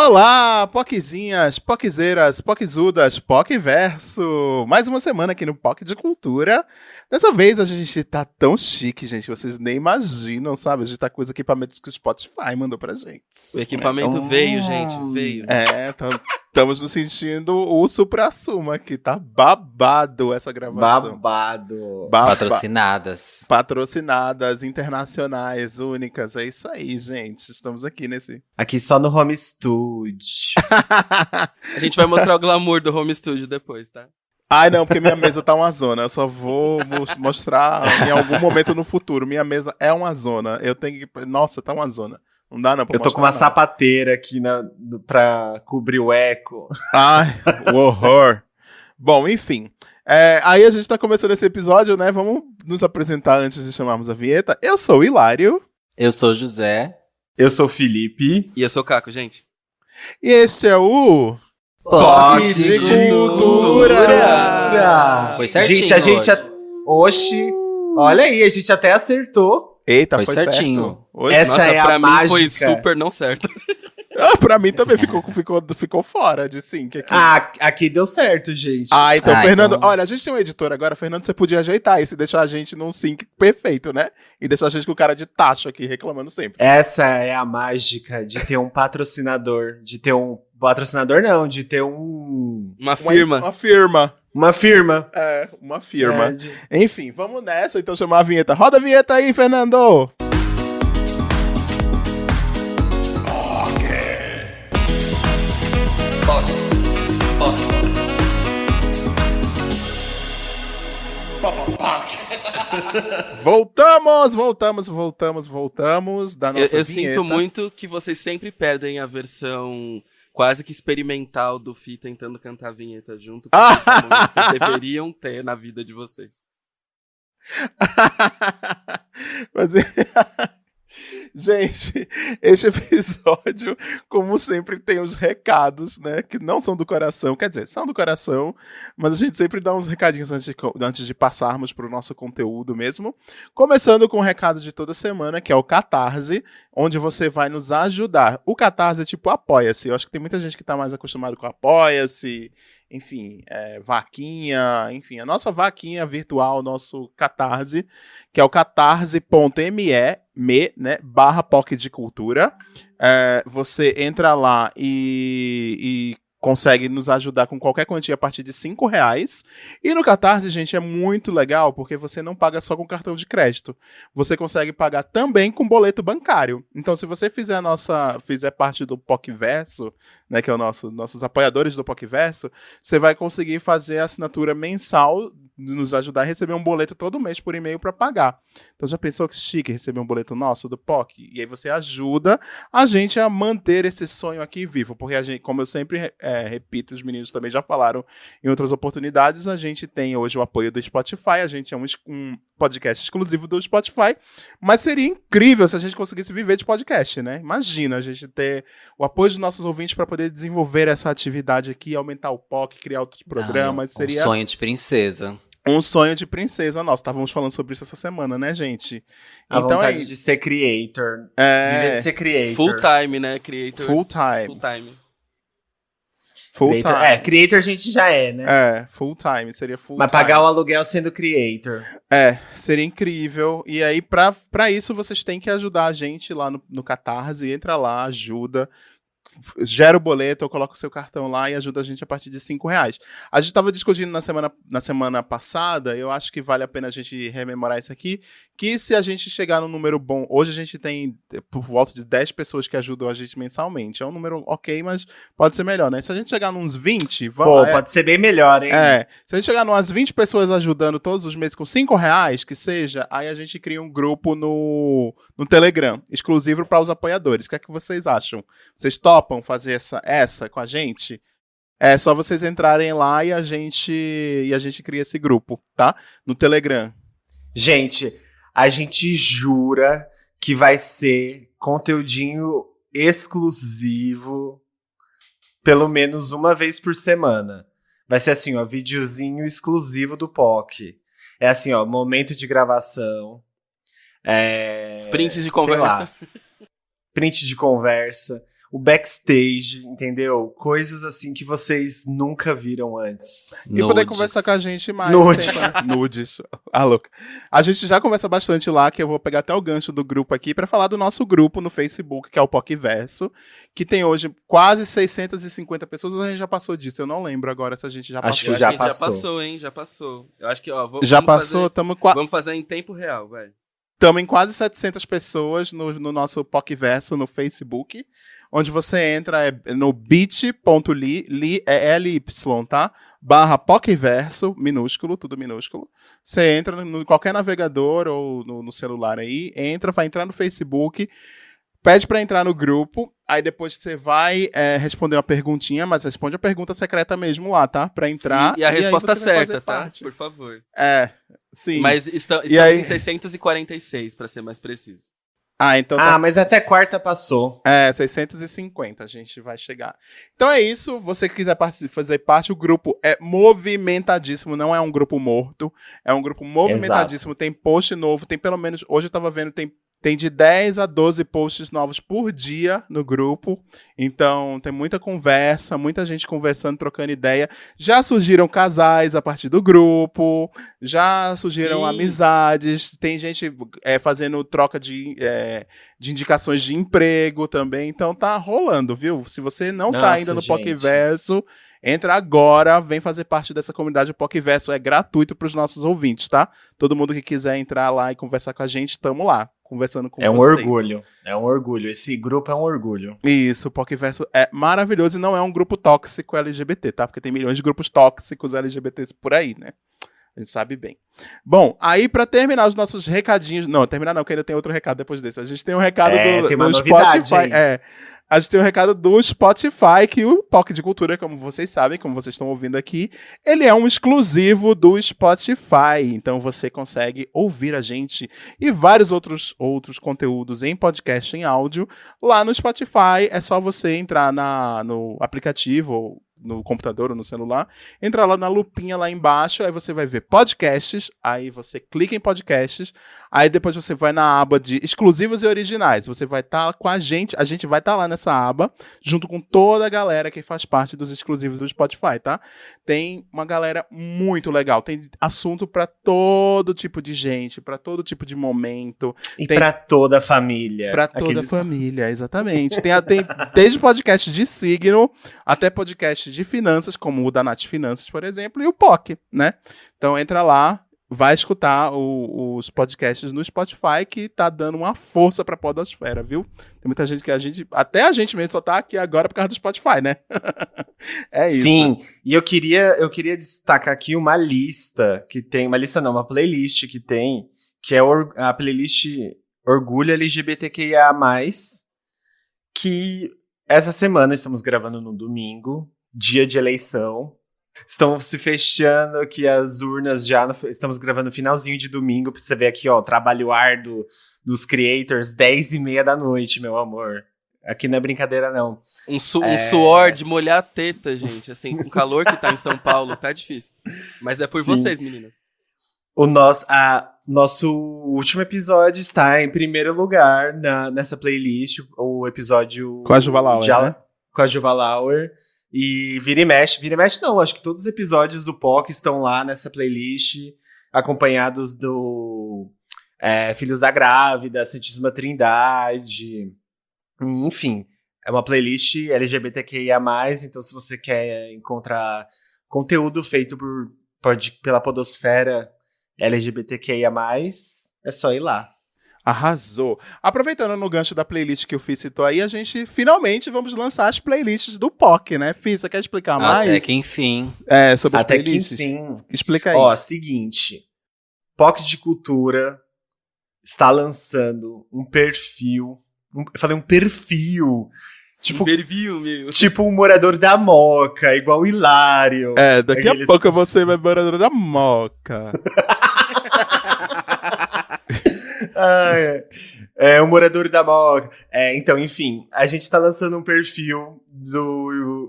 Olá, poquezinhas, poquezeiras, poquezudas, poqueverso. Mais uma semana aqui no POC de Cultura. Dessa vez a gente tá tão chique, gente, vocês nem imaginam, sabe? A gente tá com os equipamentos que o Spotify mandou pra gente. O equipamento veio, gente, veio. Estamos nos sentindo o supra-sumo aqui, tá babado essa gravação. Babado. Patrocinadas, internacionais, únicas, é isso aí, gente. Estamos aqui nesse... Aqui só no home studio. A gente vai mostrar o glamour do home studio depois, tá? Ai, não, porque minha mesa tá uma zona. Eu só vou mostrar em algum momento no futuro. Minha mesa é uma zona. Eu tenho que... Nossa, tá uma zona. Não dá não pra Eu tô com uma sapateira aqui pra cobrir o eco. Ai, o horror. Bom, enfim. Aí a gente tá começando esse episódio, né? Vamos nos apresentar antes de chamarmos a vinheta. Eu sou o Hilário. Eu sou o José. Eu sou o Felipe. E eu sou o Caco, gente. E este é o... POC de Cultura! Foi certinho. Gente, a gente... Oxi! Olha aí, a gente até acertou. Eita, Foi certinho. certo. Hoje... Essa Nossa, é a pra mim mágica. foi super não certo. Pra mim também ficou fora de sync aqui. Aqui deu certo, gente. Então, Fernando, então... olha, a gente tem um editor agora, Fernando, você podia ajeitar isso e deixar a gente num sync perfeito, né? E deixar a gente com o cara de tacho aqui, reclamando sempre. Essa é a mágica de ter um patrocinador, de ter um Uma firma. Uma firma. Uma firma. Uma firma. Enfim, vamos nessa, então chamar a vinheta. Roda a vinheta aí, Fernando! Voltamos da nossa vinheta. Eu sinto muito que vocês sempre perdem a versão quase que experimental do Fih tentando cantar a vinheta junto. Vocês deveriam ter na vida de vocês. Mas... Gente, este episódio, como sempre, tem os recados, né, que não são do coração, quer dizer, são do coração, mas a gente sempre dá uns recadinhos antes de passarmos para o nosso conteúdo mesmo, começando com o recado de toda semana, que é o Catarse, onde você vai nos ajudar. O Catarse é tipo Apoia-se, eu acho que tem muita gente que está mais acostumado com Apoia-se, enfim, vaquinha, enfim, a nossa vaquinha virtual, nosso Catarse, que é o catarse.me, né, /POC de Cultura. Você entra lá e consegue nos ajudar com qualquer quantia a partir de R$5. E no Catarse, gente, é muito legal, porque você não paga só com cartão de crédito. Você consegue pagar também com boleto bancário. Então, se você fizer parte do POCverso, né, que é nossos apoiadores do POCverso, você vai conseguir fazer a assinatura mensal, nos ajudar a receber um boleto todo mês por e-mail para pagar. Então, já pensou que chique receber um boleto nosso do POC? E aí você ajuda a gente a manter esse sonho aqui vivo, porque a gente, como eu sempre repito, os meninos também já falaram em outras oportunidades, a gente tem hoje o apoio do Spotify, a gente é um podcast exclusivo do Spotify, mas seria incrível se a gente conseguisse viver de podcast, né? Imagina a gente ter o apoio dos nossos ouvintes para poder desenvolver essa atividade aqui, aumentar o POC, criar outros programas. Seria um sonho de princesa. Um sonho de princesa nossa. Estávamos falando sobre isso essa semana, né, gente? A vontade de ser creator. Viver de ser creator. Full time, né? Creator. Full time. Creator a gente já é, né? Full time, seria full Mas time. pagar o aluguel sendo creator. Seria incrível. E aí, pra isso, vocês têm que ajudar a gente lá no Catarse. Entra lá, ajuda. Gera o boleto, eu coloco o seu cartão lá e ajuda a gente a partir de R$5. A gente estava discutindo na semana passada, eu acho que vale a pena a gente rememorar isso aqui, que se a gente chegar num número bom, hoje a gente tem por volta de 10 pessoas que ajudam a gente mensalmente, é um número ok, mas pode ser melhor, né? Se a gente chegar nos 20, pode ser bem melhor, hein? Se a gente chegar numas 20 pessoas ajudando todos os meses com R$5, que seja, aí a gente cria um grupo no Telegram, exclusivo para os apoiadores. O que é que vocês acham? Vocês topam fazer essa com a gente? É só vocês entrarem lá e a gente cria esse grupo, tá? No Telegram. Gente, a gente jura que vai ser conteúdinho exclusivo pelo menos uma vez por semana. Vai ser assim, ó, videozinho exclusivo do POC. É assim, ó, momento de gravação. Prints de conversa. Print de conversa. o backstage, entendeu? Coisas assim que vocês nunca viram antes. E poder conversar com a gente mais. Nudes. Nudes. Ah, louca. A gente já conversa bastante lá, que eu vou pegar até o gancho do grupo aqui pra falar do nosso grupo no Facebook, que é o POCverso, que tem hoje quase 650 pessoas. Ou a gente já passou disso? Eu não lembro agora se a gente já passou. Acho que Eu acho já que a gente passou. já passou, hein? Já passou. Eu acho que, ó, Já vamos passou? Vamos fazer em tempo real, vai. Estamos em quase 700 pessoas no nosso POCverso no Facebook, onde você entra no bit.ly, é ly, tá? /POCverso, minúsculo, tudo minúsculo. Você entra no qualquer navegador ou no celular aí, vai entrar no Facebook, pede pra entrar no grupo, aí depois você vai responder uma perguntinha, mas responde a pergunta secreta mesmo lá, tá? Pra entrar. E a resposta aí você vai certa, fazer tá? parte. Por favor. Sim. Mas estamos aí- em 646, pra ser mais preciso. Então tá. Mas até quarta passou. 650 a gente vai chegar. Então é isso, você que quiser fazer parte, o grupo é movimentadíssimo, não é um grupo morto, é um grupo movimentadíssimo, tem post novo, tem pelo menos, hoje eu tava vendo, tem de 10 a 12 posts novos por dia no grupo, então tem muita conversa, muita gente conversando, trocando ideia, já surgiram casais a partir do grupo, já surgiram Sim. amizades, tem gente fazendo troca de indicações de emprego também, então tá rolando, viu? Se você não tá Nossa, ainda no gente. POCverso, entra agora, vem fazer parte dessa comunidade. O POCverso é gratuito pros nossos ouvintes, tá? Todo mundo que quiser entrar lá e conversar com a gente, tamo lá, conversando com É um vocês. orgulho. É um orgulho. Esse grupo é um orgulho. Isso, o POCverso é maravilhoso e não é um grupo tóxico LGBT, tá? Porque tem milhões de grupos tóxicos LGBTs por aí, né? A gente sabe bem. Bom, aí pra terminar os nossos recadinhos... Não, terminar não, que ainda tem outro recado depois desse. A gente tem um recado tem uma do novidade Spotify. aí. A gente tem um recado do Spotify, que o POC de Cultura, como vocês sabem, como vocês estão ouvindo aqui, ele é um exclusivo do Spotify. Então você consegue ouvir a gente e vários outros conteúdos em podcast, em áudio, lá no Spotify. É só você entrar no aplicativo, ou no computador ou no celular, entra lá na lupinha lá embaixo, aí você vai ver podcasts, aí você clica em podcasts, aí depois você vai na aba de exclusivos e originais, você vai estar com a gente vai estar lá nessa aba, junto com toda a galera que faz parte dos exclusivos do Spotify, tá? Tem uma galera muito legal, tem assunto pra todo tipo de gente, pra todo tipo de momento. E Tem- pra toda a família. Pra toda a Aqueles- família, exatamente. Tem desde podcast de signo até podcast de finanças, como o da Nath Finanças, por exemplo, e o POC, né? Então entra lá, vai escutar os podcasts no Spotify, que tá dando uma força pra podosfera, viu? Tem muita gente até a gente mesmo só tá aqui agora por causa do Spotify, né? É isso. Sim, e eu queria destacar aqui uma lista que tem, uma playlist que tem, que é a playlist Orgulho LGBTQIA+, que essa semana estamos gravando no domingo, dia de eleição. Estão se fechando aqui as urnas já, estamos gravando no finalzinho de domingo, pra você ver aqui, ó, o trabalho árduo dos creators, 10h30 da noite, meu amor. Aqui não é brincadeira, não. Um suor de molhar a teta, gente. Assim, com o calor que tá em São Paulo, tá difícil. Mas é por Sim. vocês, meninas. Nosso último episódio está em primeiro lugar nessa playlist, o episódio... Com a Juva Lauer, né? Com a Juva Lauer. E vira e mexe não, acho que todos os episódios do POC estão lá nessa playlist, acompanhados do Filhos da Grávida, Santíssima Trindade, enfim, é uma playlist LGBTQIA+, então se você quer encontrar conteúdo feito pela podosfera LGBTQIA+, é só ir lá. Arrasou. Aproveitando no gancho da playlist que o Fih citou aí, a gente finalmente vamos lançar as playlists do POC, né? Fih, você quer explicar mais? Até que enfim. Sobre as Até que playlists? enfim. Explica aí. Ó, seguinte, POC de Cultura está lançando um perfil, eu falei um perfil, tipo um morador da Moca, igual o Hilário. Daqui a pouco você vai morar da Moca. O morador da Moca. Então, enfim, a gente tá lançando um perfil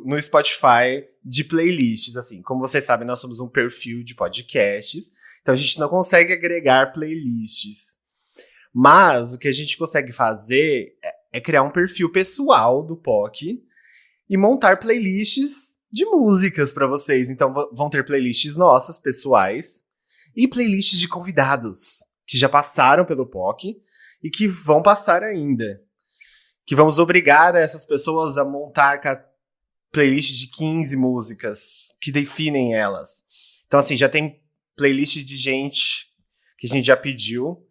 no Spotify de playlists, assim. Como vocês sabem, nós somos um perfil de podcasts, então a gente não consegue agregar playlists. Mas o que a gente consegue fazer é criar um perfil pessoal do POC e montar playlists de músicas pra vocês. Então vão ter playlists nossas, pessoais, e playlists de convidados que já passaram pelo POC e que vão passar ainda. Que vamos obrigar essas pessoas a montar playlists de 15 músicas que definem elas. Então, assim, já tem playlist de gente que a gente já pediu,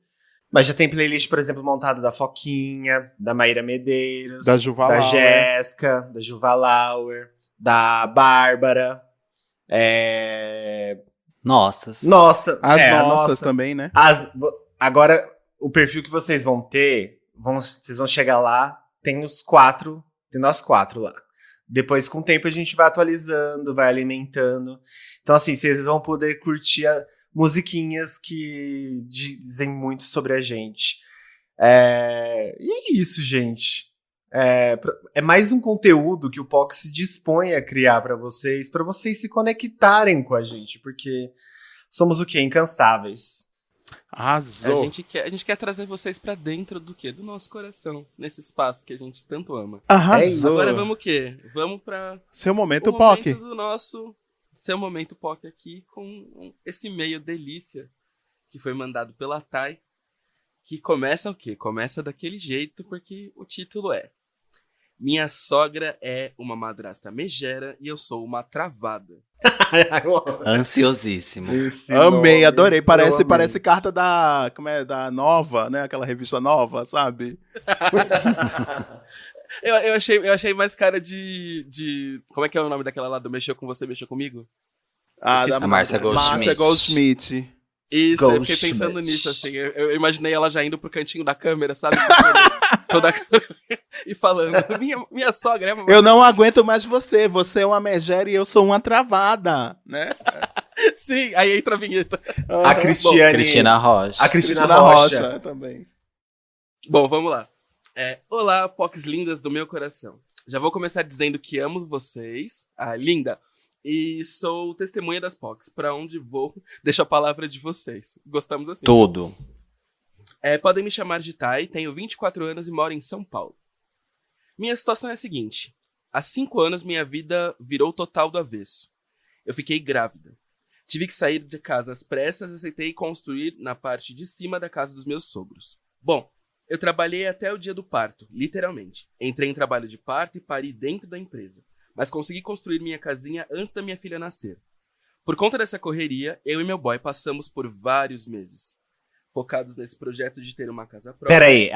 mas já tem playlist, por exemplo, montada da Foquinha, da Maíra Medeiros, Da Juva da Lauer. Jéssica, da Juva Lauer, da Bárbara. Nossas. Nossa, As a nossas nossa. também, né? Agora, o perfil que vocês vão ter, vocês vão chegar lá, tem nós 4 lá. Depois, com o tempo, a gente vai atualizando, vai alimentando. Então, assim, vocês vão poder curtir musiquinhas que dizem muito sobre a gente. E é isso, gente. É mais um conteúdo que o POC se dispõe a criar para vocês se conectarem com a gente, porque somos o quê? Incansáveis. Arrasou. A gente quer trazer vocês pra dentro do quê? Do nosso coração, nesse espaço que a gente tanto ama. Arrasou. Agora vamos o quê? Vamos pra Seu momento, o POC. momento do nosso seu momento POC aqui com esse e-mail delícia que foi mandado pela Thay, que começa o quê? Começa daquele jeito porque o título é: Minha sogra é uma madrasta megera e eu sou uma travada. Ansiosíssimo. Amei, adorei. Eu Parece carta da. Como é? Da Nova, né? Aquela revista Nova, sabe? Eu achei mais cara de. Como é que é o nome daquela lá do Mexeu com Você, Mexeu Comigo? A Márcia Goldschmidt. Márcia Goldschmidt. Isso, eu fiquei Goldschmidt. pensando nisso, assim. Eu imaginei ela já indo pro cantinho da câmera, sabe? Toda e falando, minha sogra é uma... Eu não aguento mais você. Você é uma megera e eu sou uma travada, né? Sim, aí entra a vinheta. A Cristiane. Cristina Rocha. A Cristina Cristina Rocha. também. Bom, vamos lá. Olá, POCs lindas do meu coração. Já vou começar dizendo que amo vocês, linda, e sou testemunha das POCs. Pra onde vou, deixo a palavra de vocês. Gostamos assim. Tudo. Podem me chamar de Thay, tenho 24 anos e moro em São Paulo. Minha situação é a seguinte. Há 5 anos minha vida virou total do avesso. Eu fiquei grávida. Tive que sair de casa às pressas e aceitei construir na parte de cima da casa dos meus sogros. Bom, eu trabalhei até o dia do parto, literalmente. Entrei em trabalho de parto e pari dentro da empresa. Mas consegui construir minha casinha antes da minha filha nascer. Por conta dessa correria, eu e meu boy passamos por vários meses focados nesse projeto de ter uma casa própria. Peraí,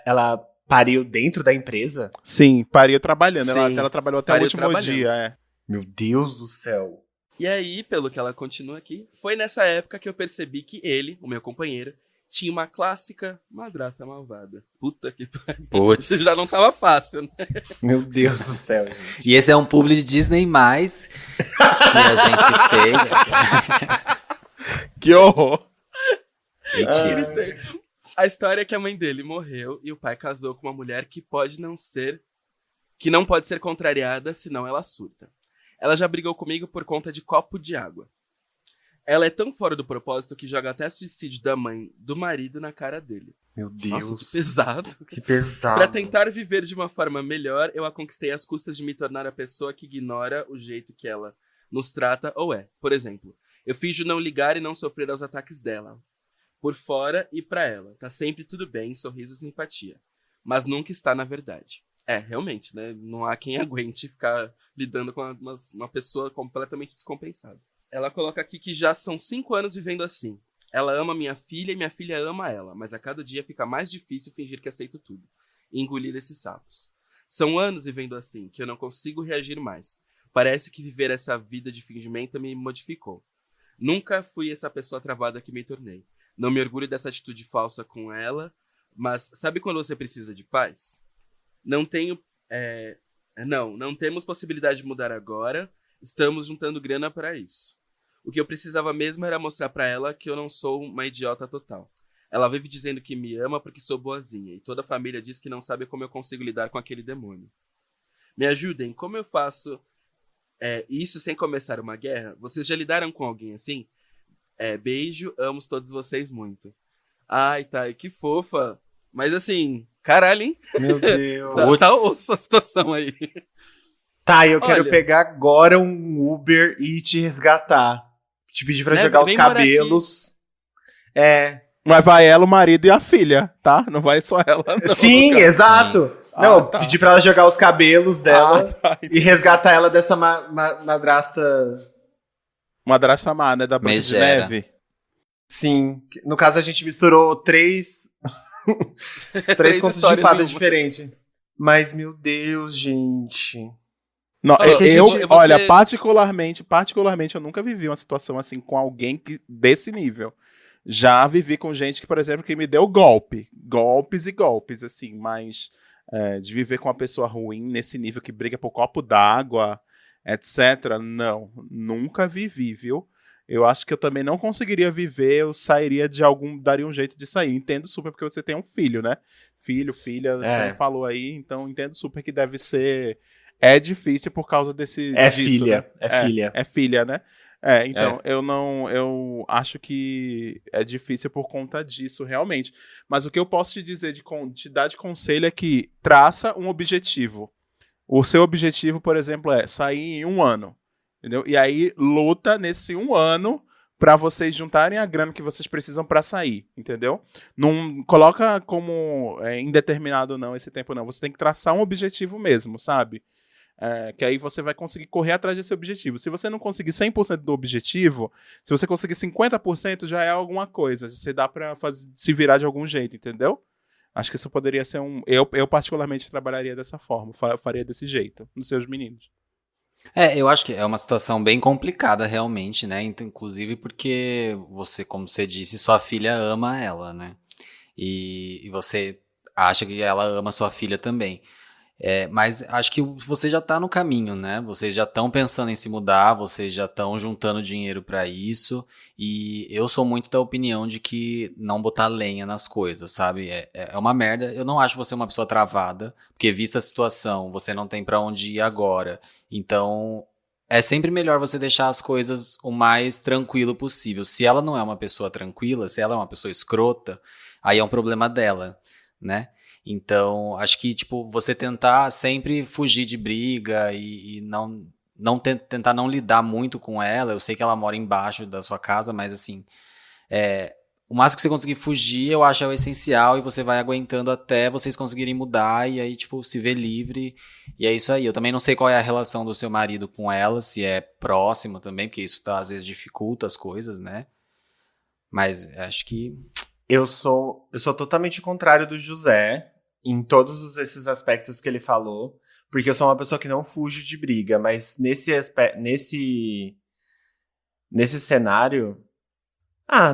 ela pariu dentro da empresa? Sim, pariu trabalhando. Sim, Ela trabalhou até o pariu último trabalhando. dia, Meu Deus do céu. E aí, pelo que ela continua aqui, foi nessa época que eu percebi que ele, o meu companheiro, tinha uma clássica madrasta malvada. Puta que pariu. Putz. Já não tava fácil, né? Meu Deus do céu, gente. E esse é um publi de Disney+, que a gente fez. Que horror. Mentira. A história é que a mãe dele morreu e o pai casou com uma mulher que não pode ser contrariada, senão ela surta. Ela já brigou comigo por conta de copo de água. Ela é tão fora do propósito que joga até suicídio da mãe do marido na cara dele. Meu Deus. Nossa, que pesado. Que pesado. Pra tentar viver de uma forma melhor, eu a conquistei às custas de me tornar a pessoa que ignora o jeito que ela nos trata ou é. Por exemplo, eu finjo não ligar e não sofrer aos ataques dela. Por fora e pra ela. Tá sempre tudo bem, sorriso e simpatia. Mas nunca está na verdade. Realmente, né? Não há quem aguente ficar lidando com uma pessoa completamente descompensada. Ela coloca aqui que já são 5 anos vivendo assim. Ela ama minha filha e minha filha ama ela, mas a cada dia fica mais difícil fingir que aceito tudo e engolir esses sapos. São anos vivendo assim, que eu não consigo reagir mais. Parece que viver essa vida de fingimento me modificou. Nunca fui essa pessoa travada que me tornei. Não me orgulho dessa atitude falsa com ela, mas sabe quando você precisa de paz? Não temos possibilidade de mudar agora, estamos juntando grana para isso. O que eu precisava mesmo era mostrar pra ela que eu não sou uma idiota total. Ela vive dizendo que me ama porque sou boazinha, e toda a família diz que não sabe como eu consigo lidar com aquele demônio. Me ajudem, como eu faço isso sem começar uma guerra? Vocês já lidaram com alguém assim? Beijo, amo todos vocês muito. Ai, Thay, que fofa. Mas assim, caralho, hein? Meu Deus. Tá osso a situação aí. Tá, eu quero Olha. pegar agora um Uber e te resgatar. Te pedir pra Né, jogar os vem morar aqui. cabelos. É. Mas vai ela, o marido e a filha, tá? Não vai só ela, não. Sim, cara. exato. Ah, Não, tá. pedir pra ela jogar os cabelos dela Ah, tá. e resgatar ela dessa madrasta. Madrasta má, né? Da Branca de Megera. Neve. Sim. No caso, a gente misturou três contos de histórias fada em uma. diferentes. Mas, meu Deus, gente. Não, Falou, olha, você- particularmente, eu nunca vivi uma situação assim com alguém desse nível. Já vivi com gente que, por exemplo, que me deu golpes e golpes, assim, mas de viver com uma pessoa ruim nesse nível que briga por copo d'água, etc. Não, nunca vivi, viu? Eu acho que eu também não conseguiria viver, eu sairia daria um jeito de sair. Entendo super porque você tem um filho, né? Filho, filha, você me falou aí, então entendo super que deve ser. É difícil por causa disso, Filha. né? É filha. É filha, né? Então, eu acho que é difícil por conta disso, realmente. Mas o que eu posso te dizer, te dar de conselho é que traça um objetivo. O seu objetivo, por exemplo, é sair em 1 ano, entendeu? E aí luta nesse 1 ano para vocês juntarem a grana que vocês precisam para sair, entendeu? Não coloca como indeterminado não esse tempo não. Você tem que traçar um objetivo mesmo, sabe? Que aí você vai conseguir correr atrás desse objetivo. Se você não conseguir 100% do objetivo, se você conseguir 50% já é alguma coisa. Você dá pra se virar de algum jeito, entendeu? Acho que isso poderia ser Eu particularmente trabalharia dessa forma, faria desse jeito, nos seus meninos. Eu acho que é uma situação bem complicada realmente, né? Então, inclusive porque você, como você disse, sua filha ama ela, né? E você acha que ela ama sua filha também. Mas acho que você já tá no caminho, né? Vocês já estão pensando em se mudar, vocês já estão juntando dinheiro pra isso. E eu sou muito da opinião de que não botar lenha nas coisas, sabe? É uma merda. Eu não acho você uma pessoa travada, porque vista a situação, você não tem pra onde ir agora. Então, é sempre melhor você deixar as coisas o mais tranquilo possível. Se ela não é uma pessoa tranquila, se ela é uma pessoa escrota, aí é um problema dela, né? Então, acho que, tipo, você tentar sempre fugir de briga e tentar não lidar muito com ela. Eu sei que ela mora embaixo da sua casa, mas assim, o máximo que você conseguir fugir, eu acho é o essencial, e você vai aguentando até vocês conseguirem mudar e aí, tipo, se ver livre. E é isso aí. Eu também não sei qual é a relação do seu marido com ela, se é próximo também, porque isso às vezes dificulta as coisas, né? Mas acho que Eu sou totalmente o contrário do José em todos esses aspectos que ele falou, porque eu sou uma pessoa que não fuge de briga, mas nesse cenário,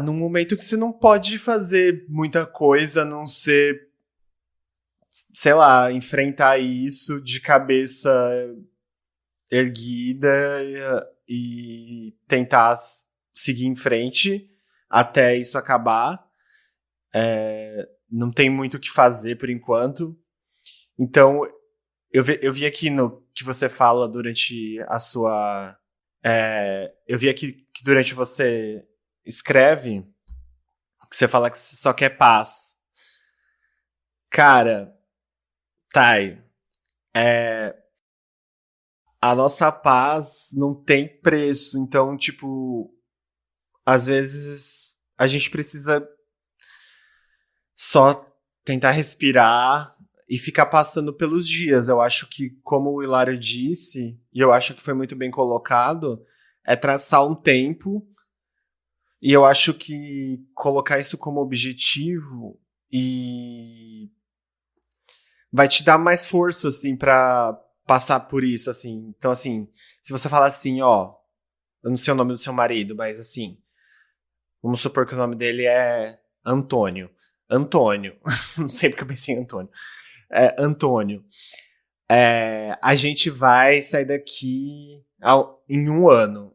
num momento que você não pode fazer muita coisa, a não ser, sei lá, enfrentar isso de cabeça erguida e tentar seguir em frente até isso acabar. Não tem muito o que fazer por enquanto. Então, eu vi aqui no que você fala durante a sua... eu vi aqui que durante você escreve que você fala que você só quer paz. Cara, Thay, a nossa paz não tem preço. Então, tipo, às vezes a gente precisa só tentar respirar e ficar passando pelos dias. Eu acho que, como o Hilário disse, e eu acho que foi muito bem colocado, é traçar um tempo, e eu acho que colocar isso como objetivo e vai te dar mais força, assim, pra passar por isso, assim. Então, assim, se você falar assim, ó, eu não sei o nome do seu marido, mas assim, vamos supor que o nome dele é Antônio. Não sei porque eu pensei em Antônio. Antônio. A gente vai sair daqui em 1 ano.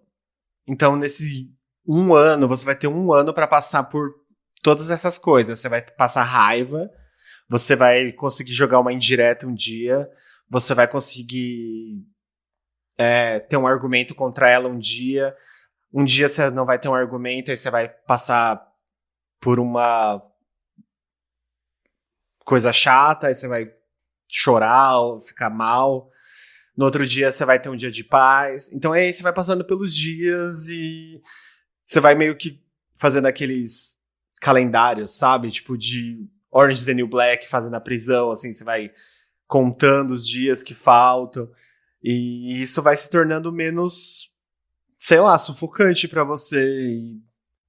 Então, nesse 1 ano, você vai ter 1 ano para passar por todas essas coisas. Você vai passar raiva, você vai conseguir jogar uma indireta um dia, você vai conseguir ter um argumento contra ela um dia você não vai ter um argumento, aí você vai passar por uma coisa chata, aí você vai chorar ou ficar mal. No outro dia você vai ter um dia de paz. Então aí você vai passando pelos dias e você vai meio que fazendo aqueles calendários, sabe? Tipo de Orange is the New Black, fazendo a prisão, assim, você vai contando os dias que faltam. E isso vai se tornando menos, sei lá, sufocante pra você e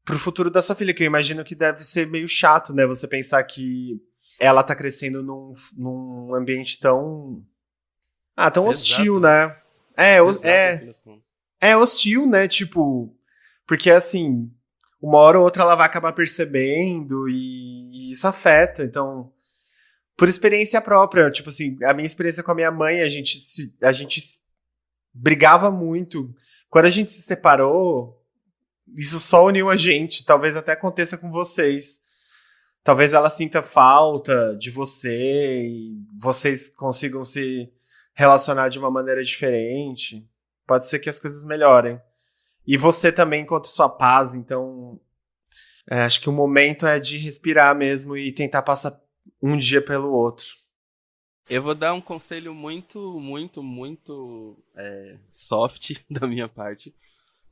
pro futuro da sua filha, que eu imagino que deve ser meio chato, né? Você pensar que ela tá crescendo num ambiente tão hostil, né? É hostil, né? Tipo, porque assim, uma hora ou outra ela vai acabar percebendo e isso afeta. Então, por experiência própria, tipo assim, a minha experiência com a minha mãe, a gente brigava muito. Quando a gente se separou, isso só uniu a gente. Talvez até aconteça com vocês. Talvez ela sinta falta de você e vocês consigam se relacionar de uma maneira diferente. Pode ser que as coisas melhorem. E você também encontra sua paz, então acho que o momento é de respirar mesmo e tentar passar um dia pelo outro. Eu vou dar um conselho muito soft da minha parte,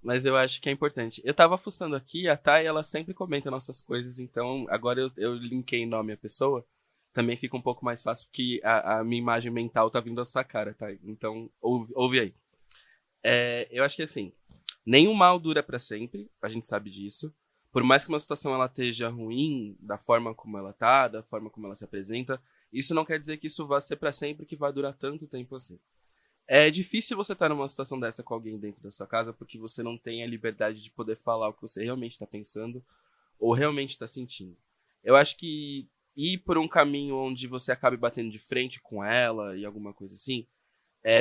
mas eu acho que é importante. Eu tava fuçando aqui, a Thay, ela sempre comenta nossas coisas, então agora eu linkei nome à pessoa, também fica um pouco mais fácil, porque a minha imagem mental tá vindo da sua cara, Thay. Então, ouve aí. Eu acho que assim, nenhum mal dura pra sempre, a gente sabe disso. Por mais que uma situação ela esteja ruim, da forma como ela tá, da forma como ela se apresenta, isso não quer dizer que isso vai ser pra sempre, que vai durar tanto tempo assim. É difícil você estar numa situação dessa com alguém dentro da sua casa, porque você não tem a liberdade de poder falar o que você realmente está pensando ou realmente está sentindo. Eu acho que ir por um caminho onde você acabe batendo de frente com ela e alguma coisa assim,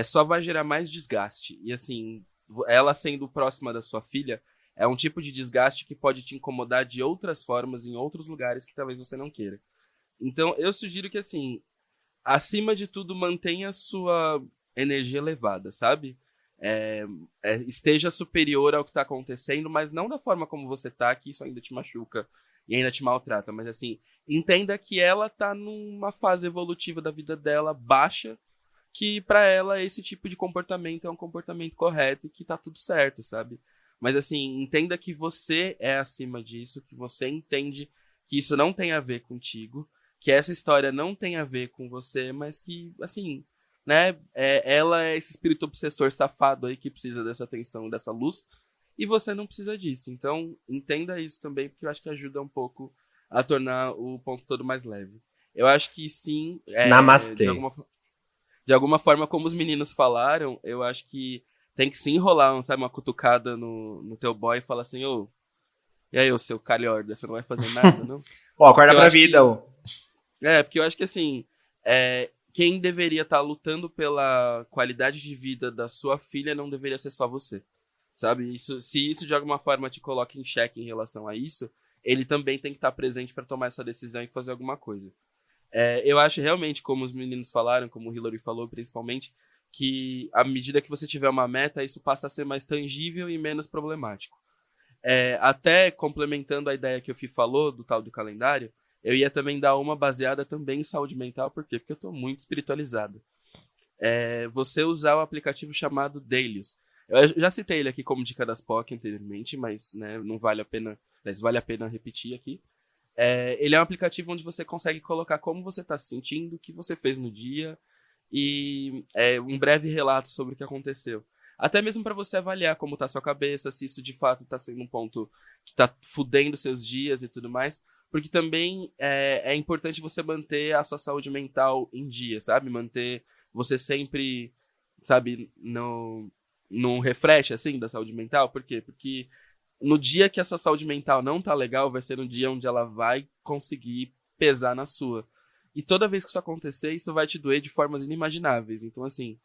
só vai gerar mais desgaste. E assim, ela sendo próxima da sua filha, é um tipo de desgaste que pode te incomodar de outras formas, em outros lugares que talvez você não queira. Então, eu sugiro que, assim, acima de tudo, mantenha a sua energia elevada, sabe? Esteja superior ao que tá acontecendo, mas não da forma como você tá, que isso ainda te machuca e ainda te maltrata. Mas, assim, entenda que ela tá numa fase evolutiva da vida dela baixa, que pra ela esse tipo de comportamento é um comportamento correto e que tá tudo certo, sabe? Mas assim, entenda que você é acima disso, que você entende que isso não tem a ver contigo, que essa história não tem a ver com você, mas que, assim, né, ela é esse espírito obsessor safado aí que precisa dessa atenção, dessa luz, e você não precisa disso. Então, entenda isso também, porque eu acho que ajuda um pouco a tornar o ponto todo mais leve. Eu acho que sim, Namastê. de alguma forma, como os meninos falaram, eu acho que tem que sim rolar, sabe, uma cutucada no teu boy e falar assim, e aí, ô seu calhorda, você não vai fazer nada, não? Acorda pra vida, ô. Porque eu acho que assim, quem deveria estar lutando pela qualidade de vida da sua filha não deveria ser só você, sabe? Se isso de alguma forma te coloca em xeque em relação a isso, ele também tem que estar presente para tomar essa decisão e fazer alguma coisa. Eu acho realmente, como os meninos falaram, como o Hillary falou principalmente, que à medida que você tiver uma meta, isso passa a ser mais tangível e menos problemático. Até complementando a ideia que o Fih falou, do tal do calendário, eu ia também dar uma baseada também em saúde mental, por quê? Porque eu tô muito espiritualizado. Você usar o aplicativo chamado Dailies. Eu já citei ele aqui como dica das POC anteriormente, mas né, não vale a pena, vale a pena repetir aqui. Ele é um aplicativo onde você consegue colocar como você está se sentindo, o que você fez no dia e um breve relato sobre o que aconteceu. Até mesmo para você avaliar como está sua cabeça, se isso de fato está sendo um ponto que está fudendo seus dias e tudo mais. Porque também é importante você manter a sua saúde mental em dia, sabe? Manter você sempre, sabe, num refresh, assim, da saúde mental. Por quê? Porque no dia que a sua saúde mental não tá legal, vai ser no dia onde ela vai conseguir pesar na sua. E toda vez que isso acontecer, isso vai te doer de formas inimagináveis. Então, assim,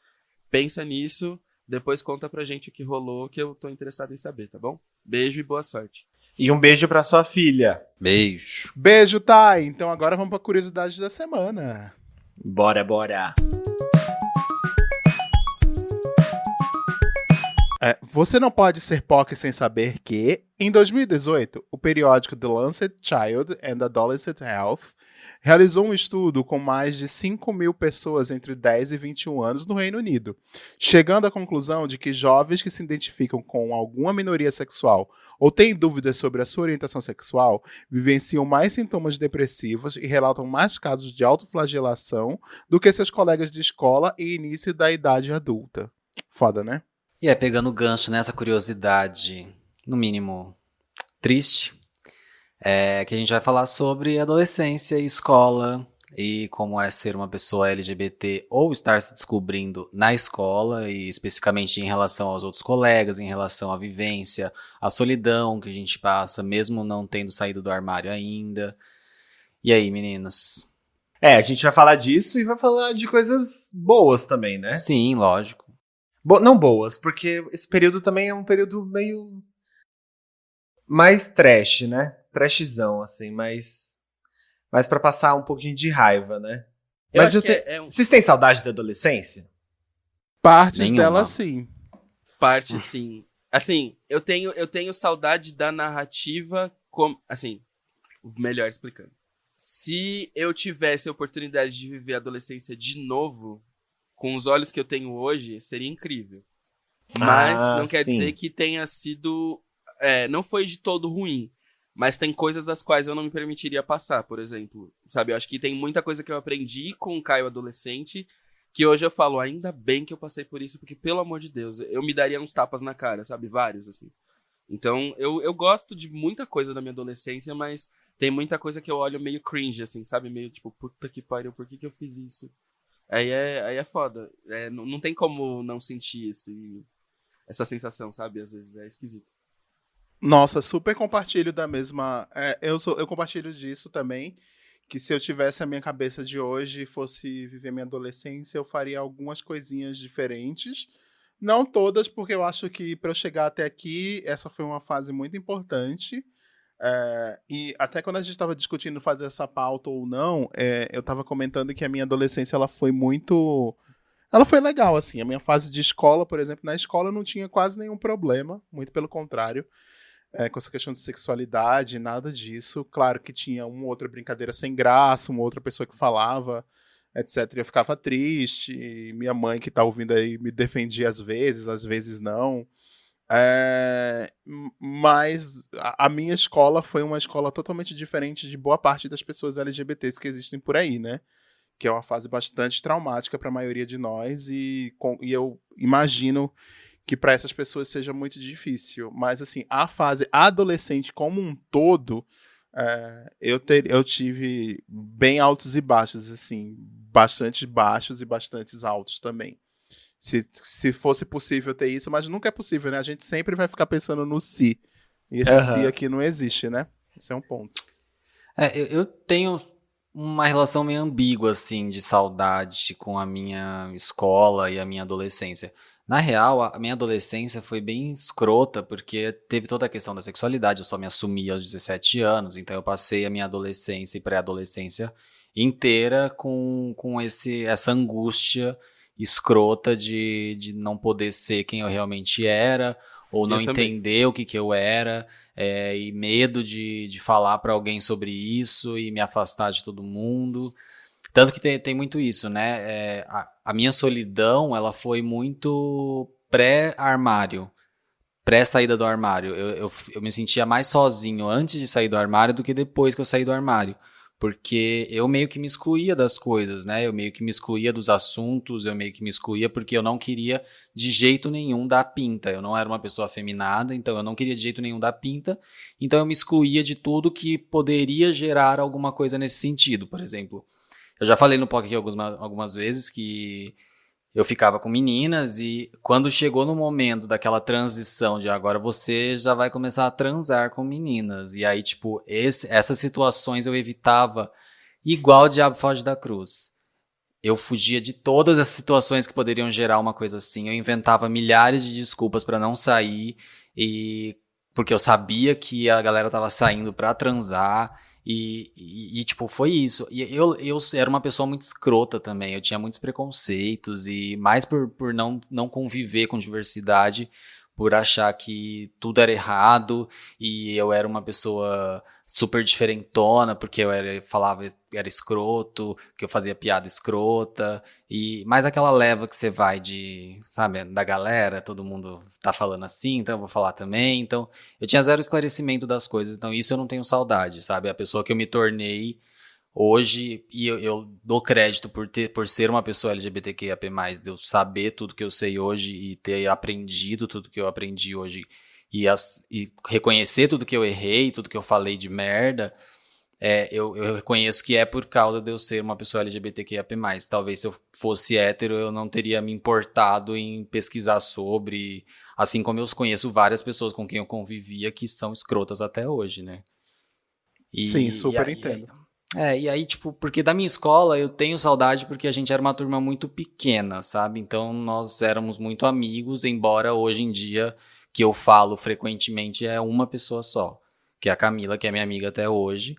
pensa nisso, depois conta pra gente o que rolou, que eu tô interessado em saber, tá bom? Beijo e boa sorte. E um beijo pra sua filha. Beijo. Beijo, Thay. Então agora vamos pra curiosidade da semana. Bora. Você não pode ser POC sem saber que, em 2018, o periódico The Lancet Child and Adolescent Health realizou um estudo com mais de 5.000 pessoas entre 10 e 21 anos no Reino Unido, chegando à conclusão de que jovens que se identificam com alguma minoria sexual ou têm dúvidas sobre a sua orientação sexual vivenciam mais sintomas depressivos e relatam mais casos de autoflagelação do que seus colegas de escola e início da idade adulta. Foda, né? E pegando gancho nessa curiosidade, no mínimo triste, que a gente vai falar sobre adolescência e escola e como é ser uma pessoa LGBT ou estar se descobrindo na escola e especificamente em relação aos outros colegas, em relação à vivência, à solidão que a gente passa, mesmo não tendo saído do armário ainda. E aí, meninos? A gente vai falar disso e vai falar de coisas boas também, né? Sim, lógico. Não boas, porque esse período também é um período meio mais trash, né? Trashzão, assim, mas pra passar um pouquinho de raiva, né? Mas vocês têm saudade da adolescência? Partes Nenhuma. dela, sim. Parte, sim. Assim, eu tenho saudade da narrativa, assim, melhor explicando. Se eu tivesse a oportunidade de viver a adolescência de novo, com os olhos que eu tenho hoje, seria incrível. Mas não quer dizer que tenha sido... não foi de todo ruim. Mas tem coisas das quais eu não me permitiria passar, por exemplo. Sabe, eu acho que tem muita coisa que eu aprendi com o Caio adolescente, que hoje eu falo, ainda bem que eu passei por isso, porque, pelo amor de Deus, eu me daria uns tapas na cara, sabe? Vários, assim. Então, eu gosto de muita coisa da minha adolescência, mas tem muita coisa que eu olho meio cringe, assim, sabe? Meio tipo, puta que pariu, por que eu fiz isso? Aí é foda. Não tem como não sentir essa sensação, sabe? Às vezes é esquisito. Nossa, super compartilho da mesma. Eu compartilho disso também. Que se eu tivesse a minha cabeça de hoje e fosse viver minha adolescência, eu faria algumas coisinhas diferentes. Não todas, porque eu acho que para eu chegar até aqui, essa foi uma fase muito importante. E até quando a gente estava discutindo fazer essa pauta ou não, eu estava comentando que a minha adolescência ela foi muito. Ela foi legal, assim. A minha fase de escola, por exemplo, na escola eu não tinha quase nenhum problema, muito pelo contrário. Com essa questão de sexualidade, nada disso. Claro que tinha uma outra brincadeira sem graça, uma outra pessoa que falava, etc. E eu ficava triste. E minha mãe, que tá ouvindo aí, me defendia às vezes não. Mas a minha escola foi uma escola totalmente diferente de boa parte das pessoas LGBTs que existem por aí, né? Que é uma fase bastante traumática para a maioria de nós. E eu imagino que para essas pessoas seja muito difícil. Mas, assim, a fase adolescente como um todo, eu tive bem altos e baixos, assim, bastante baixos e bastantes altos também. Se fosse possível ter isso, mas nunca é possível, né? A gente sempre vai ficar pensando no si. E esse si aqui não existe, né? Esse é um ponto. Eu tenho uma relação meio ambígua, assim, de saudade com a minha escola e a minha adolescência. Na real, a minha adolescência foi bem escrota, porque teve toda a questão da sexualidade, eu só me assumi aos 17 anos, então eu passei a minha adolescência e pré-adolescência inteira com essa angústia escrota de não poder ser quem eu realmente era, ou não entender o que eu era, e medo de falar pra alguém sobre isso e me afastar de todo mundo. Tanto que tem muito isso, né? A minha solidão, ela foi muito pré-armário, pré-saída do armário. Eu me sentia mais sozinho antes de sair do armário do que depois que eu saí do armário. Porque eu meio que me excluía das coisas, né? Eu meio que me excluía dos assuntos, eu meio que me excluía porque eu não queria de jeito nenhum dar pinta. Eu não era uma pessoa afeminada, então eu não queria de jeito nenhum dar pinta. Então eu me excluía de tudo que poderia gerar alguma coisa nesse sentido. Por exemplo, eu já falei no POC aqui algumas vezes que eu ficava com meninas e quando chegou no momento daquela transição de agora você já vai começar a transar com meninas. E aí, tipo, essas situações eu evitava igual o diabo foge da cruz. Eu fugia de todas as situações que poderiam gerar uma coisa assim. Eu inventava milhares de desculpas pra não sair porque eu sabia que a galera tava saindo pra transar. E tipo, foi isso. E eu era uma pessoa muito escrota também. Eu tinha muitos preconceitos e mais por não conviver com diversidade, por achar que tudo era errado e eu era uma pessoa super diferentona, porque era escroto, que eu fazia piada escrota, e mais aquela leva que você vai sabe, da galera, todo mundo tá falando assim, então eu vou falar também, então eu tinha zero esclarecimento das coisas, então isso eu não tenho saudade, sabe, a pessoa que eu me tornei hoje, e eu dou crédito por ser uma pessoa LGBTQIAP+, de eu saber tudo que eu sei hoje e ter aprendido tudo que eu aprendi hoje e reconhecer tudo que eu errei, tudo que eu falei de merda, eu reconheço que é por causa de eu ser uma pessoa LGBTQIAP+. Talvez se eu fosse hétero, eu não teria me importado em pesquisar sobre, assim como eu conheço várias pessoas com quem eu convivia que são escrotas até hoje, né? Sim, super e, entendo. e aí, tipo, porque da minha escola eu tenho saudade porque a gente era uma turma muito pequena, sabe? Então nós éramos muito amigos, embora hoje em dia, que eu falo frequentemente, é uma pessoa só, que é a Camila, que é minha amiga até hoje.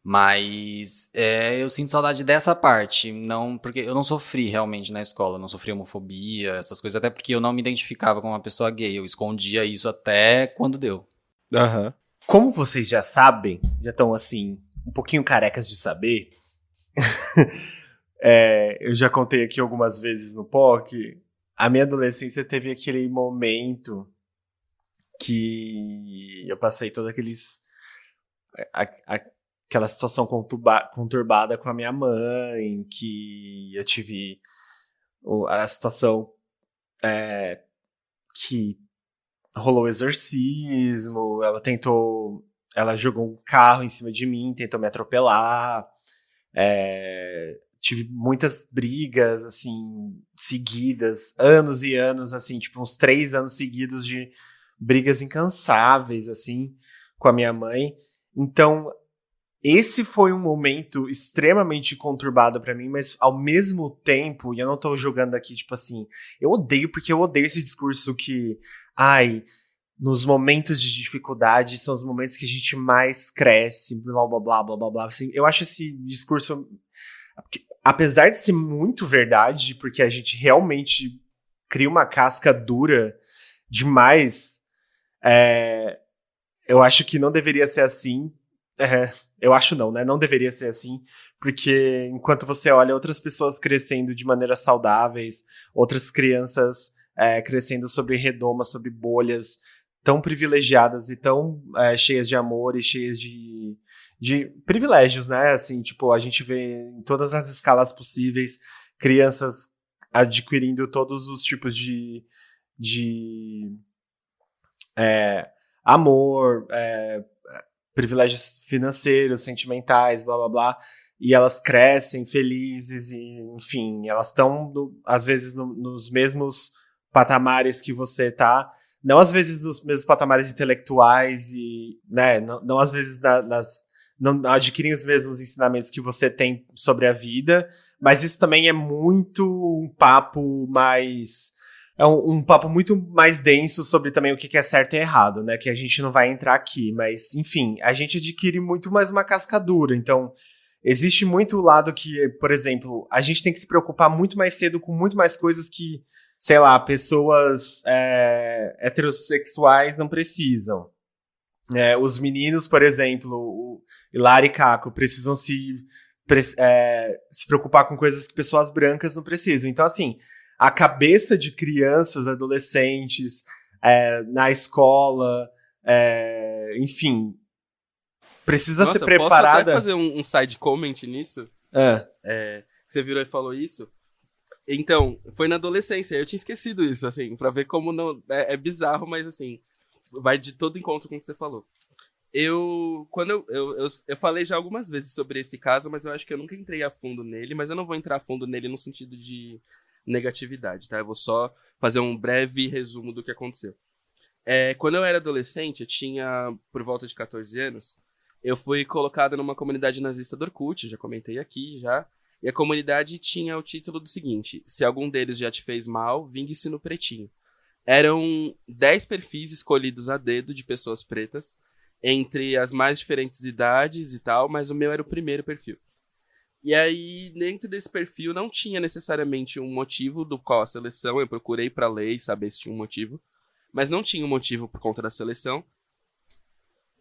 Mas eu sinto saudade dessa parte, não, porque eu não sofri realmente na escola, não sofri homofobia, essas coisas, até porque eu não me identificava como uma pessoa gay, eu escondia isso até quando deu. Aham. Como vocês já sabem, já estão assim, um pouquinho carecas de saber, eu já contei aqui algumas vezes no POC, a minha adolescência teve aquele momento que eu passei todos aquela situação conturbada com a minha mãe, que eu tive a situação que rolou o exorcismo, ela jogou um carro em cima de mim, tentou me atropelar, tive muitas brigas, assim, seguidas, anos e anos, assim, tipo uns 3 anos seguidos de brigas incansáveis, assim, com a minha mãe. Então, esse foi um momento extremamente conturbado pra mim, mas ao mesmo tempo, e eu não tô jogando aqui, tipo assim, eu odeio esse discurso que, nos momentos de dificuldade são os momentos que a gente mais cresce, blá, blá, blá, blá, blá, blá. Assim, eu acho esse discurso, apesar de ser muito verdade, porque a gente realmente cria uma casca dura demais, eu acho que não deveria ser assim. Eu acho não, né? Não deveria ser assim, porque enquanto você olha outras pessoas crescendo de maneiras saudáveis, outras crianças crescendo sobre redomas, sobre bolhas tão privilegiadas e tão cheias de amor e cheias de privilégios, né? Assim, tipo, a gente vê em todas as escalas possíveis crianças adquirindo todos os tipos de amor, privilégios financeiros, sentimentais, blá blá blá, e elas crescem felizes e, enfim, elas estão às vezes nos mesmos patamares que você tá, não às vezes nos mesmos patamares intelectuais e, né, não às vezes não adquirem os mesmos ensinamentos que você tem sobre a vida, mas isso também é muito um papo mais... É um papo muito mais denso sobre também o que é certo e errado, né? Que a gente não vai entrar aqui, mas, enfim, a gente adquire muito mais uma cascadura. Então, existe muito o lado que, por exemplo, a gente tem que se preocupar muito mais cedo com muito mais coisas que, sei lá, pessoas heterossexuais não precisam. Os meninos, por exemplo, o Hilário e Caco, precisam se preocupar com coisas que pessoas brancas não precisam. Então, assim, a cabeça de crianças, adolescentes, na escola, enfim, precisa ser preparada. Posso até fazer um side comment nisso? Você virou e falou isso? Então, foi na adolescência, eu tinha esquecido isso, assim, pra ver como não... É bizarro, mas assim, vai de todo encontro com o que você falou. Eu falei já algumas vezes sobre esse caso, mas eu acho que eu nunca entrei a fundo nele, mas eu não vou entrar a fundo nele no sentido de negatividade, tá? Eu vou só fazer um breve resumo do que aconteceu. Quando eu era adolescente, eu tinha por volta de 14 anos, eu fui colocado numa comunidade nazista do Orkut, já comentei aqui, já, e a comunidade tinha o título do seguinte: se algum deles já te fez mal, vingue-se no pretinho. Eram 10 perfis escolhidos a dedo de pessoas pretas, entre as mais diferentes idades e tal, mas o meu era o primeiro perfil. E aí, dentro desse perfil, não tinha necessariamente um motivo do qual a seleção, eu procurei pra ler e saber se tinha um motivo, mas não tinha um motivo por conta da seleção.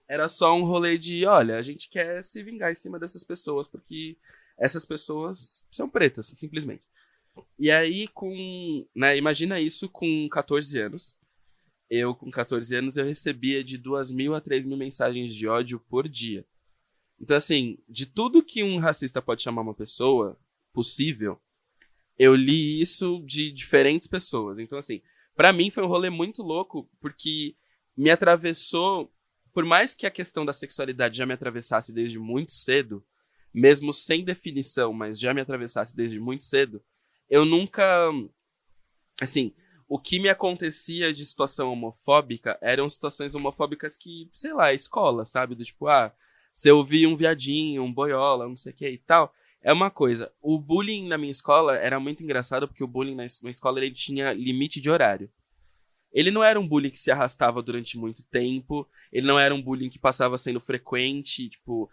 Era só um rolê de, olha, a gente quer se vingar em cima dessas pessoas, porque essas pessoas são pretas, simplesmente. E aí, imagina isso com 14 anos. Eu, com 14 anos, eu recebia de 2.000 a 3.000 mensagens de ódio por dia. Então, assim, de tudo que um racista pode chamar uma pessoa possível, eu li isso de diferentes pessoas. Então, assim, pra mim foi um rolê muito louco, porque me atravessou, por mais que a questão da sexualidade já me atravessasse desde muito cedo, mesmo sem definição, mas já me atravessasse desde muito cedo, eu nunca, assim, o que me acontecia de situação homofóbica eram situações homofóbicas que, sei lá, escola, sabe? Do tipo, se eu vi um viadinho, um boiola, não sei o que e tal, é uma coisa. O bullying na minha escola era muito engraçado, porque o bullying na escola ele tinha limite de horário. Ele não era um bullying que se arrastava durante muito tempo, ele não era um bullying que passava sendo frequente, tipo,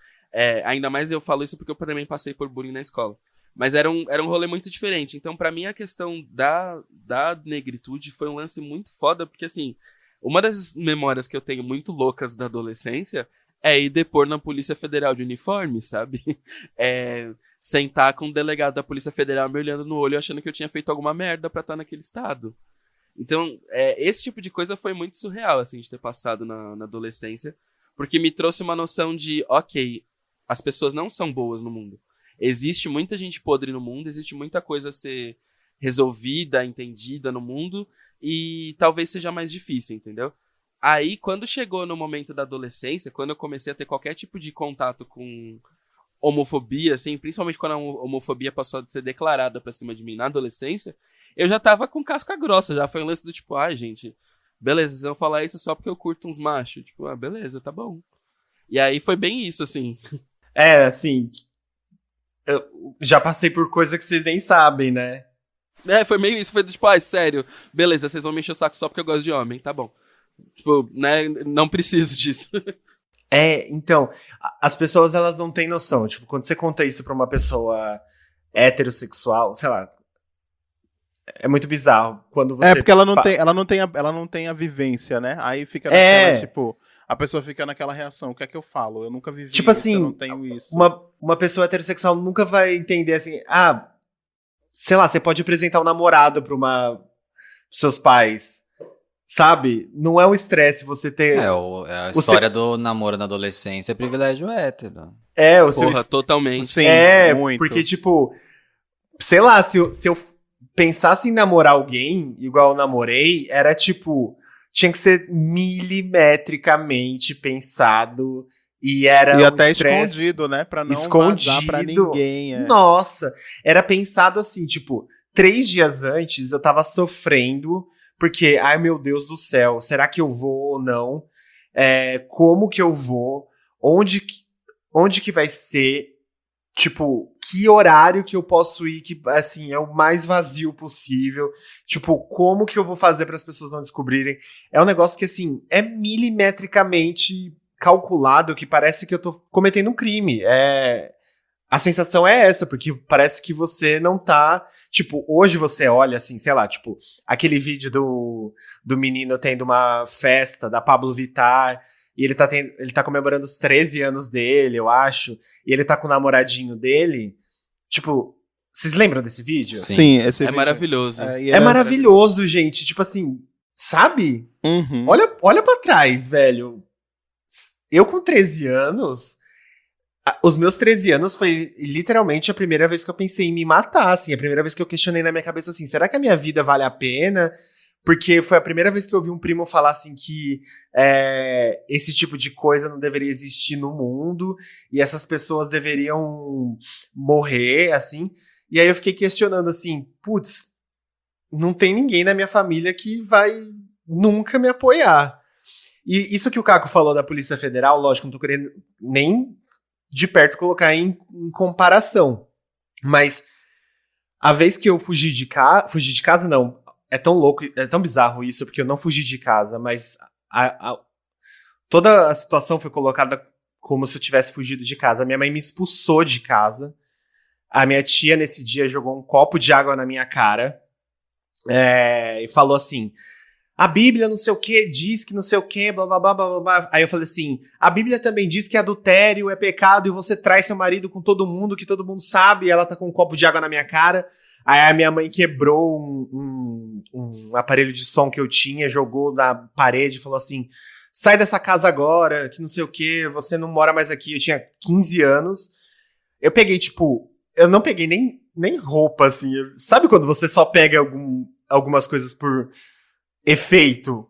ainda mais eu falo isso porque eu também passei por bullying na escola. Mas era um rolê muito diferente. Então, pra mim, a questão da negritude foi um lance muito foda, porque, assim, uma das memórias que eu tenho muito loucas da adolescência é ir depor na Polícia Federal de uniforme, sabe? Sentar com um delegado da Polícia Federal me olhando no olho achando que eu tinha feito alguma merda pra estar naquele estado. Então, esse tipo de coisa foi muito surreal, assim, de ter passado na adolescência, porque me trouxe uma noção de, ok, as pessoas não são boas no mundo. Existe muita gente podre no mundo, existe muita coisa a ser resolvida, entendida no mundo, e talvez seja mais difícil, entendeu? Aí, quando chegou no momento da adolescência, quando eu comecei a ter qualquer tipo de contato com homofobia, assim, principalmente quando a homofobia passou a ser declarada pra cima de mim na adolescência, eu já tava com casca grossa, já foi um lance do tipo, gente, beleza, vocês vão falar isso só porque eu curto uns machos. Tipo, beleza, tá bom. E aí foi bem isso, assim. Assim, eu já passei por coisa que vocês nem sabem, né? Foi meio isso, foi tipo, sério, beleza, vocês vão me encher o saco só porque eu gosto de homem, tá bom. Tipo, né, não preciso disso. Então, as pessoas, elas não têm noção. Tipo, quando você conta isso pra uma pessoa heterossexual, sei lá, é muito bizarro. Quando você porque ela não tem a vivência, né? Aí fica naquela, tipo, a pessoa fica naquela reação, o que é que eu falo? Eu nunca vivi tipo isso, assim, eu não tenho isso. Uma pessoa heterossexual nunca vai entender assim, sei lá, você pode apresentar um namorado pros seus pais, sabe? Não é um estresse você ter... a história do namoro na adolescência é privilégio hétero. O seu... Porra, totalmente. Sim, muito. Porque, tipo, sei lá, se eu pensasse em namorar alguém, igual eu namorei, era tipo, tinha que ser milimetricamente pensado e era até estresse escondido, né? Pra não vazar pra ninguém. Nossa, era pensado assim, tipo, 3 dias antes eu tava sofrendo, porque, ai meu Deus do céu, será que eu vou ou não? Como que eu vou? Onde que vai ser? Tipo, que horário que eu posso ir que, assim, é o mais vazio possível? Tipo, como que eu vou fazer para as pessoas não descobrirem? É um negócio que, assim, é milimetricamente calculado, que parece que eu tô cometendo um crime. A sensação é essa, porque parece que você não tá... Tipo, hoje você olha, assim, sei lá, tipo, aquele vídeo do menino tendo uma festa da Pablo Vittar... E ele tá comemorando os 13 anos dele, eu acho. E ele tá com o namoradinho dele. Tipo, vocês lembram desse vídeo? Sim, esse vídeo maravilhoso. É maravilhoso, gente. Tipo assim, sabe? Uhum. Olha pra trás, velho. Eu com 13 anos... Os meus 13 anos foi literalmente a primeira vez que eu pensei em me matar, assim. A primeira vez que eu questionei na minha cabeça, assim, será que a minha vida vale a pena? Porque foi a primeira vez que eu ouvi um primo falar assim que esse tipo de coisa não deveria existir no mundo e essas pessoas deveriam morrer, assim. E aí eu fiquei questionando assim, putz, não tem ninguém na minha família que vai nunca me apoiar. E isso que o Caco falou da Polícia Federal, lógico, não tô querendo nem de perto colocar em comparação. Mas a vez que eu fugi de casa, não... É tão louco, é tão bizarro isso, porque eu não fugi de casa, mas toda a situação foi colocada como se eu tivesse fugido de casa. Minha mãe me expulsou de casa. A minha tia, nesse dia, jogou um copo de água na minha cara e falou assim, a Bíblia não sei o que, diz que não sei o que, blá, blá, blá, blá, blá, blá. Aí eu falei assim, a Bíblia também diz que adultério é pecado e você trai seu marido com todo mundo, que todo mundo sabe, e ela tá com um copo de água na minha cara. Aí a minha mãe quebrou um aparelho de som que eu tinha, jogou na parede e falou assim, sai dessa casa agora, que não sei o que, você não mora mais aqui. Eu tinha 15 anos. Eu peguei, tipo, eu não peguei nem roupa, assim. Sabe quando você só pega algumas coisas por efeito,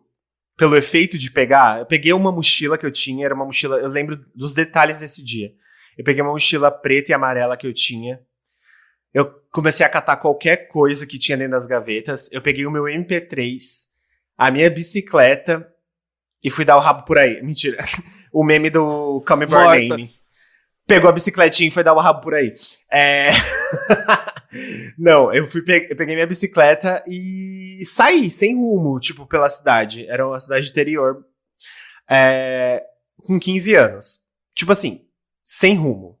pelo efeito de pegar? Eu peguei uma mochila que eu tinha, era uma mochila, eu lembro dos detalhes desse dia. Eu peguei uma mochila preta e amarela que eu tinha. Eu comecei a catar qualquer coisa que tinha dentro das gavetas. Eu peguei o meu MP3, a minha bicicleta e fui dar o rabo por aí. Mentira. O meme do Call Me By Your Name. Pegou a bicicletinha e foi dar o rabo por aí. Não, eu peguei minha bicicleta e saí sem rumo, tipo, pela cidade. Era uma cidade interior. Com 15 anos. Tipo assim, sem rumo.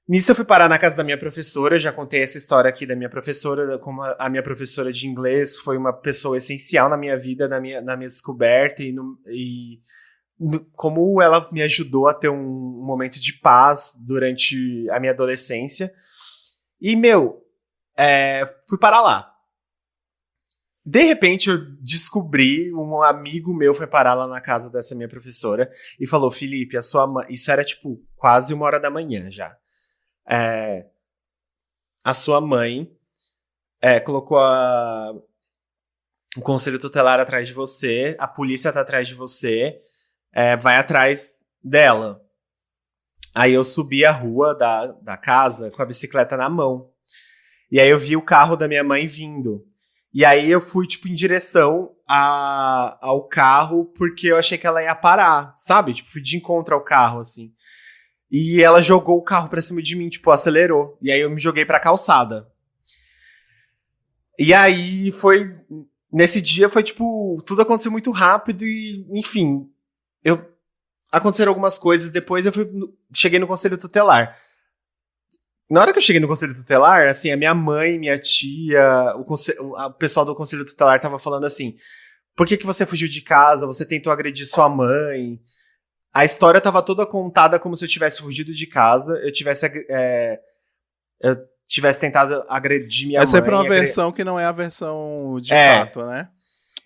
Nisso eu fui parar na casa da minha professora, já contei essa história aqui da minha professora, como a minha professora de inglês foi uma pessoa essencial na minha vida, na minha descoberta, e como ela me ajudou a ter um momento de paz durante a minha adolescência. E, fui parar lá. De repente eu descobri, um amigo meu foi parar lá na casa dessa minha professora e falou, Felipe, a sua mãe... Isso era, tipo, quase 1h da manhã já. A sua mãe colocou o conselho tutelar atrás de você, a polícia tá atrás de você, vai atrás dela. Aí eu subi a rua da casa com a bicicleta na mão. E aí eu vi o carro da minha mãe vindo. E aí eu fui, tipo, em direção ao carro, porque eu achei que ela ia parar, sabe? Tipo, fui de encontro ao carro, assim. E ela jogou o carro pra cima de mim, tipo, acelerou. E aí eu me joguei pra calçada. E aí foi... Nesse dia foi, tipo... Tudo aconteceu muito rápido e, enfim... Aconteceram algumas coisas. Depois eu cheguei no conselho tutelar. Na hora que eu cheguei no conselho tutelar, assim, a minha mãe, minha tia... O pessoal do conselho tutelar tava falando assim... Por que você fugiu de casa? Você tentou agredir sua mãe... A história estava toda contada como se eu tivesse fugido de casa, eu tivesse tentado agredir minha mãe. É sempre uma versão que não é a versão de fato, né?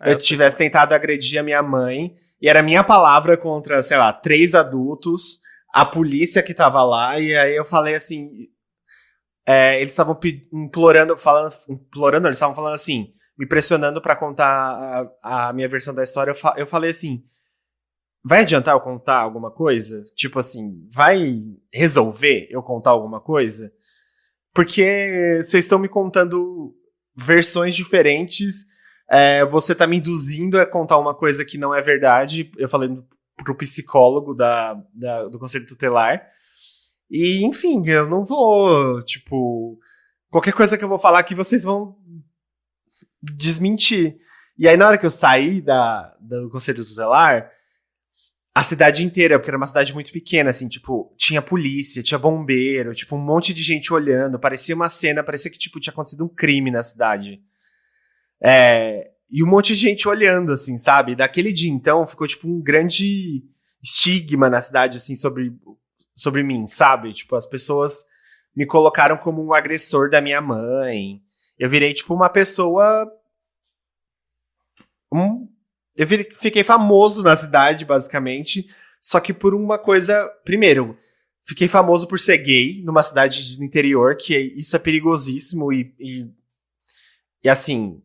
Eu tivesse tentado agredir a minha mãe, e era minha palavra contra, sei lá, 3 adultos, a polícia que tava lá, e aí eu falei assim... eles estavam implorando, eles estavam falando assim, me pressionando pra contar a minha versão da história, eu falei assim... Vai adiantar eu contar alguma coisa? Tipo assim, vai resolver eu contar alguma coisa? Porque vocês estão me contando versões diferentes, você tá me induzindo a contar uma coisa que não é verdade. Eu falei pro psicólogo do Conselho Tutelar. E, enfim, eu não vou, tipo... Qualquer coisa que eu vou falar aqui, vocês vão desmentir. E aí, na hora que eu saí do Conselho Tutelar... A cidade inteira, porque era uma cidade muito pequena, assim, tipo, tinha polícia, tinha bombeiro, tipo, um monte de gente olhando, parecia uma cena, parecia que, tipo, tinha acontecido um crime na cidade. E um monte de gente olhando, assim, sabe? Daquele dia, então, ficou, tipo, um grande estigma na cidade, assim, sobre mim, sabe? Tipo, as pessoas me colocaram como um agressor da minha mãe. Eu virei, tipo, uma pessoa... Eu fiquei famoso na cidade, basicamente, só que por uma coisa... Primeiro, fiquei famoso por ser gay numa cidade do interior, que isso é perigosíssimo e assim...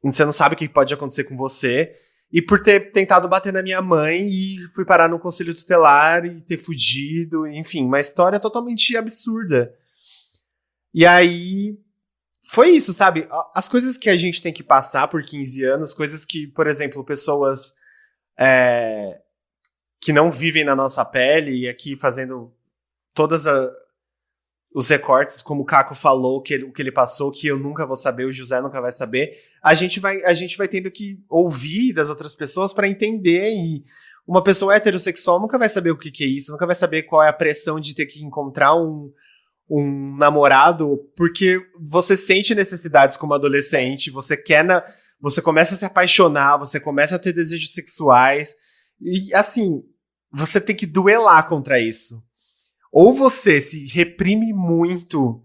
você não sabe o que pode acontecer com você. E por ter tentado bater na minha mãe e fui parar no conselho tutelar e ter fugido, enfim, uma história totalmente absurda. E aí... Foi isso, sabe? As coisas que a gente tem que passar por 15 anos, coisas que, por exemplo, pessoas que não vivem na nossa pele e aqui fazendo todos os recortes, como o Caco falou, o que ele passou, que eu nunca vou saber, o José nunca vai saber, a gente vai tendo que ouvir das outras pessoas para entender, e uma pessoa heterossexual nunca vai saber o que é isso, nunca vai saber qual é a pressão de ter que encontrar um namorado porque você sente necessidades como adolescente, você começa a se apaixonar, você começa a ter desejos sexuais, e assim, você tem que duelar contra isso. Ou você se reprime muito,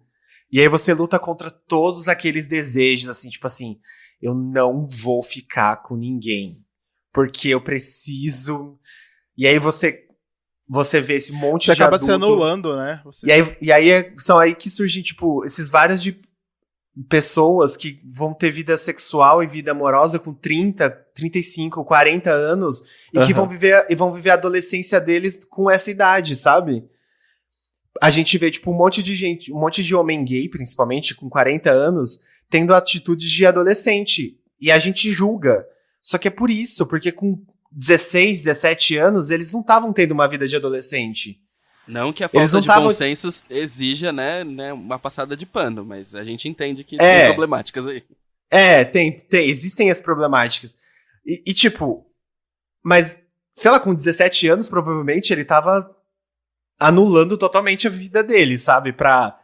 e aí você luta contra todos aqueles desejos, assim, tipo assim, eu não vou ficar com ninguém, porque eu preciso. E aí você vê esse monte Você de acaba adulto. se anulando, né? Você... E aí são aí que surgem, tipo, esses vários de pessoas que vão ter vida sexual e vida amorosa com 30, 35, 40 anos e que vão viver a adolescência deles com essa idade, sabe? A gente vê, tipo, um monte de gente, um monte de homem gay, principalmente, com 40 anos, tendo atitudes de adolescente. E a gente julga. Só que é por isso, porque com 16, 17 anos, eles não estavam tendo uma vida de adolescente. Não que a falta de bom senso exija, né, uma passada de pano, mas a gente entende que tem problemáticas aí. Existem as problemáticas. E tipo, mas, sei lá, com 17 anos, provavelmente, ele tava anulando totalmente a vida dele, sabe? Pela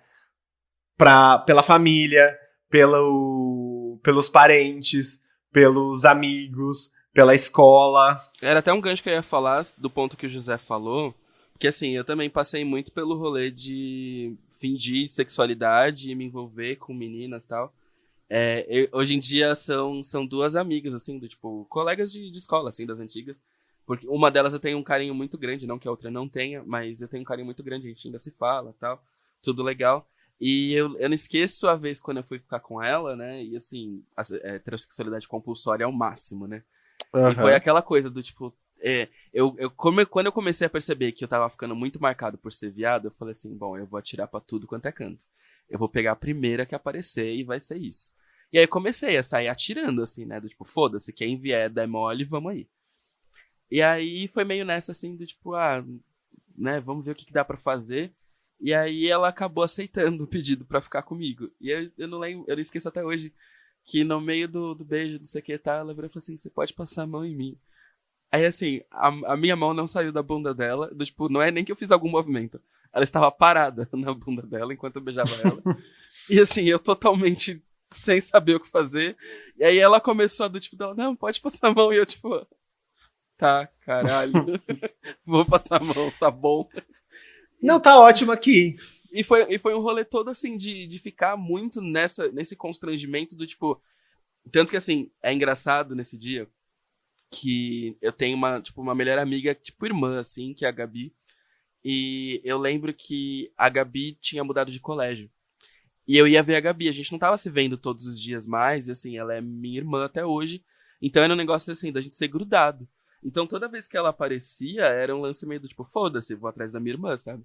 família, pelos parentes, pelos amigos, pela escola. Era até um gancho que eu ia falar do ponto que o José falou, que assim, eu também passei muito pelo rolê de fingir sexualidade e me envolver com meninas e tal. Hoje em dia são duas amigas, assim, do tipo, colegas de escola, assim, das antigas. Porque uma delas eu tenho um carinho muito grande, não que a outra não tenha, mas eu tenho um carinho muito grande, a gente ainda se fala e tal, tudo legal. E eu não esqueço a vez quando eu fui ficar com ela, né, e assim, a heterossexualidade compulsória é o máximo, né. E foi aquela coisa do tipo, quando eu comecei a perceber que eu tava ficando muito marcado por ser viado, eu falei assim, bom, eu vou atirar pra tudo quanto é canto. Eu vou pegar a primeira que aparecer e vai ser isso. E aí eu comecei a sair atirando, assim, né, do tipo, foda-se, quem vier der mole, vamos aí. E aí foi meio nessa, assim, do tipo, né, vamos ver o que dá pra fazer. E aí ela acabou aceitando o pedido pra ficar comigo. E eu não lembro, eu não esqueço até hoje, que no meio do beijo, não sei o que, tá, ela virou e falou assim, você pode passar a mão em mim. Aí, assim, a minha mão não saiu da bunda dela, do tipo, não é nem que eu fiz algum movimento. Ela estava parada na bunda dela enquanto eu beijava ela. E, assim, eu totalmente sem saber o que fazer. E aí ela começou do tipo, dela, não, pode passar a mão. E eu, tipo, tá, caralho. Vou passar a mão, tá bom. Não, tá ótimo aqui. E foi um rolê todo, assim, de ficar muito nesse constrangimento do, tipo... Tanto que, assim, é engraçado nesse dia que eu tenho uma melhor amiga, tipo irmã, assim, que é a Gabi. E eu lembro que a Gabi tinha mudado de colégio. E eu ia ver a Gabi, a gente não tava se vendo todos os dias mais, e assim, ela é minha irmã até hoje. Então era um negócio assim, da gente ser grudado. Então toda vez que ela aparecia, era um lance meio do tipo, foda-se, vou atrás da minha irmã, sabe?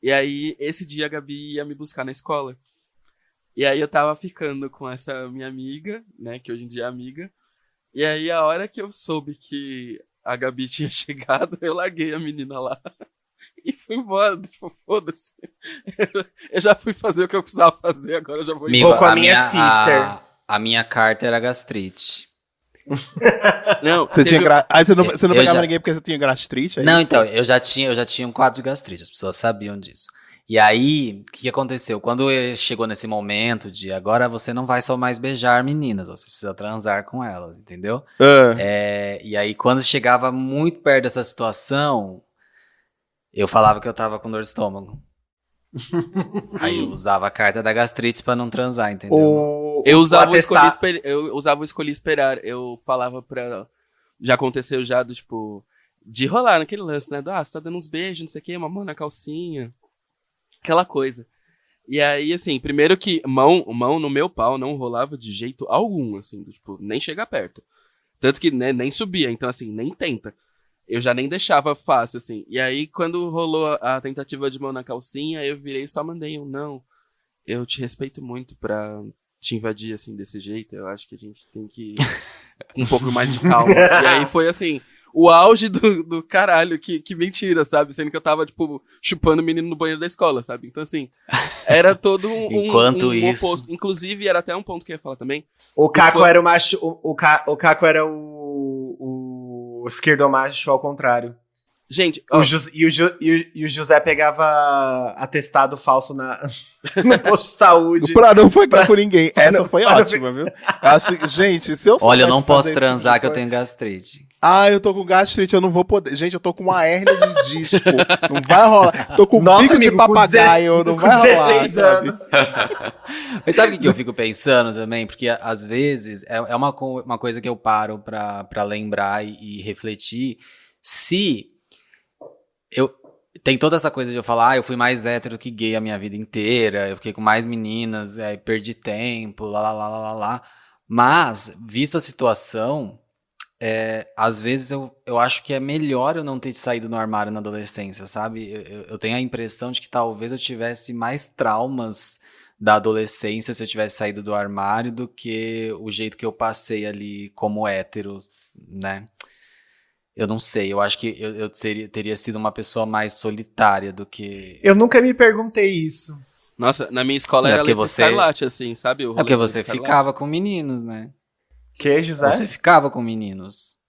E aí, esse dia a Gabi ia me buscar na escola. E aí eu tava ficando com essa minha amiga, né, que hoje em dia é amiga. E aí a hora que eu soube que a Gabi tinha chegado, eu larguei a menina lá. E fui embora, tipo, foda-se. Eu já fui fazer o que eu precisava fazer, agora eu já vou Amigo, com a minha sister. A minha carta era gastrite. Não, Você você não pegava já... ninguém porque você tinha gastrite? Não, isso? então, eu já tinha um quadro de gastrite, as pessoas sabiam disso. E aí, o que aconteceu? Quando chegou nesse momento de agora você não vai só mais beijar meninas, você precisa transar com elas, entendeu? E aí, quando chegava muito perto dessa situação, eu falava que eu tava com dor de estômago. Aí eu usava a carta da gastrite pra não transar, entendeu? Eu usava o escolhi esperar. Eu falava pra ela. Já aconteceu já do tipo. De rolar naquele lance, né? Você tá dando uns beijos, não sei o que, uma mão na calcinha. Aquela coisa. E aí, assim, primeiro que mão no meu pau não rolava de jeito algum, assim, do, tipo, nem chega perto. Tanto que né, nem subia, então assim, nem tenta. Eu já nem deixava fácil, assim. E aí, quando rolou a tentativa de mão na calcinha, eu virei e só mandei um não. Eu te respeito muito pra te invadir, assim, desse jeito. Eu acho que a gente tem que um pouco mais de calma. E aí foi, assim, o auge do caralho. Que mentira, sabe? Sendo que eu tava, tipo, chupando o menino no banheiro da escola, sabe? Então, assim, era todo Enquanto isso... oposto. Inclusive, era até um ponto que eu ia falar também. O Caco era o macho... O Caco era o esquerdomacho ao contrário. Gente, ó, E o José pegava atestado falso no posto de saúde. Pra não ficar com ninguém. Essa foi pra não ótima, viu? Acho, gente, se eu Olha, eu soubesse não posso fazer transar isso, que eu tenho gastrite. Ah, eu tô com gastrite, eu não vou poder. Gente, eu tô com uma hérnia de disco. Não vai rolar. Tô com Nossa, bico de amigo, com papagaio, não com vai rolar. 16 sabe? anos. Mas sabe o que eu fico pensando também? Porque às vezes é uma coisa que eu paro pra lembrar e refletir. Se eu. Tem toda essa coisa de eu falar, eu fui mais hétero que gay a minha vida inteira, eu fiquei com mais meninas, perdi tempo, lá. Mas, vista a situação, às vezes eu acho que é melhor eu não ter saído no armário na adolescência, sabe? Eu tenho a impressão de que talvez eu tivesse mais traumas da adolescência se eu tivesse saído do armário do que o jeito que eu passei ali como hétero, né? Eu não sei, eu acho que eu teria sido uma pessoa mais solitária do que... Eu nunca me perguntei isso. nossa, na minha escola É era porque Letra você- Escarlate, assim, sabe? O É porque rolê você Letra Escarlate. ficava com meninos, né? Que, José? Você ficava com meninos.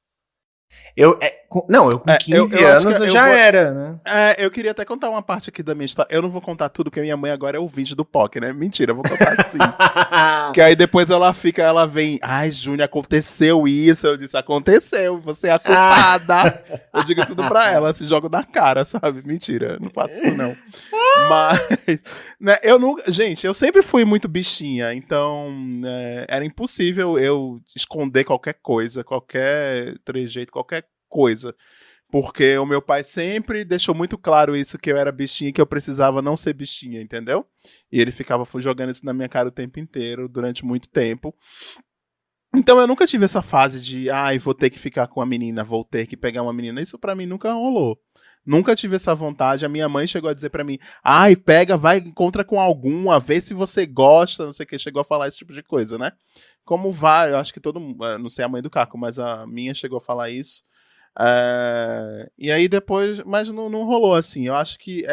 Eu com eu 15 acho anos que eu eu já vou- era, né? Eu queria até contar uma parte aqui da minha história. Eu não vou contar tudo, porque minha mãe agora é ouvinte do POC, né? Mentira, eu vou contar sim. Que aí depois ela vem, ai, Júnior, aconteceu isso. Eu disse, aconteceu, você é a culpada. Eu digo tudo pra ela, se jogo na cara, sabe? Mentira, não faço isso não. Mas, né, gente, eu sempre fui muito bichinha, então era impossível eu esconder qualquer coisa, qualquer trejeito, qualquer coisa. Porque o meu pai sempre deixou muito claro isso, que eu era bichinha e que eu precisava não ser bichinha, entendeu? E ele ficava jogando isso na minha cara o tempo inteiro, durante muito tempo. Então eu nunca tive essa fase de, ai, vou ter que ficar com a menina, vou ter que pegar uma menina. Isso pra mim nunca rolou. Nunca tive essa vontade. A minha mãe chegou a dizer pra mim, ai, pega, vai, encontra com alguma, vê se você gosta, não sei o que. Chegou a falar esse tipo de coisa, né? Como vai, eu acho que todo mundo, não sei a mãe do Caco, mas a minha chegou a falar isso. E aí depois, mas não rolou assim. Eu acho que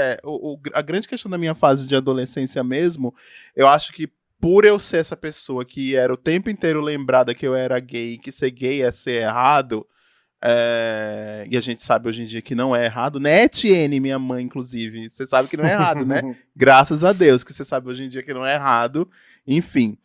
a grande questão da minha fase de adolescência mesmo, eu acho que por eu ser essa pessoa que era o tempo inteiro lembrada que eu era gay, que ser gay é ser errado, e a gente sabe hoje em dia que não é errado, né, Etienne, minha mãe, inclusive? Você sabe que não é errado, né? Graças a Deus que você sabe hoje em dia que não é errado. Enfim.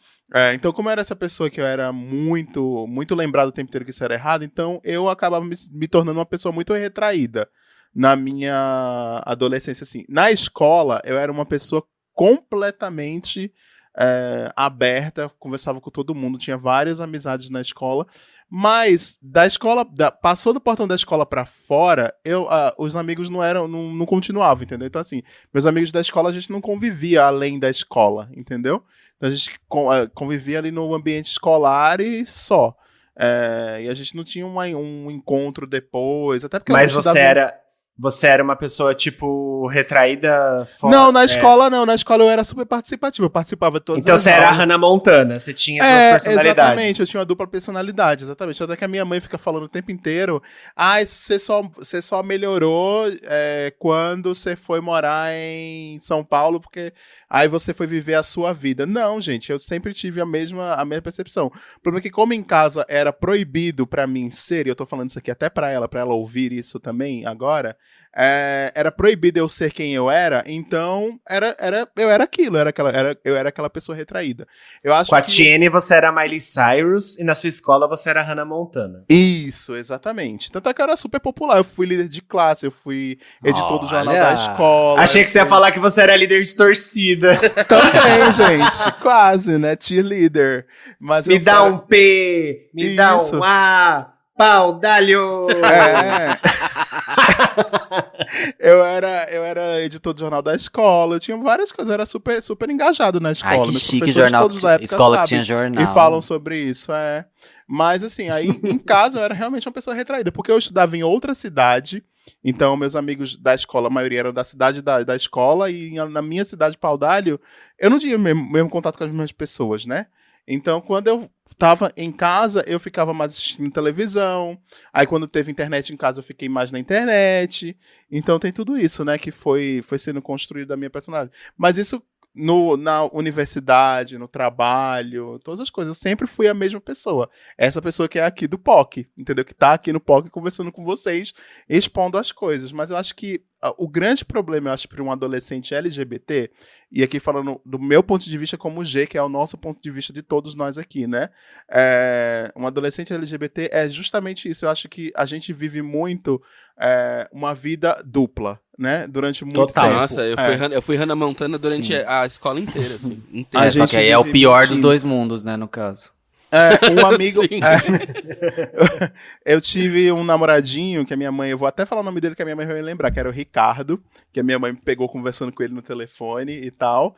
Então, como eu era essa pessoa que eu era muito, muito lembrado o tempo inteiro que isso era errado, então eu acabava me tornando uma pessoa muito retraída na minha adolescência, assim. Na escola, eu era uma pessoa completamente aberta, conversava com todo mundo, tinha várias amizades na escola, mas da escola, passou do portão da escola pra fora, os amigos não continuavam, entendeu? Então, assim, meus amigos da escola, a gente não convivia além da escola, entendeu? Então, a gente convivia ali no ambiente escolar e só. E a gente não tinha um encontro depois, até porque Mas eu você era uma pessoa, tipo, retraída fora? Não, na escola não. Na escola eu era super participativo. Eu participava de todas Então as você era a aulas. Hannah Montana, você tinha duas personalidades. Exatamente, eu tinha uma dupla personalidade, exatamente. Até que a minha mãe fica falando o tempo inteiro, você só melhorou quando você foi morar em São Paulo, porque aí você foi viver a sua vida. Não, gente, eu sempre tive a mesma percepção. O problema é que como em casa era proibido pra mim ser, e eu tô falando isso aqui até pra ela ouvir isso também agora, era proibido eu ser quem eu era, então eu era aquilo, eu era aquela pessoa retraída. Eu acho Com a que... Tiene você era Miley Cyrus e na sua escola você era Hannah Montana. Isso, exatamente. Tanto é que eu era super popular, eu fui líder de classe, eu fui editor do jornal Olha! da escola. Achei que você ia falar que você era líder de torcida. Também, gente, quase, né, cheerleader. Mas Me dá um P, me dá Isso. um A, pau, dalho! Eu era editor do jornal da escola, eu tinha várias coisas, eu era super, super engajado na escola. Ai, que Meus chique, professores jornal. todos da época Escola que sabem tinha jornal. E falam sobre isso, Mas assim, aí em casa eu era realmente uma pessoa retraída, porque eu estudava em outra cidade, então meus amigos da escola, a maioria eram da cidade da escola, e na minha cidade, Paudalho, eu não tinha mesmo contato com as mesmas pessoas, né? Então, quando eu tava em casa, eu ficava mais assistindo televisão. Aí, quando teve internet em casa, eu fiquei mais na internet. Então, tem tudo isso, né? Que foi sendo construído da minha personalidade. Mas isso na universidade, no trabalho, todas as coisas, eu sempre fui a mesma pessoa. Essa pessoa que é aqui do POC, entendeu? Que tá aqui no POC conversando com vocês, expondo as coisas. Mas eu acho que o grande problema, eu acho, para um adolescente LGBT, e aqui falando do meu ponto de vista como G, que é o nosso ponto de vista de todos nós aqui, né? Um adolescente LGBT é justamente isso. Eu acho que a gente vive muito uma vida dupla, né? Durante muito Total. tempo. Nossa, eu fui Hannah Montana durante Sim. a escola inteira, assim. Inteira. A Só gente que aí é o vive pior dos mentindo. dois mundos, né, no caso. Um amigo. Sim. Eu tive um namoradinho que a minha mãe, eu vou até falar o nome dele que a minha mãe vai me lembrar, que era o Ricardo, que a minha mãe me pegou conversando com ele no telefone e tal.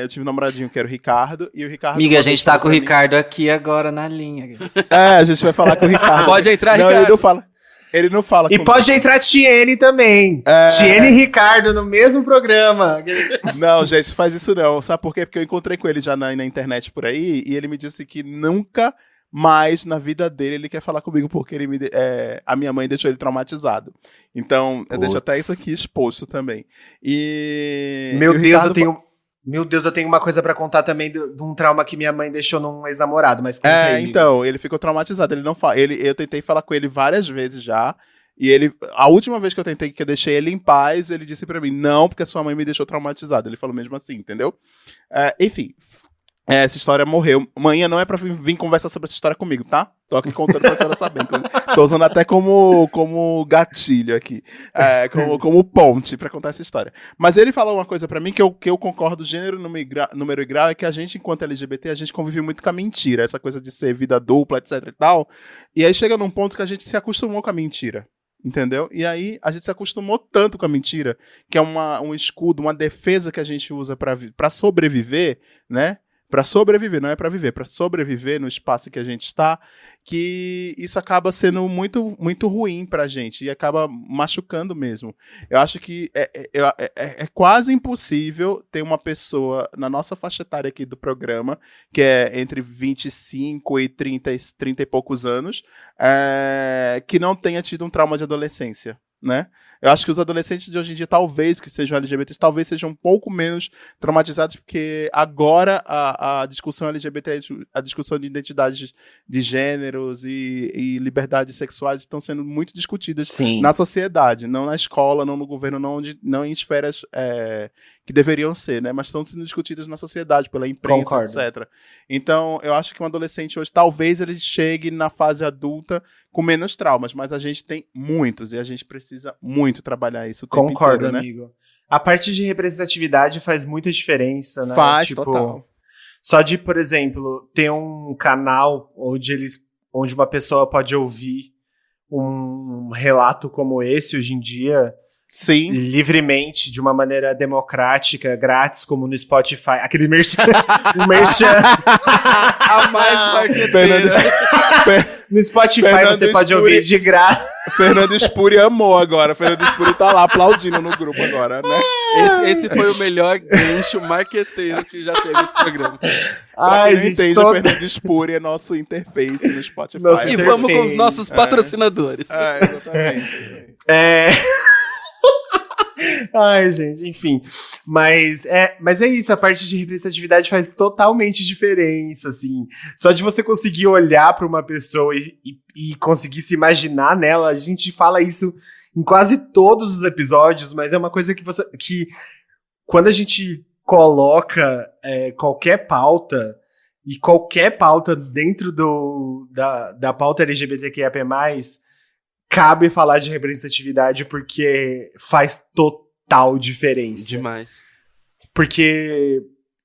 Eu tive um namoradinho que era o Ricardo, e o Ricardo. Amiga, a uma gente vez tá falou com o pra mim- Ricardo aqui agora na linha. A gente vai falar com o Ricardo. Pode entrar, Não, Ricardo. ele não fala. Ele não fala E pode entrar Tiene também. Tiene e Ricardo no mesmo programa. Não, gente, faz isso não. Sabe por quê? Porque eu encontrei com ele já na internet por aí e ele me disse que nunca mais na vida dele ele quer falar comigo porque a minha mãe deixou ele traumatizado. Então, eu deixo até isso aqui exposto também. E Meu e o Deus, Ricardo Meu Deus, eu tenho uma coisa pra contar também de um trauma que minha mãe deixou num ex-namorado, mas conta aí, amigo. então, ele ficou traumatizado. Ele não fala. Eu tentei falar com ele várias vezes já. E a última vez que eu tentei, que eu deixei ele em paz, ele disse pra mim, não, porque a sua mãe me deixou traumatizado. Ele falou mesmo assim, entendeu? Enfim, essa história morreu. Amanhã não é pra vir conversar sobre essa história comigo, tá? Tô aqui contando pra senhora saber. Tô usando até como gatilho aqui. Como ponte pra contar essa história. Mas ele falou uma coisa pra mim que eu concordo, gênero, número e grau, é que a gente, enquanto LGBT, a gente convive muito com a mentira. Essa coisa de ser vida dupla, etc e tal. E aí chega num ponto que a gente se acostumou com a mentira. Entendeu? E aí a gente se acostumou tanto com a mentira, que é um escudo, uma defesa que a gente usa pra sobreviver, né? Pra sobreviver, não é pra viver, pra sobreviver no espaço que a gente está, que isso acaba sendo muito, muito ruim pra gente e acaba machucando mesmo. Eu acho que é quase impossível ter uma pessoa na nossa faixa etária aqui do programa, que é entre 25 e 30 e poucos anos, que não tenha tido um trauma de adolescência. Né? Eu acho que os adolescentes de hoje em dia, talvez, que sejam LGBTs, talvez sejam um pouco menos traumatizados, porque agora a discussão LGBT, a discussão de identidades de gêneros e liberdades sexuais estão sendo muito discutidas Sim. na sociedade, não na escola, não no governo, não em esferas que deveriam ser, né? Mas estão sendo discutidas na sociedade, pela imprensa, Concordo. etc. Então, eu acho que um adolescente hoje, talvez ele chegue na fase adulta com menos traumas, mas a gente tem muitos e a gente precisa muito trabalhar isso o tempo Concordo, inteiro, né? amigo. A parte de representatividade faz muita diferença, né? Faz, total. Só de, por exemplo, ter um canal onde uma pessoa pode ouvir um relato como esse hoje em dia, Sim. livremente, de uma maneira democrática, grátis, como no Spotify. Aquele merchan. O merchan. A mais marqueteira. No Spotify Fernando você pode Spuri. ouvir de graça. Fernando Spuri amou agora. Fernando Spuri tá lá aplaudindo no grupo agora, né? Esse foi o melhor gancho marqueteiro que já teve esse programa. Pra quem não entende, o Fernando Spuri é nosso interface no Spotify. Nosso E interface. vamos com os nossos patrocinadores. Exatamente. Ai, gente, enfim. Mas é isso, a parte de representatividade faz totalmente diferença, assim. Só de você conseguir olhar pra uma pessoa e conseguir se imaginar nela, a gente fala isso em quase todos os episódios, mas é uma coisa que quando a gente coloca qualquer pauta, e qualquer pauta dentro da pauta LGBTQIA+, cabe falar de representatividade porque faz total diferença. Demais. Porque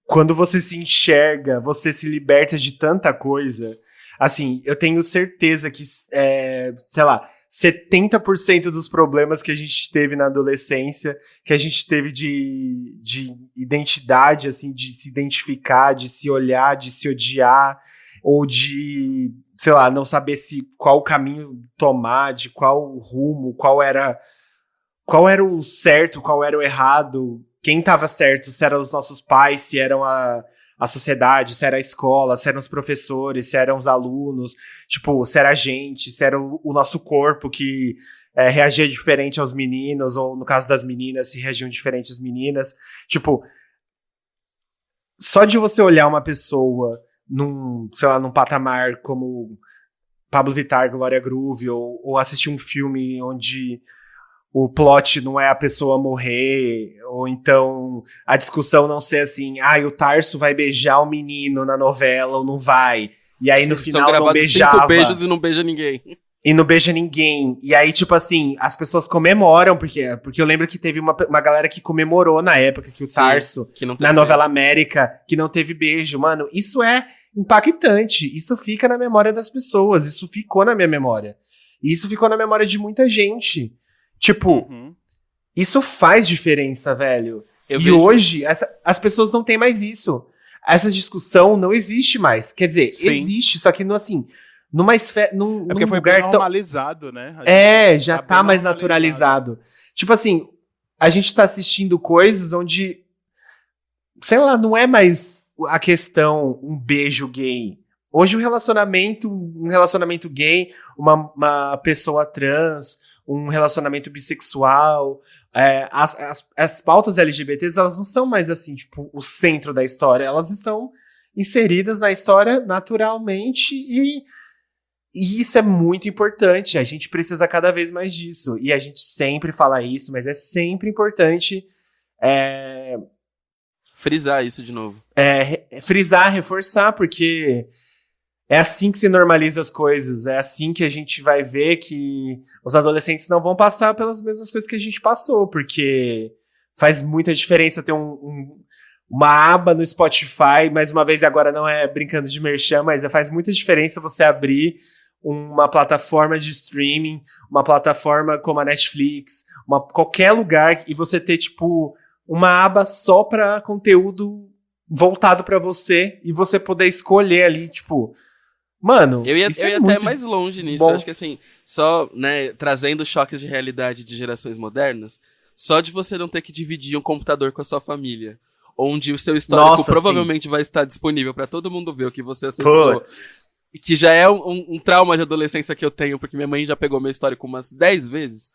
quando você se enxerga, você se liberta de tanta coisa. Assim, eu tenho certeza que, sei lá, 70% dos problemas que a gente teve na adolescência, que a gente teve de identidade, assim, de se identificar, de se olhar, de se odiar, ou de, sei lá, não saber qual caminho tomar, de qual rumo, qual era o certo, qual era o errado, quem estava certo, se eram os nossos pais, se eram a sociedade, se era a escola, se eram os professores, se eram os alunos, tipo, se era a gente, se era o nosso corpo que reagia diferente aos meninos, ou no caso das meninas, se reagiam diferente às meninas. Tipo, só de você olhar uma pessoa sei lá, num patamar como Pablo Vittar, Glória Groove, ou assistir um filme onde o plot não é a pessoa morrer, ou então a discussão não ser assim, o Tarso vai beijar o menino na novela ou não vai, e aí no final São gravados não beijava. 5 beijos e não beija ninguém. E não beija ninguém. E aí, tipo assim, as pessoas comemoram, porque eu lembro que teve uma galera que comemorou na época que o Tarso, que não teve na novela beijo. América, que não teve beijo. Mano, isso é impactante. Isso fica na memória das pessoas. Isso ficou na minha memória. E isso ficou na memória de muita gente. Tipo, isso faz diferença, velho. Hoje, as pessoas não têm mais isso. Essa discussão não existe mais. Quer dizer, existe, só que não assim... numa esfera, num porque foi lugar bem normalizado, né? Já tá mais naturalizado. Tipo assim, a gente tá assistindo coisas onde, sei lá, não é mais a questão um beijo gay. Hoje um relacionamento gay, uma pessoa trans, um relacionamento bissexual, as pautas LGBTs, elas não são mais assim, tipo, o centro da história. Elas estão inseridas na história naturalmente e isso é muito importante, a gente precisa cada vez mais disso. E a gente sempre fala isso, mas é sempre importante frisar isso de novo. Frisar, reforçar, porque é assim que se normaliza as coisas, é assim que a gente vai ver que os adolescentes não vão passar pelas mesmas coisas que a gente passou, porque faz muita diferença ter uma aba no Spotify, mais uma vez agora não é brincando de merchan, mas faz muita diferença você abrir uma plataforma de streaming, uma plataforma como a Netflix, qualquer lugar, e você ter, tipo, uma aba só pra conteúdo voltado pra você, e você poder escolher ali, tipo... Mano, eu ia muito até mais longe nisso. bom. Eu acho que assim, só, né, trazendo choques de realidade de gerações modernas, só de você não ter que dividir um computador com a sua família, onde o seu histórico provavelmente vai estar disponível pra todo mundo ver o que você acessou. Que já é um trauma de adolescência que eu tenho, porque minha mãe já pegou meu histórico umas 10 vezes.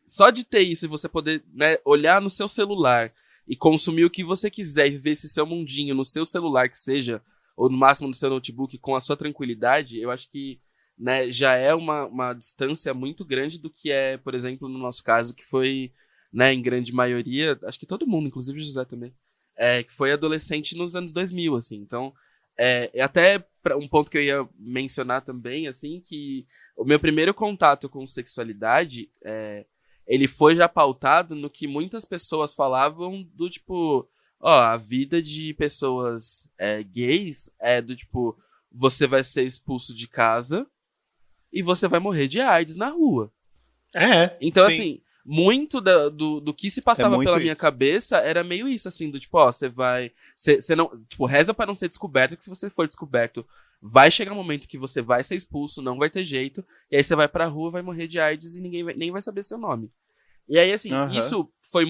Só de ter isso e você poder, né, olhar no seu celular e consumir o que você quiser e viver esse seu mundinho no seu celular, que seja, ou no máximo no seu notebook, com a sua tranquilidade, eu acho que, né, já é uma distância muito grande do que é, por exemplo, no nosso caso, que foi, né, em grande maioria, acho que todo mundo, inclusive o José também, que foi adolescente nos anos 2000, assim. Então, até um ponto que eu ia mencionar também, assim, que o meu primeiro contato com sexualidade, ele foi já pautado no que muitas pessoas falavam do tipo, a vida de pessoas gays é do tipo, você vai ser expulso de casa e você vai morrer de AIDS na rua. Então, sim, assim, muito do que se passava pela minha cabeça era meio isso, assim, do tipo, você vai... Você não... Tipo, reza pra não ser descoberto, que se você for descoberto, vai chegar um momento que você vai ser expulso, não vai ter jeito, e aí você vai pra rua, vai morrer de AIDS e ninguém nem vai saber seu nome. E aí, assim, isso foi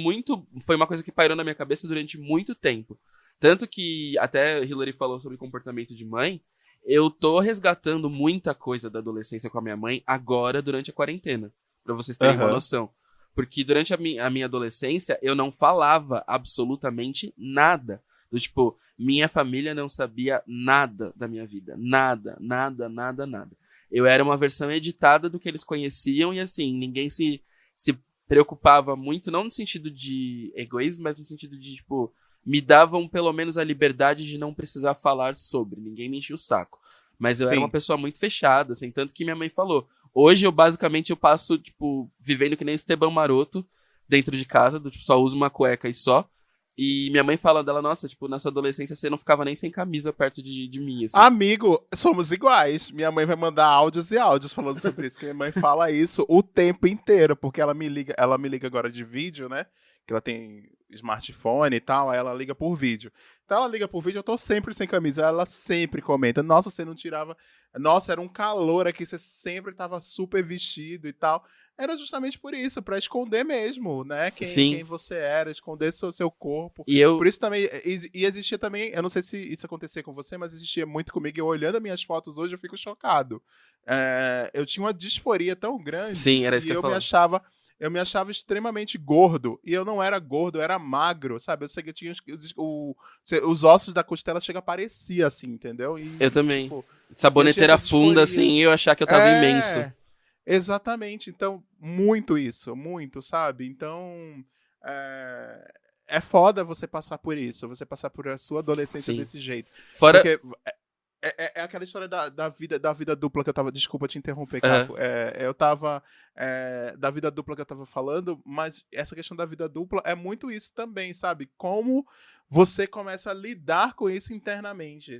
uma coisa que pairou na minha cabeça durante muito tempo. Tanto que, até Hilary falou sobre comportamento de mãe, eu tô resgatando muita coisa da adolescência com a minha mãe agora, durante a quarentena, pra vocês terem uma noção. Porque durante a minha adolescência, eu não falava absolutamente nada. Do tipo, minha família não sabia nada da minha vida. Nada, nada, nada, nada. Eu era uma versão editada do que eles conheciam e, assim, ninguém se preocupava muito, não no sentido de egoísmo, mas no sentido de, tipo, me davam pelo menos a liberdade de não precisar falar sobre. Ninguém me enchia o saco. Mas eu era uma pessoa muito fechada, assim, tanto que minha mãe falou... Hoje, eu passo, tipo, vivendo que nem Esteban Maroto dentro de casa, do tipo, só uso uma cueca e só. E minha mãe fala dela, nossa, tipo, na sua adolescência você não ficava nem sem camisa perto de mim, assim. Amigo, somos iguais. Minha mãe vai mandar áudios e áudios falando sobre isso, que minha mãe fala isso o tempo inteiro, porque ela me liga agora de vídeo, né? Que ela tem smartphone e tal, aí ela liga por vídeo. Então ela liga por vídeo, eu tô sempre sem camisa, ela sempre comenta, nossa, você não tirava... Nossa, era um calor aqui, você sempre tava super vestido e tal. Era justamente por isso, pra esconder mesmo, né? Quem você era, esconder seu corpo. Por isso também, e existia também, eu não sei se isso acontecia com você, mas existia muito comigo, eu olhando as minhas fotos hoje, eu fico chocado. Eu tinha uma disforia tão grande Sim, era isso que eu me achava... eu me achava extremamente gordo. E eu não era gordo, eu era magro, sabe? Eu sei que eu tinha os ossos da costela chega a parecer assim, entendeu? E, Eu também. tipo, Saboneteira essa funda, disforia. assim, e eu achar que eu tava imenso. Exatamente. Então, muito, sabe? Então, é foda você passar por isso, você passar por a sua adolescência Sim. desse jeito. Fora. Porque é aquela história da vida dupla que eu tava. Desculpa te interromper, Caco. Eu tava. Da vida dupla que eu tava falando, mas essa questão da vida dupla é muito isso também, sabe? Como você começa a lidar com isso internamente.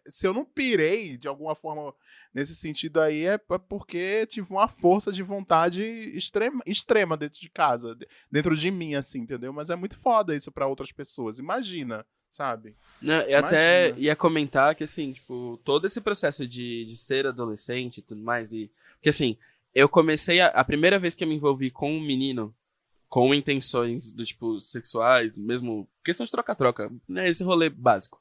Se eu não pirei de alguma forma nesse sentido aí, é porque tive uma força de vontade extrema dentro de casa, dentro de mim, assim, entendeu? Mas é muito foda isso pra outras pessoas. Imagina. Sabe? Né, eu até ia comentar que, assim, tipo, todo esse processo de ser adolescente e tudo mais, porque, assim, eu comecei a primeira vez que eu me envolvi com um menino, com intenções do tipo sexuais, mesmo questão de troca-troca, né, esse rolê básico.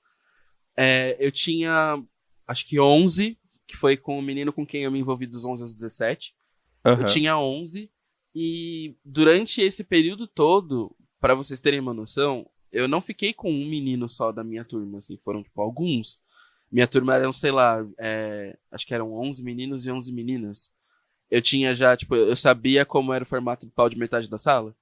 Eu tinha, acho que 11, que foi com o menino com quem eu me envolvi dos 11 aos 17. Eu tinha 11, e durante esse período todo, pra vocês terem uma noção, eu não fiquei com um menino só da minha turma, assim, foram, tipo, alguns. Minha turma eram, sei lá, acho que eram 11 meninos e 11 meninas. Eu tinha já, tipo, eu sabia como era o formato do pau de metade da sala.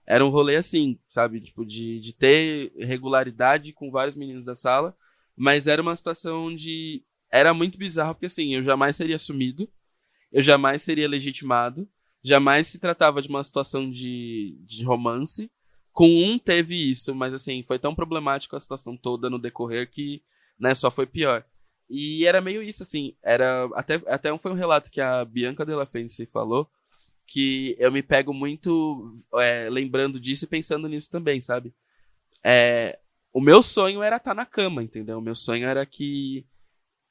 Era um rolê assim, sabe, tipo, de ter regularidade com vários meninos da sala, mas era uma situação onde era muito bizarro, porque, assim, eu jamais seria assumido, eu jamais seria legitimado, jamais se tratava de uma situação de romance. Com um teve isso, mas assim, foi tão problemático a situação toda no decorrer que, né, só foi pior. E era meio isso, assim, até foi um relato que a Bianca Della Fence falou, que eu me pego muito lembrando disso e pensando nisso também, sabe? O meu sonho era estar na cama, entendeu? O meu sonho era que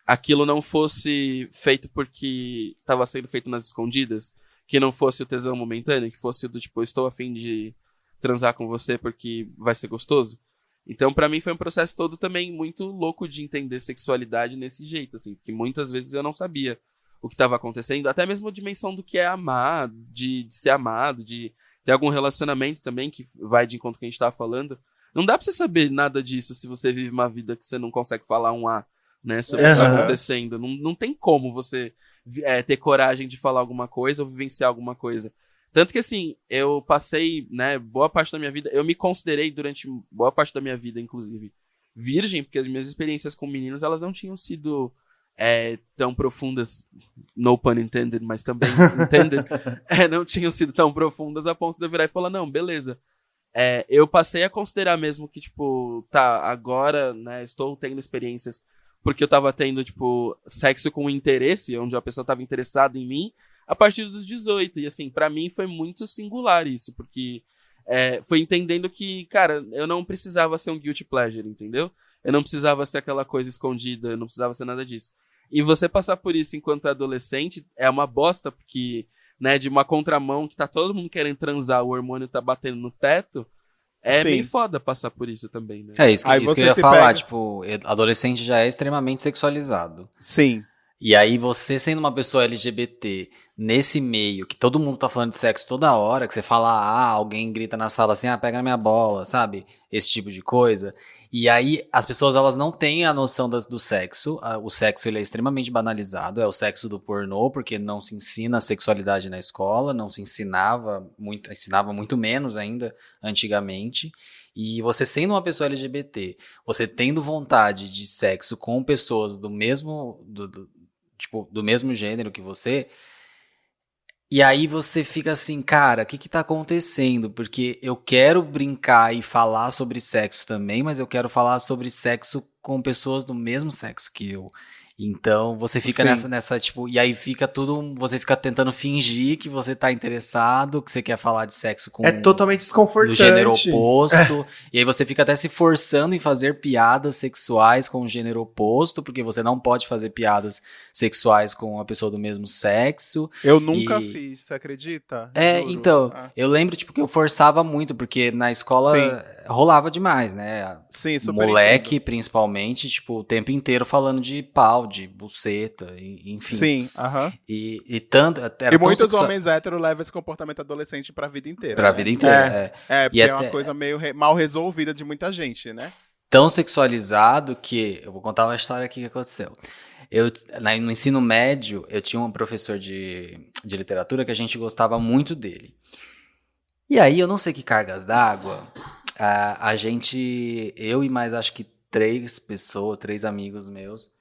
aquilo não fosse feito porque estava sendo feito nas escondidas, que não fosse o tesão momentâneo, que fosse do tipo, eu estou a fim de transar com você porque vai ser gostoso. Então, pra mim, foi um processo todo também muito louco de entender sexualidade nesse jeito, assim, porque muitas vezes eu não sabia o que estava acontecendo, até mesmo a dimensão do que é amar, de ser amado, de ter algum relacionamento também, que vai de encontro com o que a gente tava falando. Não dá pra você saber nada disso se você vive uma vida que você não consegue falar um A, né, sobre o que tá acontecendo. Não tem como você ter coragem de falar alguma coisa ou vivenciar alguma coisa. Tanto que, assim, eu passei, né, boa parte da minha vida, eu me considerei durante boa parte da minha vida, inclusive, virgem, porque as minhas experiências com meninos, elas não tinham sido tão profundas, no pun intended, mas também intended, não tinham sido tão profundas a ponto de eu virar e falar, não, beleza. Eu passei a considerar mesmo que, tipo, tá, agora, né, estou tendo experiências porque eu tava tendo, tipo, sexo com interesse, onde a pessoa tava interessada em mim, a partir dos 18. E, assim, pra mim foi muito singular isso, porque foi entendendo que, cara, eu não precisava ser um guilty pleasure, entendeu? Eu não precisava ser aquela coisa escondida, eu não precisava ser nada disso. E você passar por isso enquanto adolescente é uma bosta, porque, né, de uma contramão que tá todo mundo querendo transar, o hormônio tá batendo no teto, Sim. meio foda passar por isso também, né? Isso que eu ia falar, tipo, adolescente já é extremamente sexualizado. Sim. E aí você sendo uma pessoa LGBT nesse meio, que todo mundo tá falando de sexo toda hora, que você fala, alguém grita na sala assim, pega na minha bola, sabe? Esse tipo de coisa. E aí as pessoas, elas não têm a noção do sexo. O sexo, ele é extremamente banalizado, é o sexo do pornô, porque não se ensina a sexualidade na escola, não se ensinava muito menos ainda antigamente. E você sendo uma pessoa LGBT, você tendo vontade de sexo com pessoas do mesmo gênero que você, e aí você fica assim, cara, o que tá acontecendo? Porque eu quero brincar e falar sobre sexo também, mas eu quero falar sobre sexo com pessoas do mesmo sexo que eu. Então você fica nessa, tipo, e aí fica tudo, você fica tentando fingir que você tá interessado, que você quer falar de sexo com... É totalmente desconfortante. Do gênero oposto, e aí você fica até se forçando em fazer piadas sexuais com o gênero oposto, porque você não pode fazer piadas sexuais com uma pessoa do mesmo sexo. Eu nunca fiz, você acredita? Juro. Então, eu lembro, tipo, que eu forçava muito, porque na escola rolava demais, né? Sim, super Moleque, principalmente, tipo, o tempo inteiro falando de pau, de buceta, enfim. Sim, aham. E tanto. Era E tão muitos homens héteros levam esse comportamento adolescente pra vida inteira. Pra né? vida inteira, É, E porque é até- uma coisa meio mal resolvida de muita gente, né? Tão sexualizado que. Eu vou contar uma história aqui que aconteceu. No ensino médio, eu tinha um professor de literatura que a gente gostava muito dele. E aí, eu não sei que cargas d'água, a gente, eu e mais acho que 3 amigos meus,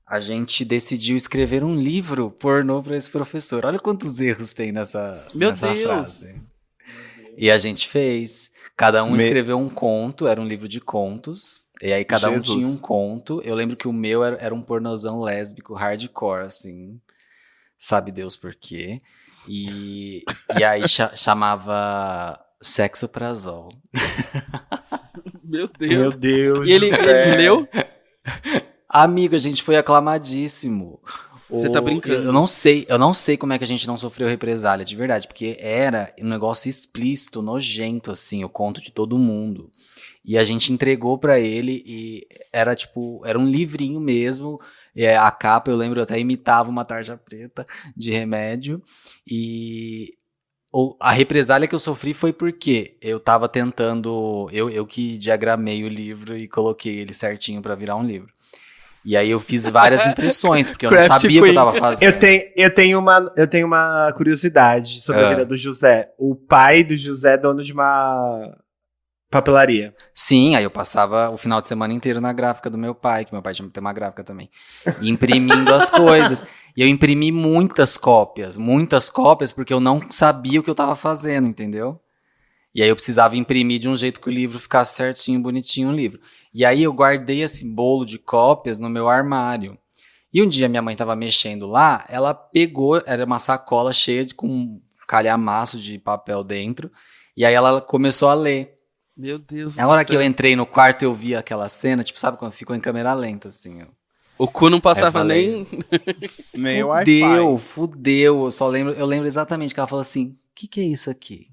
a gente decidiu escrever um livro pornô para esse professor. Olha quantos erros tem nessa Meu Deus! frase. E a gente fez. Cada um escreveu um conto, era um livro de contos. E aí cada um Jesus. tinha um conto. Eu lembro que o meu era um pornozão lésbico, hardcore, assim. Sabe Deus por quê. E aí chamava Sexo Prazol. Meu Meu Deus. Deus. E ele José. leu? Amigo, a gente foi aclamadíssimo. Você tá brincando. Eu não sei como é que a gente não sofreu represália, de verdade, porque era um negócio explícito, nojento, assim, o conto de todo mundo. E a gente entregou pra ele e era um livrinho mesmo. A capa, eu lembro, eu até imitava uma tarja preta de remédio. E a represália que eu sofri foi porque eu tava tentando. Eu que diagramei o livro e coloquei ele certinho pra virar um livro. E aí eu fiz várias impressões, porque eu não Craft sabia o que eu Queen. tava fazendo. Eu tenho uma curiosidade sobre a vida do José. O pai do José é dono de uma papelaria. Sim, aí eu passava o final de semana inteiro na gráfica do meu pai, que meu pai tinha uma gráfica também, imprimindo as coisas. E eu imprimi muitas cópias, porque eu não sabia o que eu tava fazendo, entendeu? E aí eu precisava imprimir de um jeito que o livro ficasse certinho, bonitinho o livro. E aí eu guardei esse bolo de cópias no meu armário. E um dia minha mãe tava mexendo lá, ela pegou, era uma sacola cheia com um calhamaço de papel dentro, e aí ela começou a ler. Meu Deus Na do hora que céu. eu entrei no quarto, eu vi aquela cena, tipo, sabe quando ficou em câmera lenta, assim, ó. O cu não passava Eu falei, nem... Nem Wi-Fi. Fudeu. Eu lembro exatamente que ela falou assim, o que é isso aqui?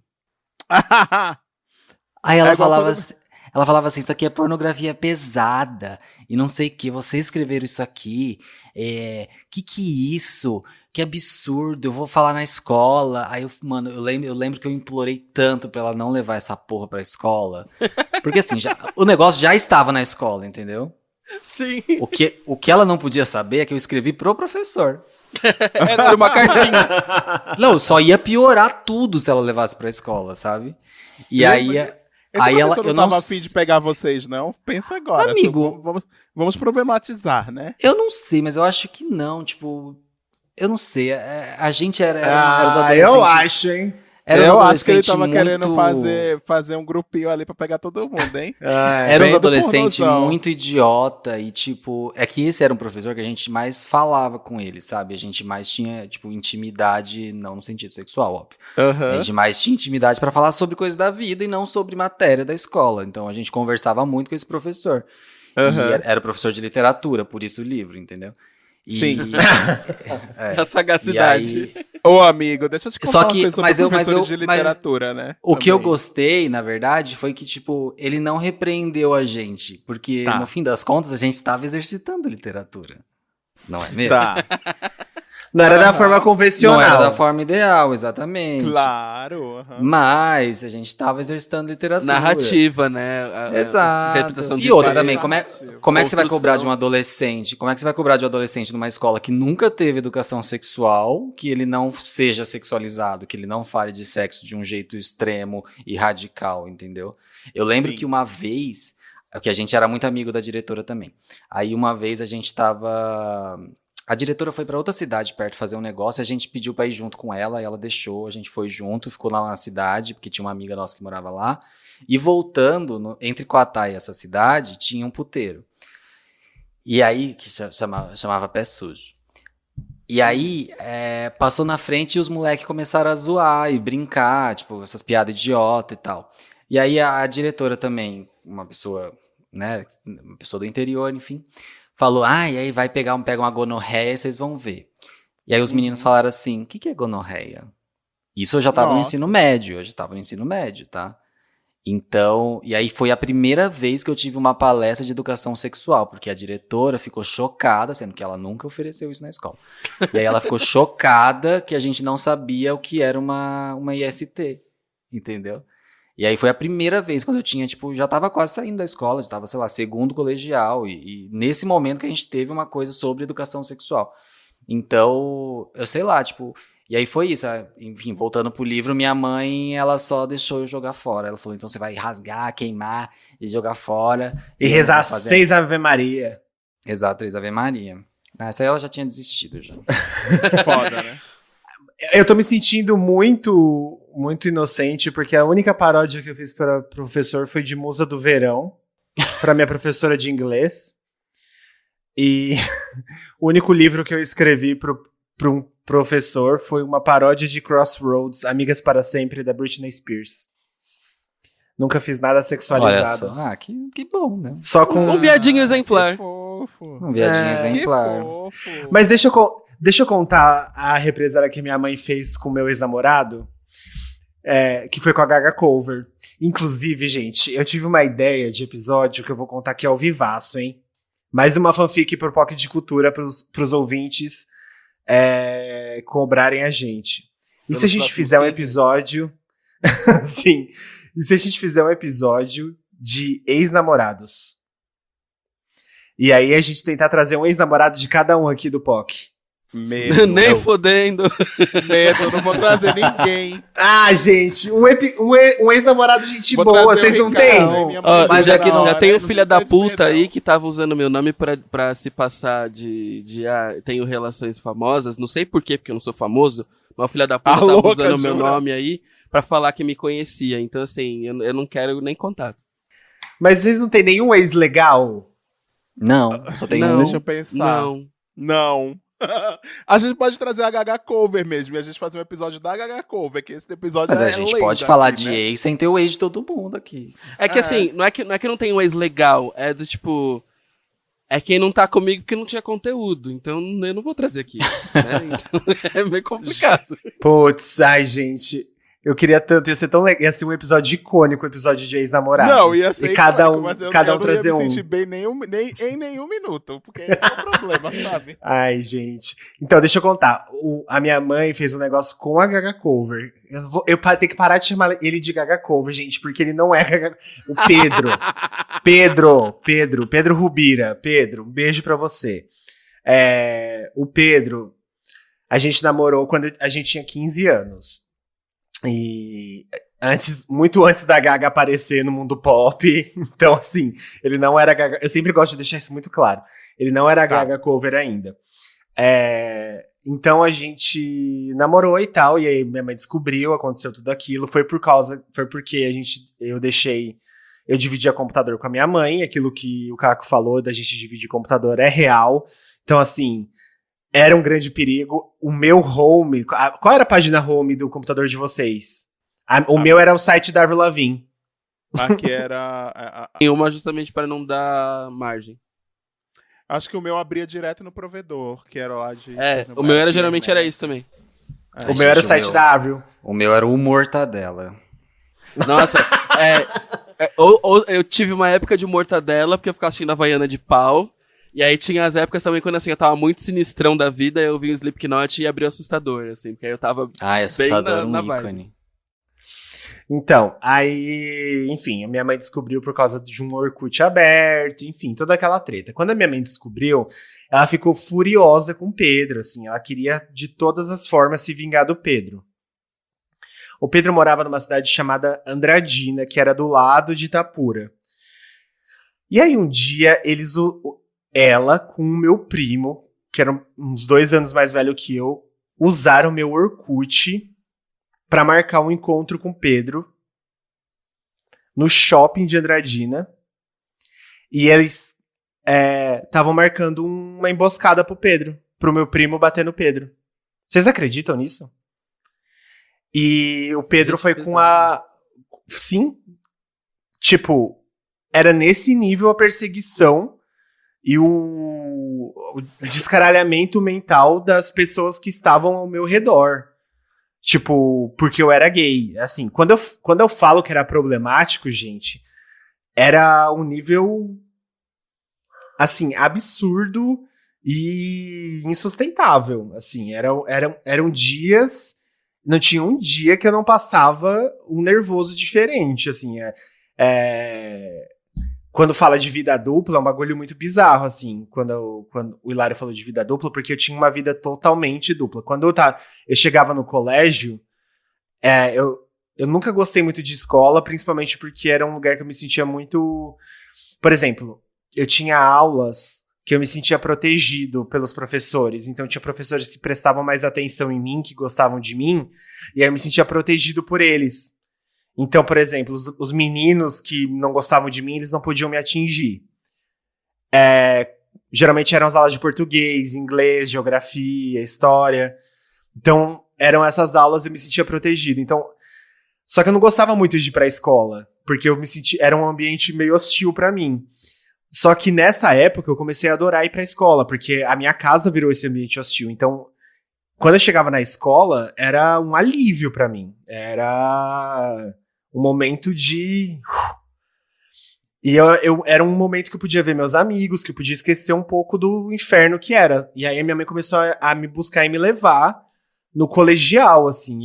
Aí ela É igual falava quando- assim, isso aqui é pornografia pesada, e não sei o que, vocês escreveram isso aqui, que é isso? Que absurdo, eu vou falar na escola. Aí, mano, eu lembro que eu implorei tanto pra ela não levar essa porra pra escola, porque assim, o negócio já estava na escola, entendeu? Sim. O que ela não podia saber é que eu escrevi pro professor. Era uma cartinha. Não, só ia piorar tudo se ela levasse pra escola, sabe? E aí... Esse Aí ela, professor eu não não tava afim de pegar vocês, não? Pensa agora. Amigo. Vamos problematizar, né? Eu não sei, mas eu acho que não, tipo... Eu não sei, a gente era os adolescentes... eu acho, hein? Era os Eu acho que ele adolescentes tava muito... querendo fazer um grupinho ali pra pegar todo mundo, hein? Era uns Bem do adolescentes pornozão. muito idiota e, tipo... É que esse era um professor que a gente mais falava com ele, sabe? A gente mais tinha, tipo, intimidade, não no sentido sexual, óbvio. A gente mais tinha intimidade pra falar sobre coisas da vida e não sobre matéria da escola. Então a gente conversava muito com esse professor. E era o professor de literatura, por isso o livro, entendeu? Sim. A sagacidade. E aí, Ô, amigo, deixa eu te contar Só uma que- coisa sobre mas eu- professores mas eu- de mas- literatura, né? o que eu Também. gostei, na verdade, foi que, tipo, ele não repreendeu a gente. Porque, Tá. no fim das contas, a gente estava exercitando literatura. Não é mesmo? Tá, Não era da Aham. forma convencional. Não era da forma ideal, exatamente. claro. aham. Mas a gente estava exercitando literatura. Narrativa, né? A Exato. interpretação de E outra ideias. também, como é que você vai Construção. cobrar de um adolescente? Como é que você vai cobrar de um adolescente numa escola que nunca teve educação sexual, que ele não seja sexualizado, que ele não fale de sexo de um jeito extremo e radical, entendeu? Eu lembro Sim. que uma vez, que a gente era muito amigo da diretora também. Aí uma vez a gente tava... A diretora foi pra outra cidade perto fazer um negócio, a gente pediu pra ir junto com ela, e ela deixou, a gente foi junto, ficou lá na cidade, porque tinha uma amiga nossa que morava lá. E voltando, entre Coatá e essa cidade, tinha um puteiro. E aí, que chamava Pé Sujo. E aí, passou na frente e os moleques começaram a zoar e brincar, tipo, essas piadas idiota e tal. E aí a diretora também, uma pessoa, né, uma pessoa do interior, enfim, falou, e aí pega uma gonorreia, vocês vão ver. E aí os meninos falaram assim, o que é gonorreia? Isso eu já tava no Nossa. ensino médio, tá? Então, e aí foi a primeira vez que eu tive uma palestra de educação sexual, porque a diretora ficou chocada, sendo que ela nunca ofereceu isso na escola. E aí ela ficou chocada que a gente não sabia o que era uma IST, entendeu? E aí foi a primeira vez quando eu tinha, tipo, já tava quase saindo da escola, já tava, sei lá, segundo colegial, e nesse momento que a gente teve uma coisa sobre educação sexual. Então, eu sei lá, tipo, e aí foi isso, enfim, voltando pro livro, minha mãe, ela só deixou eu jogar fora, ela falou, então você vai rasgar, queimar e jogar fora. E rezar 6 Ave Maria. Exato, 3 Ave Maria. Essa aí ela já tinha desistido, já. Foda, né? Eu tô me sentindo muito, muito inocente, porque a única paródia que eu fiz para professor foi de Musa do Verão, para minha professora de inglês. E o único livro que eu escrevi para um professor foi uma paródia de Crossroads, Amigas para Sempre, da Britney Spears. Nunca fiz nada sexualizado. Olha só, que bom, né? Só com Um viadinho exemplar. Que fofo. Um viadinho É, exemplar. Que fofo. Mas deixa eu contar a represália que minha mãe fez com meu ex-namorado, que foi com a Gaga Cover. Inclusive, gente, eu tive uma ideia de episódio que eu vou contar aqui ao vivaço, hein? Mais uma fanfic pro POC de Cultura pros ouvintes cobrarem a gente. E se a gente fizer um episódio... Sim. E se a gente fizer um episódio de ex-namorados? E aí a gente tentar trazer um ex-namorado de cada um aqui do POC. Medo. Nem fodendo. Medo, eu não vou trazer ninguém. Ah, gente, um ex-namorado de gente Vou boa, trazer vocês o não Ricardo, têm? hein, minha Ó, mãe mas já, diz que, na já hora, tem não o filho da pode puta medo, aí não. que tava usando meu nome pra se passar de tenho relações famosas. Não sei por quê, porque eu não sou famoso. Mas o filho da puta Ah, tava louca, usando meu jura? nome aí pra falar que me conhecia. Então, assim, eu não quero nem contato. Mas vocês não têm nenhum ex legal? Não, só tem Não. um. Deixa eu pensar. Não. A gente pode trazer a Gaga Cover mesmo, e a gente fazer um episódio da Gaga Cover, que esse episódio Mas a é gente lenda pode falar aqui, de né? ex sem ter o ex de todo mundo aqui. É que assim, não é que não tem um ex legal, é do tipo. É quem não tá comigo porque não tinha conteúdo. Então eu não vou trazer aqui. Né? Então é meio complicado. Putz, ai, gente. Eu queria tanto, ia ser tão legal. Ia ser um episódio icônico, um episódio de ex-namorados. Não, ia ser E cada icônico, um, mas eu cada um não trazer ia me um. sentir bem em nenhum minuto, porque esse é o problema, sabe? Ai, gente. Então, deixa eu contar. A minha mãe fez um negócio com a Gaga Cover. Eu tenho que parar de chamar ele de Gaga Cover, gente, porque ele não é Gaga... O Pedro Rubira. Pedro, um beijo pra você. O Pedro, a gente namorou quando a gente tinha 15 anos. E muito antes da Gaga aparecer no mundo pop. Então, assim, ele não era Gaga. Eu sempre gosto de deixar isso muito claro. Ele não era Gaga Cover ainda. Então a gente namorou e tal. E aí minha mãe descobriu, aconteceu tudo aquilo. Foi porque eu dividia computador com a minha mãe. Aquilo que o Caco falou da gente dividir computador é real. Então, assim, era um grande perigo. O meu home... Qual era a página home do computador de vocês? O meu era o site da Avril Lavigne. Aqui era... Tem uma justamente para não dar margem. Acho que o meu abria direto no provedor, que era lá de... O meu era geralmente era isso também. O meu era o site da Avril. O meu era o Mortadela. Nossa, eu tive uma época de mortadela, porque eu ficava assistindo a Havaiana de pau. E aí tinha as épocas também quando assim, eu tava muito sinistrão da vida, eu vi o Slipknot e abri o assustador, assim, porque aí eu tava assustador bem na um vibe. ícone. Então, aí, enfim, a minha mãe descobriu por causa de um Orkut aberto, enfim, toda aquela treta. Quando a minha mãe descobriu, ela ficou furiosa com o Pedro, assim, ela queria de todas as formas se vingar do Pedro. O Pedro morava numa cidade chamada Andradina, que era do lado de Itapura. E aí um dia ela com o meu primo, que era uns 2 anos mais velho que eu, usaram meu Orkut pra marcar um encontro com o Pedro no shopping de Andradina. E eles estavam marcando uma emboscada pro meu primo bater no Pedro. Vocês acreditam nisso? E o Pedro foi com a... Sim. Tipo, era nesse nível a perseguição e o descaralhamento mental das pessoas que estavam ao meu redor. Tipo, porque eu era gay. Assim, quando eu falo que era problemático, gente, era um nível, assim, absurdo e insustentável. Assim, eram dias. Não tinha um dia que eu não passava um nervoso diferente. Assim, quando fala de vida dupla, é um bagulho muito bizarro, assim, quando o Hilário falou de vida dupla, porque eu tinha uma vida totalmente dupla. Quando eu chegava no colégio, eu nunca gostei muito de escola, principalmente porque era um lugar que eu me sentia muito... Por exemplo, eu tinha aulas que eu me sentia protegido pelos professores. Então, tinha professores que prestavam mais atenção em mim, que gostavam de mim, e aí eu me sentia protegido por eles. Então, por exemplo, os meninos que não gostavam de mim, eles não podiam me atingir. Geralmente eram as aulas de português, inglês, geografia, história. Então, eram essas aulas e eu me sentia protegido. Então, só que eu não gostava muito de ir pra escola, porque eu me sentia, era um ambiente meio hostil pra mim. Só que nessa época eu comecei a adorar ir pra escola, porque a minha casa virou esse ambiente hostil. Então, quando eu chegava na escola, era um alívio pra mim. Era um momento de... E era um momento que eu podia ver meus amigos, que eu podia esquecer um pouco do inferno que era. E aí a minha mãe começou a me buscar e me levar no colegial, assim.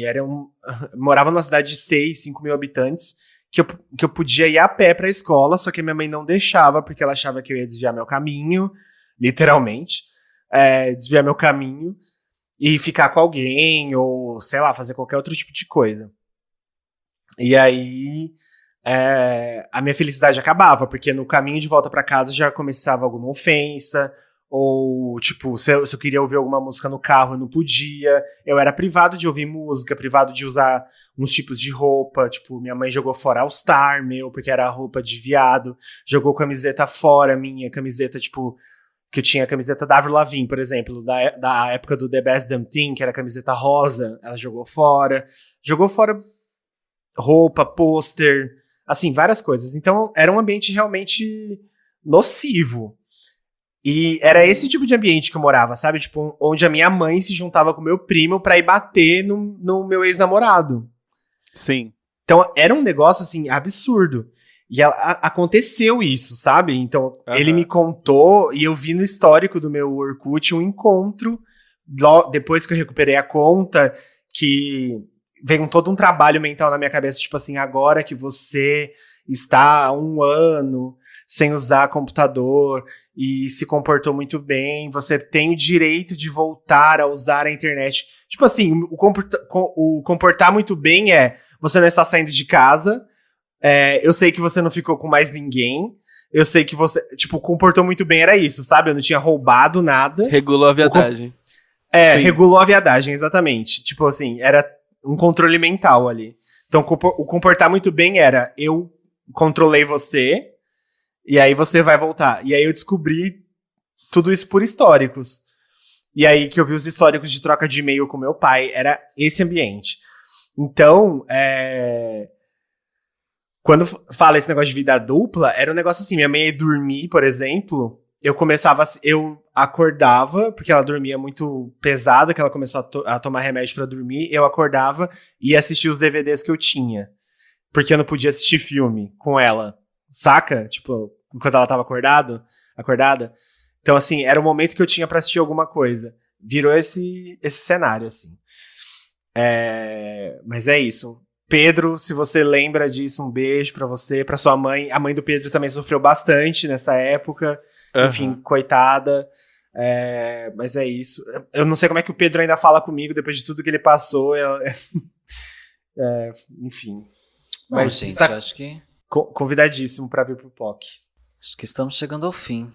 Morava numa cidade de 6, 5 mil habitantes, que eu podia ir a pé pra escola, só que a minha mãe não deixava, porque ela achava que eu ia desviar meu caminho, literalmente, desviar meu caminho e ficar com alguém, ou, sei lá, fazer qualquer outro tipo de coisa. E aí, a minha felicidade acabava, porque no caminho de volta pra casa já começava alguma ofensa, ou, tipo, se eu queria ouvir alguma música no carro, eu não podia. Eu era privado de ouvir música, privado de usar uns tipos de roupa. Tipo, minha mãe jogou fora All Star, porque era roupa de viado. Jogou camiseta fora, minha camiseta, tipo... Que eu tinha a camiseta da Avril Lavigne, por exemplo, da época do The Best Damn Thing, que era a camiseta rosa. Ela jogou fora. Jogou fora roupa, pôster, assim, várias coisas. Então, era um ambiente realmente nocivo. E era esse tipo de ambiente que eu morava, sabe? Tipo, onde a minha mãe se juntava com o meu primo pra ir bater no meu ex-namorado. Sim. Então, era um negócio, assim, absurdo. E aconteceu isso, sabe? Então, ele me contou, e eu vi no histórico do meu Orkut um encontro, depois que eu recuperei a conta, que veio todo um trabalho mental na minha cabeça, tipo assim, agora que você está há 1 ano sem usar computador e se comportou muito bem, você tem o direito de voltar a usar a internet. Tipo assim, o comportar muito bem você não está saindo de casa, eu sei que você não ficou com mais ninguém, eu sei que você, tipo, comportou muito bem, era isso, sabe? Eu não tinha roubado nada. Regulou a viadagem. Regulou a viadagem, exatamente. Tipo assim, era um controle mental ali. Então, o comportar muito bem era, eu controlei você, e aí você vai voltar. E aí eu descobri tudo isso por históricos. E aí que eu vi os históricos de troca de e-mail com meu pai, era esse ambiente. Então, quando fala esse negócio de vida dupla, era um negócio assim, minha mãe ia dormir, por exemplo, eu acordava, porque ela dormia muito pesada, que ela começou a tomar remédio pra dormir, eu acordava e ia assistir os DVDs que eu tinha. Porque eu não podia assistir filme com ela, saca? Tipo, enquanto ela tava acordada. Então, assim, era o momento que eu tinha pra assistir alguma coisa. Virou esse cenário, assim. Mas é isso. Pedro, se você lembra disso, um beijo pra você, pra sua mãe. A mãe do Pedro também sofreu bastante nessa época. Enfim, coitada. Mas é isso. Eu não sei como é que o Pedro ainda fala comigo depois de tudo que ele passou. Enfim. Bom, Mas gente, está acho que convidadíssimo pra vir pro POC. estamos chegando ao fim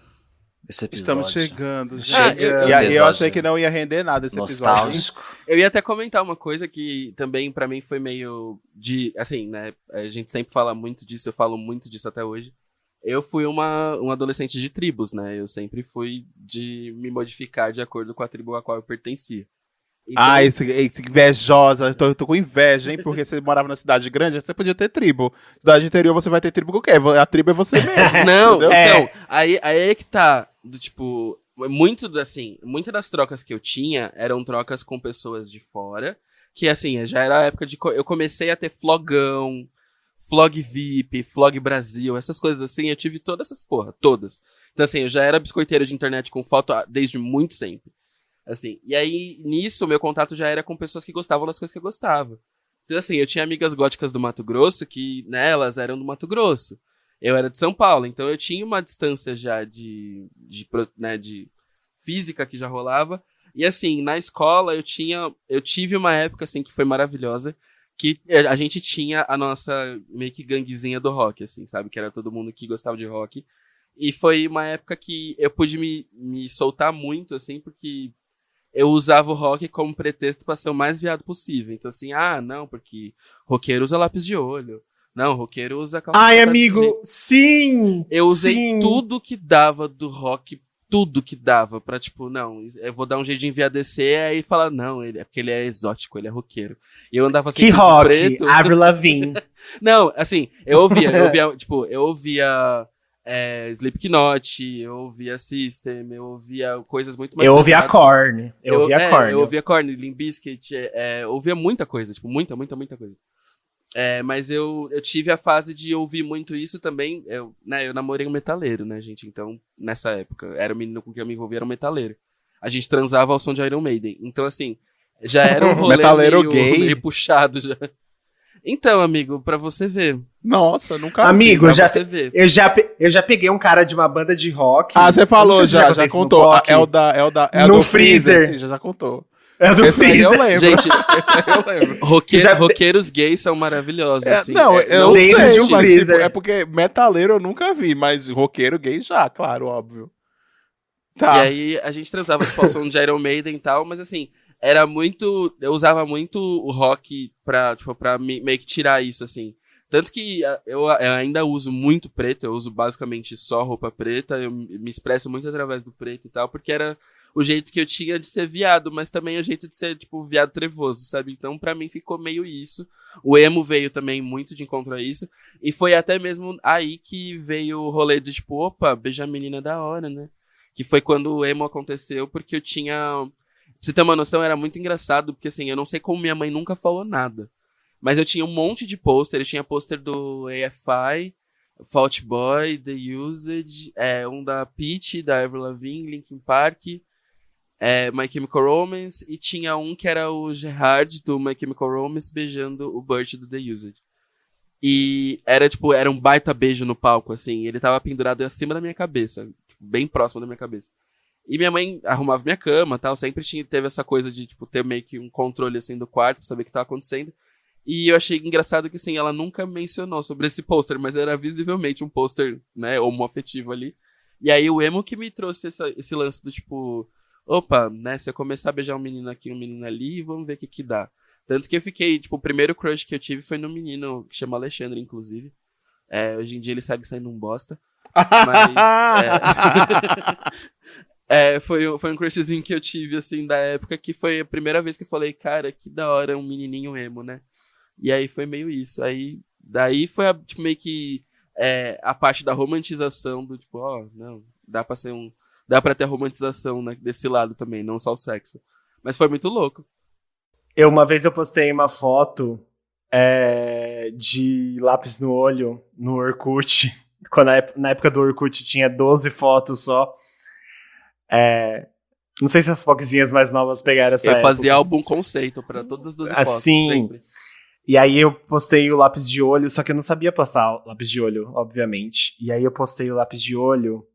desse episódio. Estamos chegando, gente. Esse Eu achei que não ia render nada esse episódio. Nostálgico. Eu ia até comentar uma coisa que também pra mim foi meio de, assim, né, a gente sempre fala muito disso, eu falo muito disso até hoje. Eu fui um adolescente de tribos, né, eu sempre fui de me modificar de acordo com a tribo a qual eu pertencia. Então, Esse invejosa, eu tô com inveja, hein? Porque você morava na cidade grande, você podia ter tribo. Cidade interior você vai ter tribo com o quê? A tribo é você mesmo. Não, entendeu? então, aí é que tá, do tipo, muitas das trocas que eu tinha eram trocas com pessoas de fora, Que, assim, já era a época de... Eu comecei a ter Flogão, Flog VIP, Flog Brasil, essas coisas assim. Eu tive todas essas porra, todas. Então, assim, eu já era biscoiteiro de internet com foto desde muito sempre. Assim, e aí, nisso, meu contato já era com pessoas que gostavam das coisas que eu gostava. Então, assim, eu tinha amigas góticas do Mato Grosso que, né, elas eram do Mato Grosso. Eu era de São Paulo, então eu tinha uma distância já de física que já rolava. E assim, na escola eu tive uma época assim que foi maravilhosa, que a gente tinha a nossa meio que ganguezinha do rock, assim, sabe? Que era todo mundo que gostava de rock. E foi uma época que eu pude me soltar muito, assim, porque eu usava o rock como pretexto pra ser o mais viado possível. Então assim, não, porque roqueiro usa lápis de olho. Não, roqueiro usa calça. Ai, amigo, sim! Eu usei sim. tudo que dava do rock, tudo que dava pra, tipo, não, eu vou dar um jeito de enviadecer, aí falar, não, é porque ele é exótico, ele é roqueiro. E eu andava assim, que rock? preto. Avril Lavigne. Não, assim, eu ouvia Slipknot, eu ouvia System, eu ouvia coisas muito mais Eu ouvia pesadas. Korn. Eu ouvia Korn, Limp Bizkit, eu ouvia muita coisa, tipo, muita coisa. Mas eu tive a fase de ouvir muito isso também. Eu namorei um metaleiro, né, gente? Então, nessa época, era o menino com quem eu me envolvia, era um metaleiro. A gente transava ao som de Iron Maiden. Então, assim, já era um rolê Metaleiro gay? meio puxado já. Então, amigo, pra você ver. Nossa, nunca Amigo, Pra você ver. eu já peguei um cara de uma banda de rock. você falou, Não sei se já contei isso no contou. rock. É o da No do freezer. Sim, já contou. É do Esse aí eu freezer. lembro. Gente, Esse aí eu lembro. roqueiros gays são maravilhosos, assim. Eu não desde sei, o mas, freezer. tipo, é porque metaleiro eu nunca vi, mas roqueiro gay já, claro, óbvio. E Tá. aí a gente transava tipo, ao som de Iron Maiden e tal, mas assim, era muito. Eu usava muito o rock pra meio que tirar isso, assim. Tanto que eu ainda uso muito preto, eu uso basicamente só roupa preta, eu me expresso muito através do preto e tal, porque era o jeito que eu tinha de ser viado, mas também o jeito de ser, tipo, viado trevoso, sabe? Então, pra mim, ficou meio isso. O emo veio também muito de encontro a isso, e foi até mesmo aí que veio o rolê de, tipo, opa, beijar menina da hora, né? Que foi quando o emo aconteceu, porque eu tinha... Pra você ter uma noção, era muito engraçado, porque assim, eu não sei como minha mãe nunca falou nada. Mas eu tinha um monte de pôster, eu tinha pôster do AFI, Fault Boy, The Used, um da Peach, da Avril Lavigne, Linkin Park, My Chemical Romance, e tinha um que era o Gerard do My Chemical Romance beijando o Burt do The Used. E era um baita beijo no palco, assim, ele tava pendurado acima da minha cabeça, tipo, bem próximo da minha cabeça. E minha mãe arrumava minha cama, tal, sempre teve essa coisa de, tipo, ter meio que um controle, assim, do quarto, pra saber o que tava acontecendo. E eu achei engraçado que, assim, ela nunca mencionou sobre esse pôster, mas era visivelmente um pôster, né, homoafetivo ali. E aí o emo que me trouxe esse lance do, tipo, opa, né, se eu começar a beijar um menino aqui, um menino ali, vamos ver o que dá. Tanto que eu fiquei, tipo, o primeiro crush que eu tive foi no menino, que chama Alexandre, inclusive. Hoje em dia ele segue saindo um bosta. Mas, foi um crushzinho que eu tive, assim, da época, que foi a primeira vez que eu falei, cara, que da hora um menininho emo, né? E aí foi meio isso. Daí foi, tipo, meio que a parte da romantização do, tipo, não, dá pra ter a romantização, né, desse lado também, não só o sexo. Mas foi muito louco. Uma vez eu postei uma foto de lápis no olho no Orkut. Na época do Orkut tinha 12 fotos só. Não sei se as foquezinhas mais novas pegaram essa época. Eu fazia álbum conceito pra todas as 12 fotos, assim, sempre. E aí eu postei o lápis de olho, só que eu não sabia passar o lápis de olho, obviamente. E aí eu postei o lápis de olho,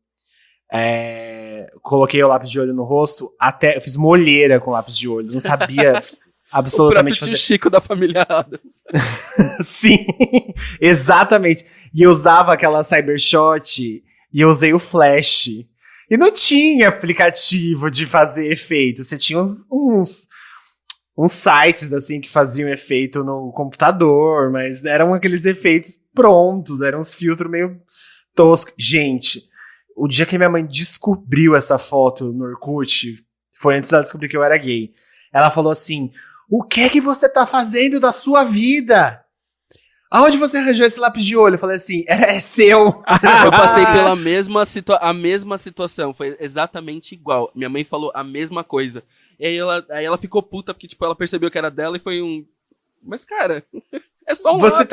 coloquei o lápis de olho no rosto, eu fiz uma olheira com lápis de olho, não sabia absolutamente o próprio fazer. tio Chico da família Adams. Sim, exatamente. E eu usava aquela Cybershot, e eu usei o Flash. E não tinha aplicativo de fazer efeito, você tinha uns sites, assim, que faziam efeito no computador, mas eram aqueles efeitos prontos, eram uns filtros meio toscos. Gente, o dia que minha mãe descobriu essa foto no Orkut, foi antes dela descobrir que eu era gay. Ela falou assim, o que é que você tá fazendo da sua vida? Aonde você arranjou esse lápis de olho? Eu falei assim, é seu. Eu passei pela mesma situação, foi exatamente igual. Minha mãe falou a mesma coisa. E aí ela ficou puta porque, tipo, ela percebeu que era dela e foi um... Mas, cara, é só um Você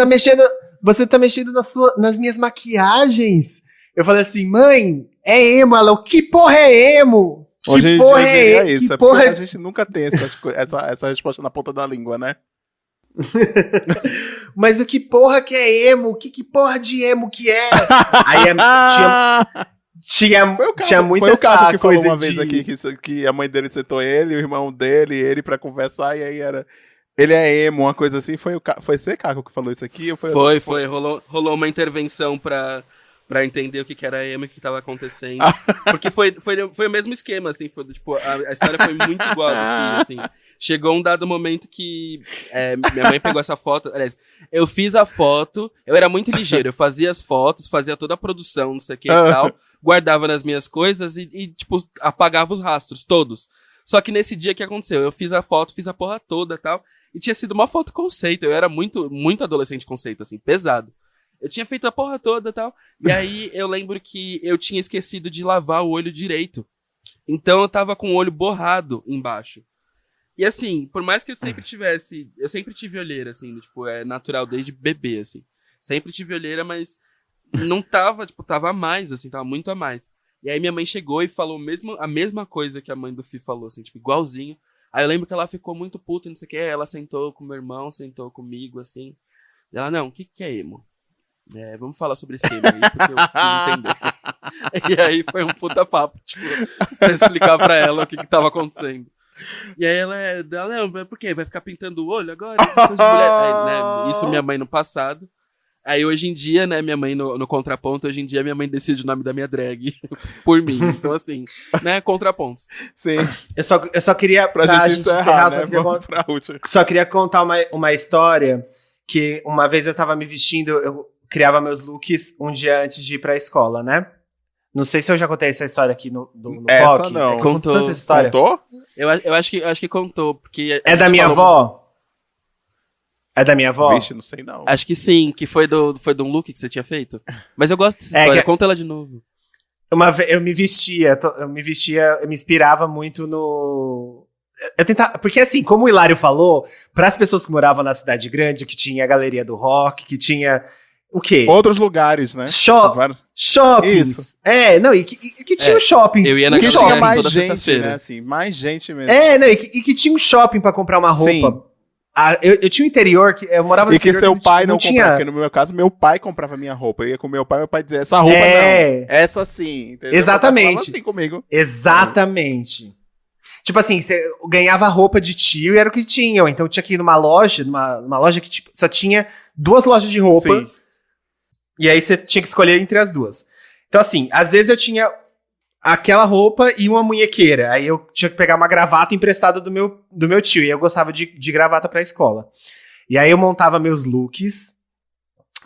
tá mexendo nas minhas maquiagens. Eu falei assim, mãe, é emo. Ela, que porra é emo? Hoje Que em porra dia é diria emo? isso, Que é porque porra a gente nunca tem essa resposta na ponta da língua, né? Mas o que porra que é emo? Que porra de emo que é? Aí tinha muito foi o Caco essa que falou coisa uma vez aqui que a mãe dele sentou ele, o irmão dele, ele pra conversar, e aí era... Ele é emo, uma coisa assim. Foi você, Caco, que falou isso aqui? Ou Foi. Rolou uma intervenção pra entender o que era emo e o que tava acontecendo. Porque foi o mesmo esquema, assim. Foi, tipo, a história foi muito igual do filho, assim. Chegou um dado momento que minha mãe pegou essa foto. Aliás, eu fiz a foto, eu era muito ligeiro. Eu fazia as fotos, fazia toda a produção, não sei o que e tal. Guardava nas minhas coisas e, tipo, apagava os rastros, todos. Só que nesse dia que aconteceu, eu fiz a foto, fiz a porra toda e tal. E tinha sido uma foto conceito. Eu era muito, muito adolescente conceito, assim, pesado. Eu tinha feito a porra toda e tal. E aí eu lembro que eu tinha esquecido de lavar o olho direito. Então eu tava com o olho borrado embaixo. E assim, por mais que eu sempre tivesse... Eu sempre tive olheira, assim, tipo, é natural desde bebê, assim. Sempre tive olheira, mas não tava, tipo, tava a mais, assim, tava muito a mais. E aí minha mãe chegou e falou a mesma coisa que a mãe do Fih falou, assim, tipo, igualzinho. Aí eu lembro que ela ficou muito puta, não sei o que, ela sentou com meu irmão, sentou comigo, assim. E ela, não, o que é emo? Vamos falar sobre esse emo aí, porque eu preciso entender. E aí foi um puta papo, tipo, pra explicar pra ela o que tava acontecendo. E aí ela, não, por quê? Vai ficar pintando o olho agora? Essa coisa de mulher. Aí, né, isso minha mãe no passado. Aí hoje em dia, né, minha mãe no contraponto, hoje em dia minha mãe decide o nome da minha drag por mim. Então assim, né, contrapontos. Sim. Eu só queria, pra gente encerrar, né? Vamos pra última. Só queria contar uma história que uma vez eu tava me vestindo, eu criava meus looks um dia antes de ir pra escola, né? Não sei se eu já contei essa história aqui no essa POC. não. Contou? Contou? Eu acho que contou, porque... É da minha avó? É da minha avó? Vixe, não sei não. Acho que sim, que foi de um look que você tinha feito. Mas eu gosto dessa história, conta ela de novo. Uma vez eu me inspirava muito no... Eu tentava, porque assim, como o Hilário falou, para as pessoas que moravam na cidade grande, que tinha a galeria do rock, que tinha o quê? Outros lugares, né? Shoppings. Isso. Que tinha shoppings. Eu ia na tinha mais toda gente, sexta-feira. né? Assim, mais gente mesmo. E que tinha um shopping pra comprar uma roupa. Eu tinha um interior, que eu morava no interior. E que seu pai não tinha... comprava, porque no meu caso, meu pai comprava minha roupa. Eu ia com meu pai dizia, essa roupa não, essa sim. Entendeu? Exatamente. Assim comigo. Exatamente. Tipo assim, você ganhava roupa de tio e era o que tinha. Então tinha que ir numa loja que tipo, só tinha 2 lojas de roupa. Sim. E aí você tinha que escolher entre as 2. Então assim, às vezes eu tinha aquela roupa e uma munhequeira. Aí eu tinha que pegar uma gravata emprestada do meu tio. E eu gostava de gravata pra escola. E aí eu montava meus looks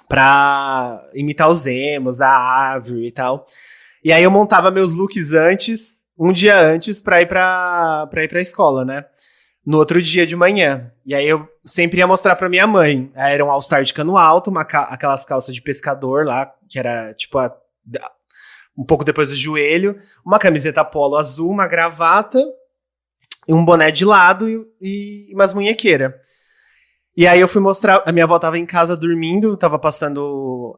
pra imitar os emos, a Avril e tal. E aí eu montava meus looks um dia antes pra ir pra escola, né? No outro dia de manhã. E aí eu sempre ia mostrar pra minha mãe. Aí era um All-Star de cano alto, aquelas calças de pescador lá, que era tipo um pouco depois do joelho, uma camiseta polo azul, uma gravata, um boné de lado e umas munhequeiras. E aí eu fui mostrar, a minha avó tava em casa dormindo, tava passando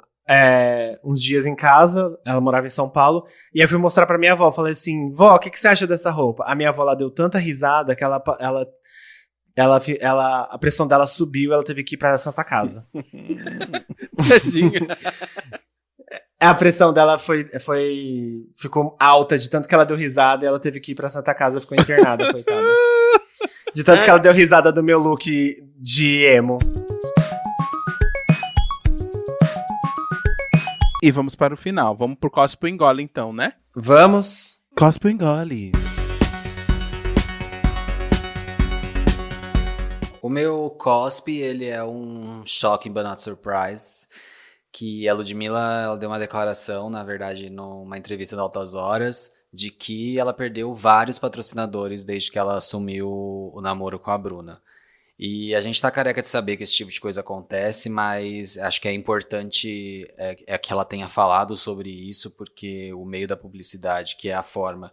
uns dias em casa, ela morava em São Paulo, e aí eu fui mostrar pra minha avó, falei assim, vó, o que você acha dessa roupa? A minha avó lá deu tanta risada que a pressão dela subiu, ela teve que ir pra Santa Casa. Tadinha. A pressão dela ficou alta de tanto que ela deu risada e ela teve que ir pra Santa Casa, ficou internada, coitada. De tanto que ela deu risada do meu look de emo. E vamos para o final. Vamos pro Cospe ou Engole, então, né? Vamos. Cospe ou Engole. O meu cospe, ele é um shocking but not surprise, que a Ludmilla, ela deu uma declaração, na verdade, numa entrevista da Altas Horas, de que ela perdeu vários patrocinadores desde que ela assumiu o namoro com a Bruna. E a gente tá careca de saber que esse tipo de coisa acontece, mas acho que é importante que ela tenha falado sobre isso, porque o meio da publicidade, que é a forma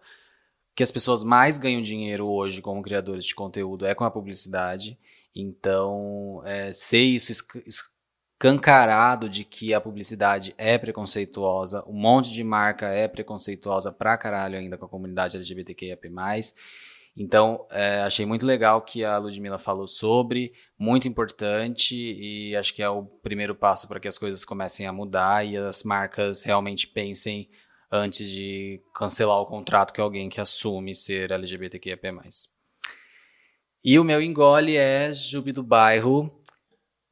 que as pessoas mais ganham dinheiro hoje como criadores de conteúdo é com a publicidade. Então, ser isso escancarado de que a publicidade é preconceituosa, um monte de marca é preconceituosa pra caralho ainda com a comunidade LGBTQIAP+. Então, achei muito legal que a Ludmilla falou sobre, muito importante, e acho que é o primeiro passo para que as coisas comecem a mudar e as marcas realmente pensem antes de cancelar o contrato com alguém que assume ser LGBTQIAP+. E o meu engole é Jubi do Bairro,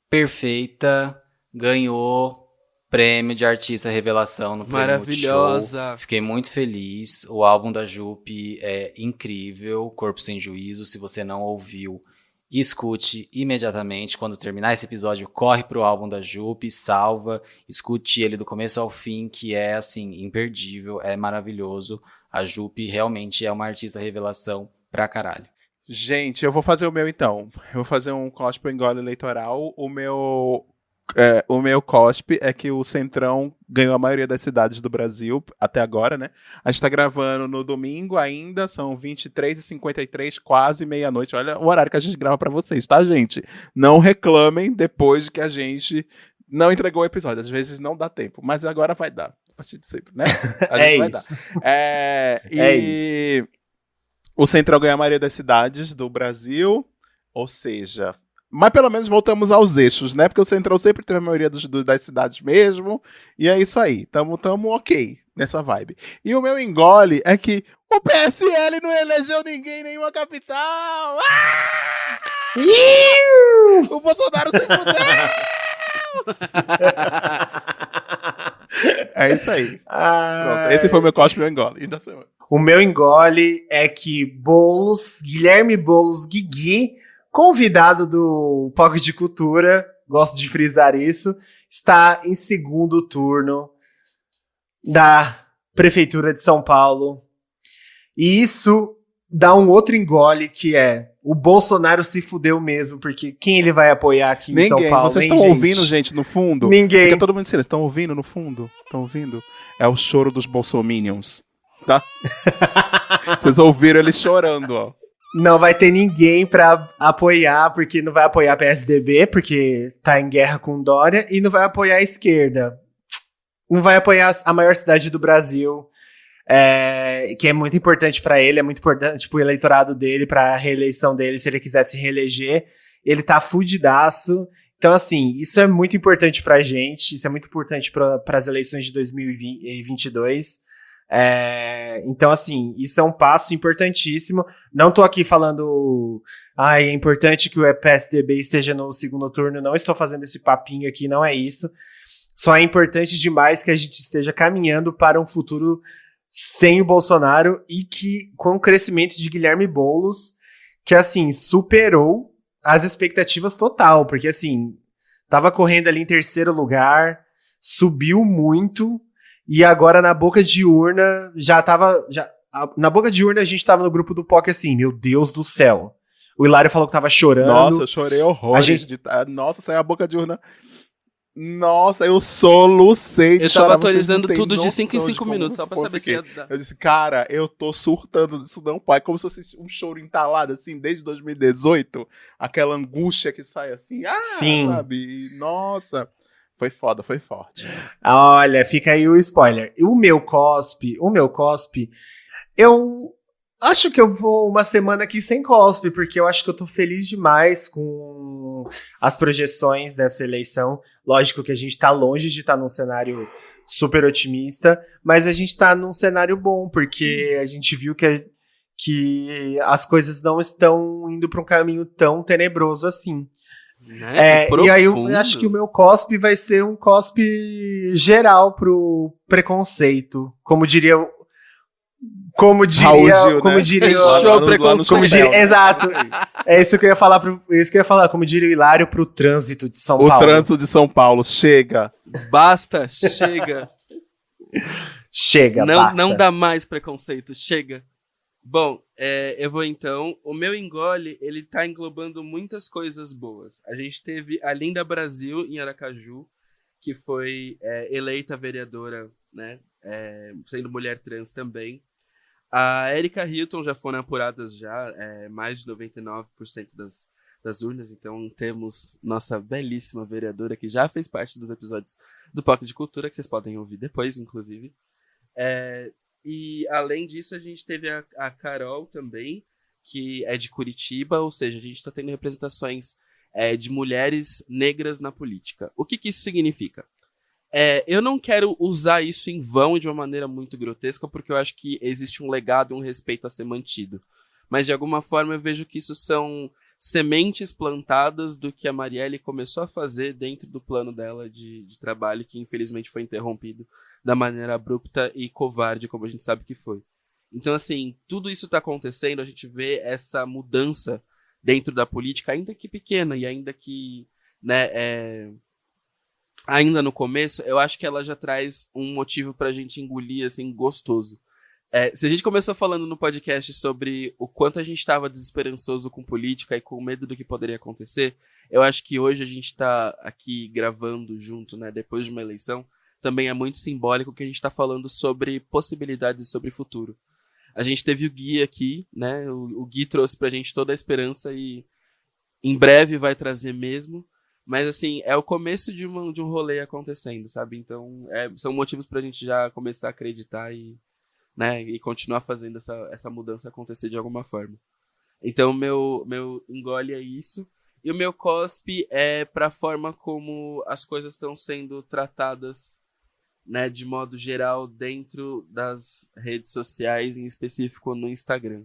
perfeita, ganhou prêmio de artista revelação no Prêmio Maravilhosa. Multishow. Fiquei muito feliz. O álbum da Jupi é incrível, Corpo Sem Juízo. Se você não ouviu, escute imediatamente. Quando terminar esse episódio, corre pro álbum da Jupi, salva, escute ele do começo ao fim, que é, assim, imperdível, é maravilhoso. A Jupi realmente é uma artista revelação pra caralho. Gente, eu vou fazer o meu então. Eu vou fazer um cospe engole eleitoral. O meu cospe é que o Centrão ganhou a maioria das cidades do Brasil até agora, né? A gente tá gravando no domingo ainda, são 23h53, quase meia-noite. Olha o horário que a gente grava pra vocês, tá, gente? Não reclamem depois que a gente não entregou o episódio. Às vezes não dá tempo, mas agora vai dar. A partir de sempre, né? A gente vai isso. dar. O Centrão ganhou a maioria das cidades do Brasil, ou seja... Mas pelo menos voltamos aos eixos, né? Porque o Centrão sempre teve a maioria das cidades mesmo. E é isso aí. Tamo ok nessa vibe. E o meu engole é que o PSL não elegeu ninguém em nenhuma capital. O Bolsonaro se fudeu! É isso aí. Pronto, esse foi o meu cospe e engole da semana. O meu engole é que Guilherme Boulos Guigui, convidado do POC de Cultura, gosto de frisar isso, está em segundo turno da Prefeitura de São Paulo. E isso dá um outro engole, que é o Bolsonaro se fudeu mesmo, porque quem ele vai apoiar aqui em São Paulo? Vocês estão ouvindo, gente, no fundo? Ninguém. Fica todo mundo em silêncio. Estão ouvindo no fundo? Estão ouvindo? É o choro dos bolsominions, tá? Vocês ouviram ele chorando, ó. Não vai ter ninguém pra apoiar, porque não vai apoiar PSDB, porque tá em guerra com Dória, e não vai apoiar a esquerda. Não vai apoiar a maior cidade do Brasil, que é muito importante pra ele, é muito importante pro eleitorado dele, pra reeleição dele, se ele quiser se reeleger. Ele tá fudidaço. Então, assim, isso é muito importante pra gente, isso é muito importante pras eleições de 2022. Então, assim, isso é um passo importantíssimo. Não tô aqui falando é importante que o PSDB esteja no segundo turno, não estou fazendo esse papinho aqui, não é isso. Só é importante demais que a gente esteja caminhando para um futuro sem o Bolsonaro e que com o crescimento de Guilherme Boulos, que, assim, superou as expectativas total, porque, assim, tava correndo ali em terceiro lugar, subiu muito. E agora na boca de urna, na boca de urna a gente tava no grupo do POC assim, meu Deus do céu. O Hilário falou que tava chorando. Nossa, eu chorei horrores. Nossa, saiu a boca de urna. Nossa, eu solucei de Eu chorar. tava atualizando tudo de 5 em 5 minutos, só pra saber se ia dar. Eu disse, cara, eu tô surtando disso não, pai. Como se fosse um choro entalado, assim, desde 2018. Aquela angústia que sai assim, sim, sabe? E, nossa... Foi foda, foi forte. Olha, fica aí o spoiler. O meu cospe, eu acho que eu vou uma semana aqui sem cospe, porque eu acho que eu tô feliz demais com as projeções dessa eleição. Lógico que a gente tá longe de estar num cenário super otimista, mas a gente tá num cenário bom, porque a gente viu que as coisas não estão indo para um caminho tão tenebroso assim. E aí eu acho que o meu cospe vai ser um cospe geral pro preconceito. Como diria exato. É isso que eu ia falar, como diria o Hilário, pro trânsito de São Paulo. O trânsito de São Paulo, chega. Basta, chega. Chega, basta. Não dá mais preconceito, chega. Bom, eu vou então. O meu engole, ele tá englobando muitas coisas boas. A gente teve a Linda Brasil em Aracaju, que foi eleita vereadora, né, sendo mulher trans também. A Erika Hilton já foram apuradas mais de 99% das urnas, então temos nossa belíssima vereadora que já fez parte dos episódios do POC de Cultura, que vocês podem ouvir depois, inclusive. E além disso, a gente teve a Carol também, que é de Curitiba, ou seja, a gente está tendo representações de mulheres negras na política. O que isso significa? Eu não quero usar isso em vão e de uma maneira muito grotesca, porque eu acho que existe um legado, um respeito a ser mantido. Mas, de alguma forma, eu vejo que isso são sementes plantadas do que a Marielle começou a fazer dentro do plano dela de trabalho, que infelizmente foi interrompido da maneira abrupta e covarde, como a gente sabe que foi. Então, assim, tudo isso está acontecendo, a gente vê essa mudança dentro da política, ainda que pequena e ainda que, né, ainda no começo, eu acho que ela já traz um motivo pra gente engolir, assim, gostoso. Se a gente começou falando no podcast sobre o quanto a gente estava desesperançoso com política e com medo do que poderia acontecer, eu acho que hoje a gente tá aqui gravando junto, né, depois de uma eleição, também é muito simbólico que a gente tá falando sobre possibilidades e sobre futuro. A gente teve o Gui aqui, né, o Gui trouxe pra gente toda a esperança e em breve vai trazer mesmo. Mas, assim, é o começo de um rolê acontecendo, sabe? Então, são motivos pra gente já começar a acreditar e, né, e continuar fazendo essa mudança acontecer de alguma forma. Então, meu engole é isso. E o meu cospe é pra forma como as coisas estão sendo tratadas, né, de modo geral, dentro das redes sociais, em específico no Instagram.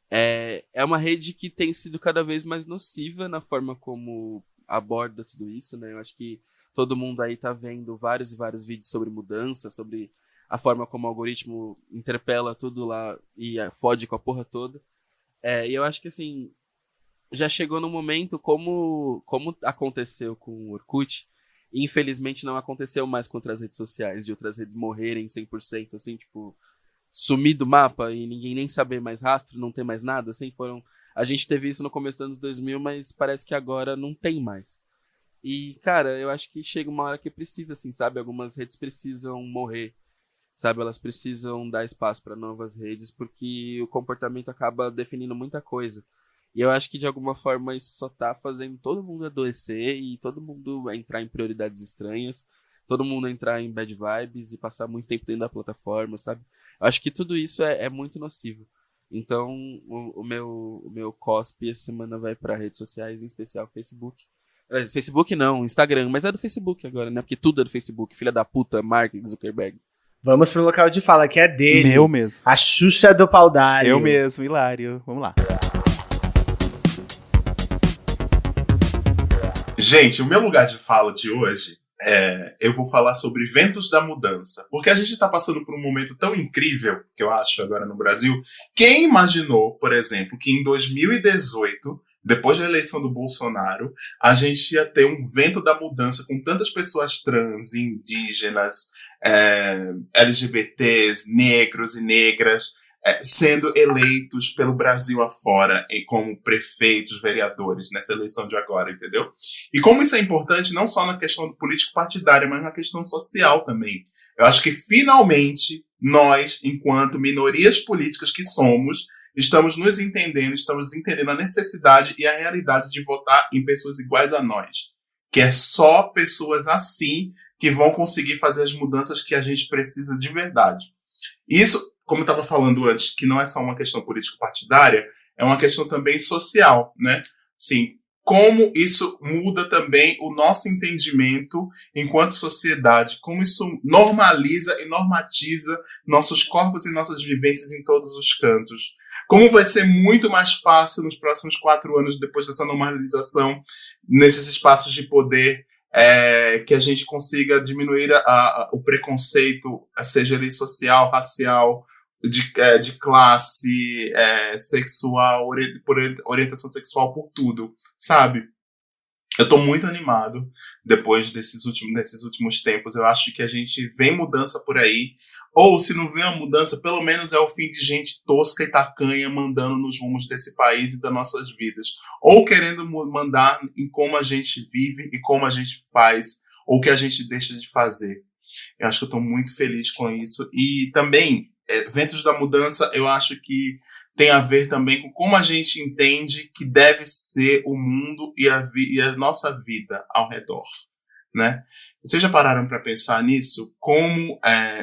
É uma rede que tem sido cada vez mais nociva na forma como aborda tudo isso, né? Eu acho que todo mundo aí tá vendo vários e vários vídeos sobre mudança, sobre a forma como o algoritmo interpela tudo lá e fode com a porra toda. E eu acho que, assim, já chegou no momento, como aconteceu com o Orkut, e infelizmente não aconteceu mais com outras redes sociais, de outras redes morrerem 100%, assim, tipo, sumir do mapa e ninguém nem saber mais rastro, não ter mais nada, assim, a gente teve isso no começo dos anos 2000, mas parece que agora não tem mais. E, cara, eu acho que chega uma hora que precisa, assim, sabe? Algumas redes precisam morrer, sabe? Elas precisam dar espaço para novas redes, porque o comportamento acaba definindo muita coisa. E eu acho que, de alguma forma, isso só tá fazendo todo mundo adoecer e todo mundo entrar em prioridades estranhas, todo mundo entrar em bad vibes e passar muito tempo dentro da plataforma, sabe? Eu acho que tudo isso é muito nocivo. Então, o meu cospe essa semana vai para redes sociais, em especial Facebook. Facebook não, Instagram, mas é do Facebook agora, né? Porque tudo é do Facebook, filha da puta, Mark Zuckerberg. Vamos pro local de fala, que é dele. Meu mesmo. A Xuxa do Paudalho. Eu mesmo, Hilário. Vamos lá. Gente, o meu lugar de fala de hoje eu vou falar sobre ventos da mudança. Porque a gente está passando por um momento tão incrível, que eu acho, agora no Brasil. Quem imaginou, por exemplo, que em 2018, depois da eleição do Bolsonaro, a gente ia ter um vento da mudança com tantas pessoas trans, indígenas, LGBTs, negros e negras, sendo eleitos pelo Brasil afora como prefeitos, vereadores nessa eleição de agora, entendeu? E como isso é importante não só na questão político-partidária, mas na questão social também. Eu acho que finalmente nós, enquanto minorias políticas que somos, estamos nos entendendo, estamos entendendo a necessidade e a realidade de votar em pessoas iguais a nós. Que é só pessoas assim que vão conseguir fazer as mudanças que a gente precisa de verdade. Isso, como eu estava falando antes, que não é só uma questão político-partidária, é uma questão também social, né? Sim, como isso muda também o nosso entendimento enquanto sociedade, como isso normaliza e normatiza nossos corpos e nossas vivências em todos os cantos. Como vai ser muito mais fácil nos próximos 4 anos, depois dessa normalização, nesses espaços de poder, que a gente consiga diminuir o preconceito, seja ele social, racial, de classe, sexual, por orientação sexual, por tudo, sabe? Eu tô muito animado depois nesses últimos tempos. Eu acho que a gente vem mudança por aí. Ou, se não vem uma mudança, pelo menos é o fim de gente tosca e tacanha mandando nos rumos desse país e das nossas vidas. Ou querendo mandar em como a gente vive e como a gente faz, ou o que a gente deixa de fazer. Eu acho que eu tô muito feliz com isso. E também Ventos da Mudança, eu acho que tem a ver também com como a gente entende que deve ser o mundo e a nossa vida ao redor, né? Vocês já pararam para pensar nisso? Como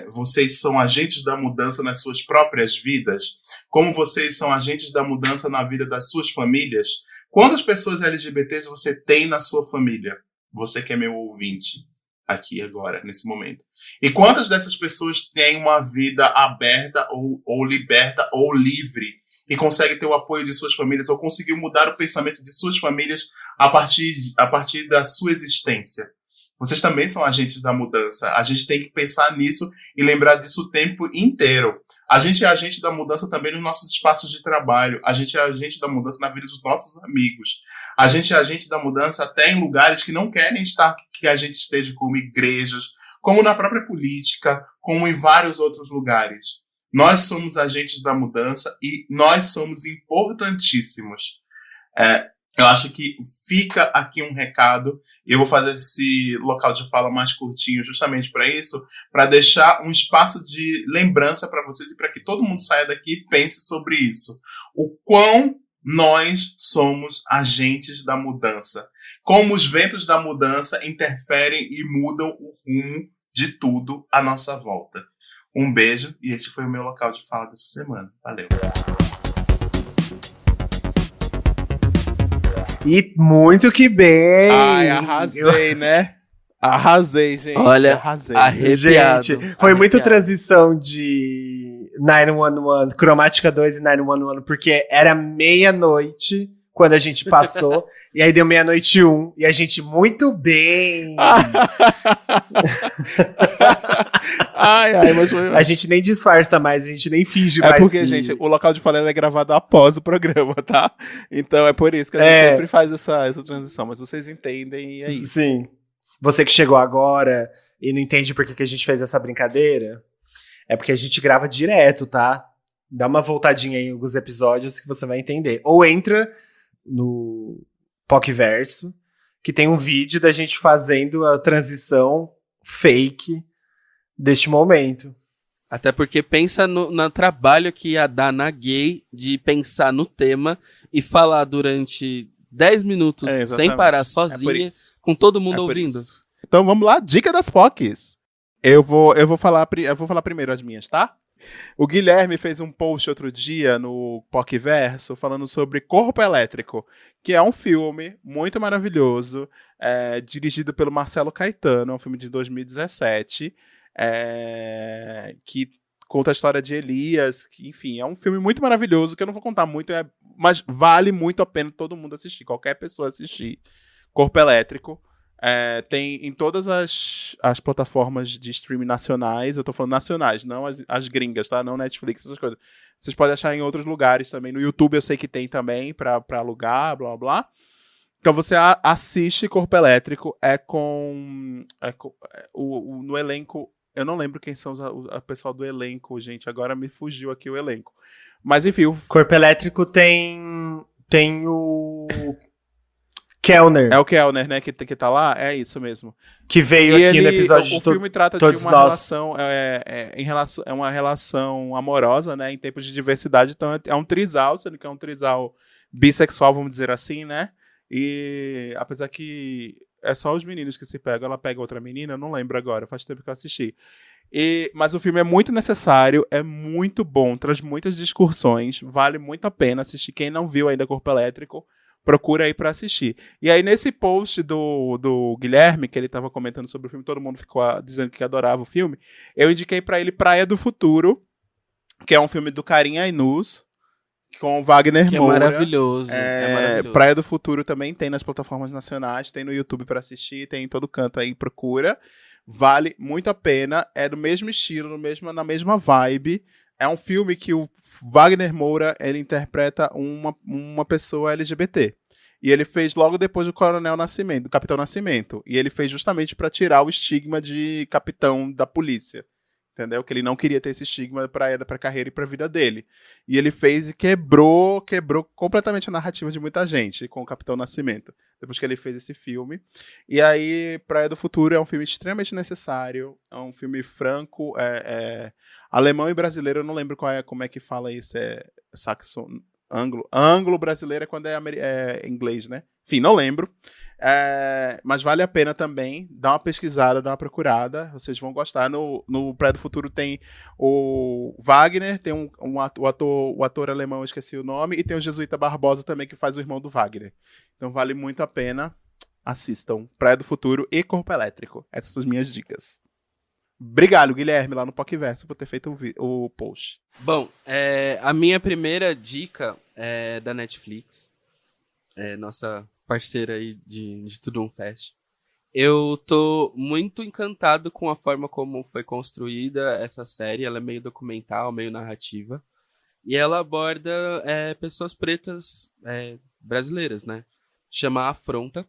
vocês são agentes da mudança nas suas próprias vidas? Como vocês são agentes da mudança na vida das suas famílias? Quantas pessoas LGBTs você tem na sua família? Você que é meu ouvinte aqui agora, nesse momento. E quantas dessas pessoas têm uma vida aberta ou liberta ou livre e conseguem ter o apoio de suas famílias ou conseguiu mudar o pensamento de suas famílias a partir da sua existência? Vocês também são agentes da mudança. A gente tem que pensar nisso e lembrar disso o tempo inteiro. A gente é agente da mudança também nos nossos espaços de trabalho. A gente é agente da mudança na vida dos nossos amigos. A gente é agente da mudança até em lugares que não querem estar que a gente esteja, como igrejas, como na própria política, como em vários outros lugares. Nós somos agentes da mudança e nós somos importantíssimos. Eu acho que fica aqui um recado, e eu vou fazer esse local de fala mais curtinho justamente para isso, para deixar um espaço de lembrança para vocês e para que todo mundo saia daqui e pense sobre isso. O quão nós somos agentes da mudança. Como os ventos da mudança interferem e mudam o rumo de tudo à nossa volta. Um beijo, e esse foi o meu local de fala dessa semana. Valeu. E muito que bem! Ai, arrasei, né? Arrasei, gente. Olha, arrasei. arrepiado. Gente, foi muito Arrepiado. transição de 911, Cromática 2 e 911, porque era meia-noite quando a gente passou, e aí deu meia-noite 1, e a gente, muito bem! Ai, mas foi... A gente nem disfarça mais, a gente nem finge É mais. porque, gente, o local de fala é gravado após o programa, tá? Então é por isso que a gente sempre faz essa transição. Mas vocês entendem e é isso. Sim. Você que chegou agora e não entende por que a gente fez essa brincadeira, é porque a gente grava direto, tá? Dá uma voltadinha em alguns episódios que você vai entender. Ou entra no PocVerso, que tem um vídeo da gente fazendo a transição fake deste momento. Até porque pensa no trabalho que ia dar na gay de pensar no tema e falar durante 10 minutos sem exatamente. parar É por sozinha, isso. com todo mundo É por ouvindo. isso. Então vamos lá, dica das POCs. Eu vou falar primeiro as minhas, tá? O Guilherme fez um post outro dia no PocVerso falando sobre Corpo Elétrico, que é um filme muito maravilhoso, dirigido pelo Marcelo Caetano, é um filme de 2017, que conta a história de Elias, que, enfim, é um filme muito maravilhoso, que eu não vou contar muito, mas vale muito a pena todo mundo assistir, qualquer pessoa assistir. Corpo Elétrico. Tem em todas as plataformas de streaming nacionais. Eu tô falando nacionais, não as gringas, tá? Não Netflix, essas coisas. Vocês podem achar em outros lugares também. No YouTube eu sei que tem também pra alugar, blá blá blá. Então você assiste Corpo Elétrico. No elenco. Eu não lembro quem são o pessoal do elenco, gente. Agora me fugiu aqui o elenco. Mas enfim. Corpo Elétrico tem o Kellner. É o Kellner, né, que tá lá? É isso mesmo. Que veio aqui no episódio o de filme trata de Todos uma Nós. relação, é uma relação amorosa, né, em tempos de diversidade, então é um trisal, sendo que é um trisal bissexual, vamos dizer assim, né, e apesar que é só os meninos que se pegam, ela pega outra menina, eu não lembro agora, faz tempo que eu assisti. Mas o filme é muito necessário, é muito bom, traz muitas discussões, vale muito a pena assistir. Quem não viu ainda Corpo Elétrico, procura aí pra assistir. E aí, nesse post do Guilherme, que ele tava comentando sobre o filme, todo mundo ficou dizendo que adorava o filme, eu indiquei pra ele Praia do Futuro, que é um filme do Karim Ainuz, com Wagner Que Moura. é maravilhoso. É maravilhoso. Praia do Futuro também tem nas plataformas nacionais, tem no YouTube pra assistir, tem em todo canto aí, procura. Vale muito a pena, é do mesmo estilo, na mesma vibe. É um filme que o Wagner Moura, ele interpreta uma pessoa LGBT. E ele fez logo depois do do Capitão Nascimento. E ele fez justamente para tirar o estigma de capitão da polícia. entendeu? Que ele não queria ter esse estigma pra carreira e pra vida dele. E ele fez e quebrou completamente a narrativa de muita gente com o Capitão Nascimento, depois que ele fez esse filme. E aí, Praia do Futuro é um filme extremamente necessário, é um filme franco, alemão e brasileiro, eu não lembro como é que fala isso, saxon, ângulo brasileiro é quando é inglês, né? Enfim, não lembro. Mas vale a pena também, dá uma pesquisada, dá uma procurada, vocês vão gostar. No Praia do Futuro tem o Wagner, tem o ator alemão, eu esqueci o nome, e tem o Jesuíta Barbosa também, que faz o irmão do Wagner. Então vale muito a pena, assistam Praia do Futuro e Corpo Elétrico. Essas são as minhas dicas. Obrigado, Guilherme, lá no PocVerso, por ter feito o post. Bom, a minha primeira dica é da Netflix, nossa parceira aí de Tudo Um Fest. Eu tô muito encantado com a forma como foi construída essa série. Ela é meio documental, meio narrativa. E ela aborda pessoas pretas brasileiras, né? Chama Afronta.